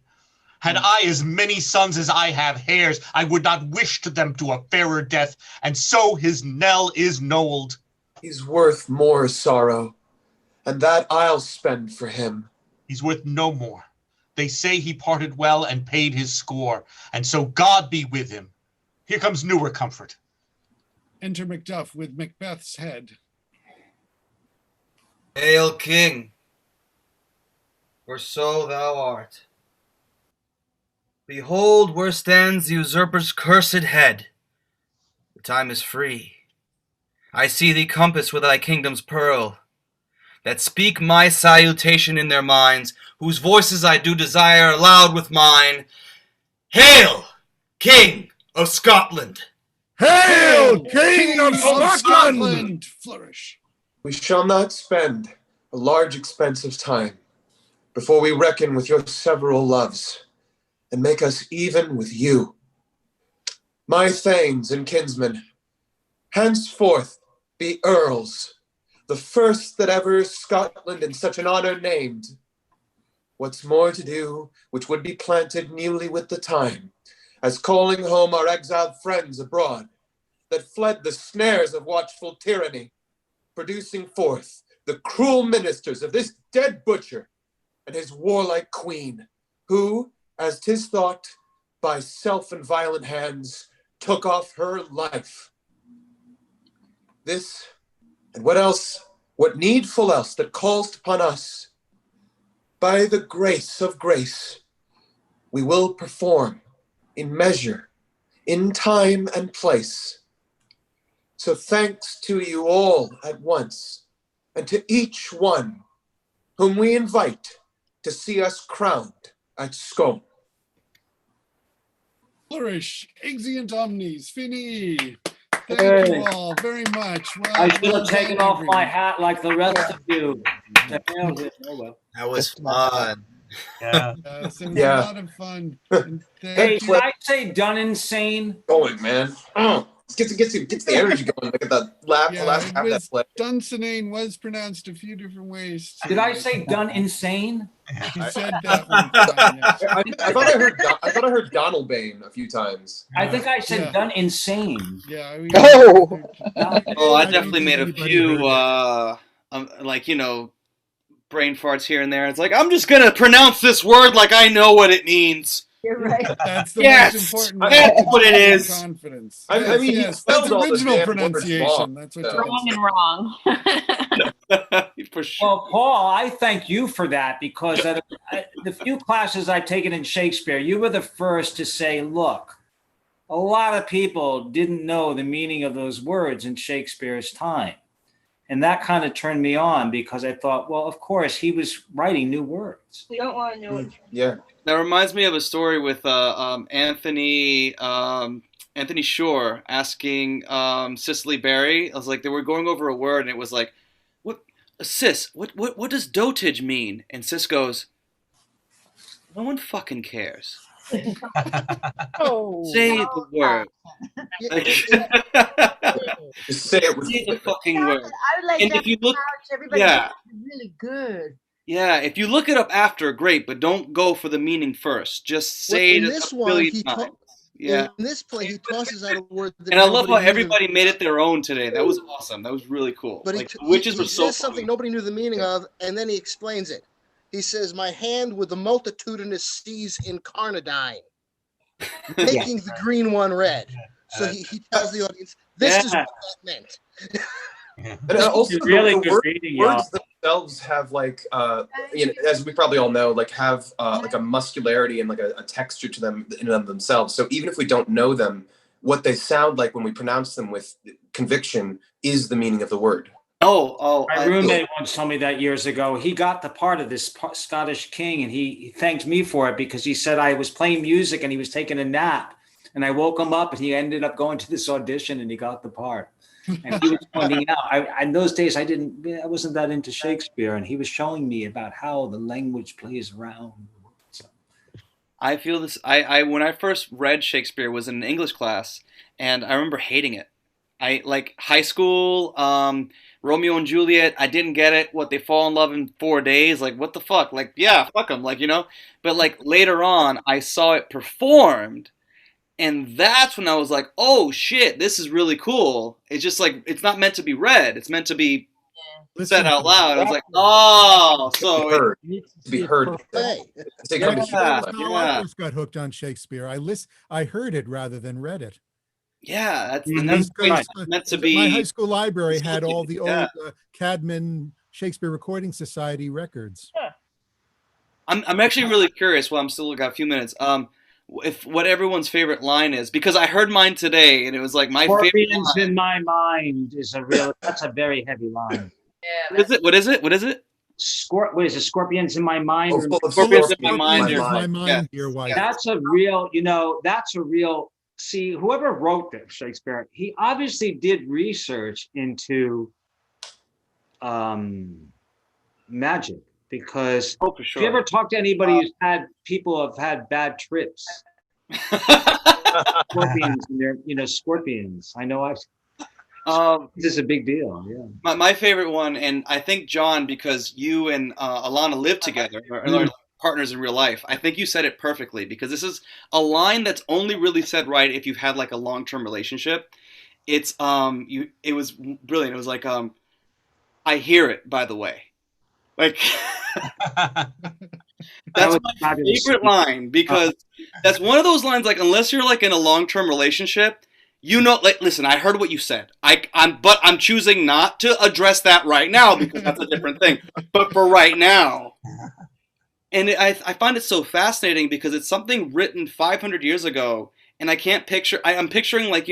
Had I as many sons as I have hairs, I would not wish to them to a fairer death, and so his knell is knolled. He's worth more sorrow, and that I'll spend for him. He's worth no more. They say he parted well and paid his score, and so God be with him. Here comes newer comfort. Enter Macduff with Macbeth's head. Hail, King, for so thou art. Behold where stands the usurper's cursed head. The time is free. I see thee compass with thy kingdom's pearl, that speak my salutation in their minds, whose voices I do desire aloud with mine. Hail, King of Scotland! Hail, King of Scotland! Flourish. We shall not spend a large expense of time before we reckon with your several loves and make us even with you. My thanes and kinsmen, henceforth be earls, the first that ever Scotland in such an honor named. What's more to do, which would be planted newly with the time, as calling home our exiled friends abroad, that fled the snares of watchful tyranny, producing forth the cruel ministers of this dead butcher and his warlike queen, who, as 'tis thought, by self and violent hands, took off her life. This, and what else, what needful else that calls upon us, by the grace of grace, we will perform in measure, in time and place. So thanks to you all at once, and to each one whom we invite to see us crowned at Scone. Flourish, exeunt omnes, fini. Thank you all very much. Well, I should well have taken done, off my everyone. hat like the rest of you. To hell with it. Oh, well. That was fun. Yeah. Yes, it was Yeah. a lot of fun. And Hey, thank did you. I say done insane? Going, man. Gets the energy going. Look at that last half that was, play. Dunsinane was pronounced a few different ways. Did I say done insane? You said that one time, yes. I thought I heard Donald Bane a few times. I think I said done insane. Yeah. Oh, I definitely made a few, brain farts here and there. It's like, I'm just going to pronounce this word like I know what it means. You're right. That's the Yes, most important. that's what it is. Confidence. I mean, he yes, spelled that's all the original damn words pronunciation. wrong, That's what so. Wrong and wrong. For sure. Well, Paul, I thank you for that because the few classes I've taken in Shakespeare, you were the first to say, look, a lot of people didn't know the meaning of those words in Shakespeare's time. And that kind of turned me on because I thought, well, of course, he was writing new words. We don't want to know it. Yeah. That reminds me of a story with Anthony Shore asking Cicely Berry. I was like, they were going over a word, and it was like, "What, Sis? What does dotage mean?" And Sis goes, "No one fucking cares. Oh, Say the word. Just say it with Say the fucking word." I would like And to if you look, everybody yeah. really good. Yeah, if you look it up after, great, but don't go for the meaning first. Just say in it this a one, billion he times. Yeah. In this play, he tosses out a word that And I love how nobody knew everybody made it their own today. That was awesome. That was really cool. But Like the witches he were so says something nobody knew the meaning of, and then he explains it. He says, "My hand with the multitudinous seas incarnadine, making the green one red." So he tells the audience, "This is what that meant." And also the words themselves have like as we probably all know, like have like a muscularity and like a texture to them in and of themselves. So even if we don't know them, what they sound like when we pronounce them with conviction is the meaning of the word. My roommate once told me that years ago. He got the part of this Scottish king, and he thanked me for it because he said I was playing music and he was taking a nap, and I woke him up, and he ended up going to this audition, and he got the part. And he was pointing out, in those days I wasn't that into Shakespeare, and he was showing me about how the language plays around. I feel this. I when I first read Shakespeare was in an English class, and I remember hating it. I like high school, Romeo and Juliet. I didn't get it. What, they fall in love in 4 days? Like, what the fuck? Like, yeah, fuck them. Like, you know. But like later on, I saw it performed, and that's when I was like, oh shit, this is really cool. It's just like it's not meant to be read. It's meant to be said out loud. I was like, oh, so to be heard. I first got hooked on Shakespeare. I heard it rather than read it. Yeah, that's meant to be. My high school library had all the old Cadman Shakespeare Recording Society records. I'm actually really curious. Well, I'm still got a few minutes. If what everyone's favorite line is, because I heard mine today, and it was like my favorite line. In my mind is that's a very heavy line. Yeah. What is it? What is it? What is it? Scorpions in my mind. Scorpions in my mind. That's a real. That's a real. See, whoever wrote this, Shakespeare, he obviously did research into magic, because for sure. If you ever talk to anybody who's had people have had bad trips, scorpions, and they're scorpions. I know this is a big deal. Yeah. My favorite one, and I think John, because you and Alana live together, or partners in real life. I think you said it perfectly, because this is a line that's only really said right if you've had like a long-term relationship. It's it was brilliant. It was like I hear it, by the way. Like that's my favorite line, because that's one of those lines, like, unless you're like in a long-term relationship, like, listen, I heard what you said. But I'm choosing not to address that right now, because that's a different thing. But for right now. And I find it so fascinating, because it's something written 500 years ago, and I can't picture. I'm picturing like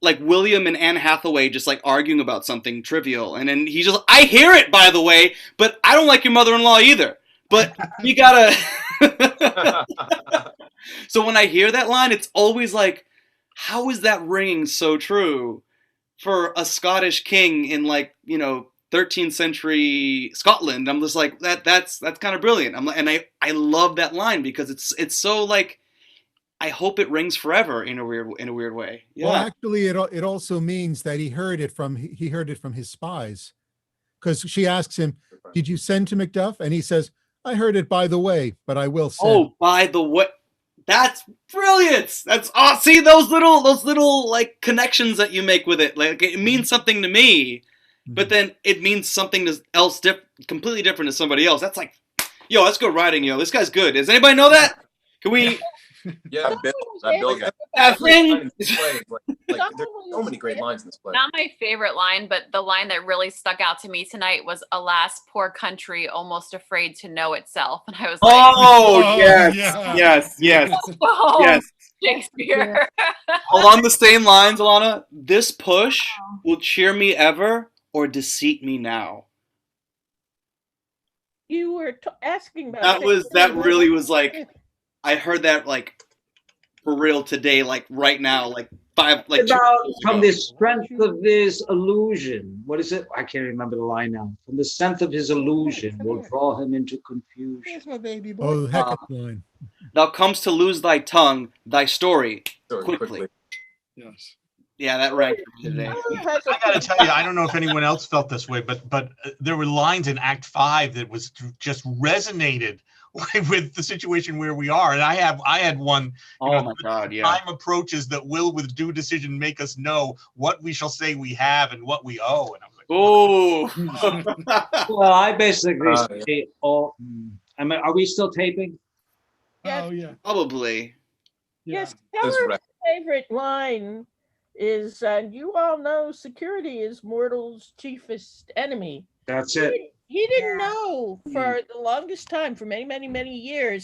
like William and Anne Hathaway just like arguing about something trivial, and then he just, I hear it, by the way, but I don't like your mother-in-law either. But we gotta. So when I hear that line, it's always like, how is that ringing so true for a Scottish king in 13th century Scotland? I'm just like, that's kind of brilliant. I love that line, because it's so like, I hope it rings forever in a weird way. Yeah. Well, actually, it also means that he heard it from his spies, because she asks him, "Did you send to Macduff?" And he says, "I heard it by the way, but I will send." Oh, by the way. That's brilliant. That's see those little like connections that you make with it. Like, it means something to me, but then it means something else completely different to somebody else. That's like, yo, that's good writing, yo. This guy's good. Does anybody know that? Can we? Yeah, Bill guy. There's so many great lines in this play. Not my favorite line, but the line that really stuck out to me tonight was, "Alas, poor country, almost afraid to know itself." And I was like, "Oh, yes. Yes. Shakespeare." Along the same lines, Alana, "This push will cheer me ever, or deceit me now." You were asking about that really was like, I heard that like for real today, like right now, like from the strength of his illusion. What is it? I can't remember the line now. From the strength of his illusion will draw him into confusion. Here's my baby boy. Oh, heck of a line. "Thou comes to lose thy tongue, thy story quickly." Yes. Yeah, that rang for me today. I gotta tell you, I don't know if anyone else felt this way, but there were lines in Act 5 that was just resonated with the situation where we are. And I had one. Oh my God, yeah. Time approaches that will, with due decision, make us know what we shall say we have and what we owe. And I was like, oh. Well, I basically say all. I mean, are we still taping? Yes. Oh yeah. Probably. Yes, That's Keller's right. favorite line is, you all know security is mortal's chiefest enemy. That's it. He didn't know for the longest time, for many, many, many years,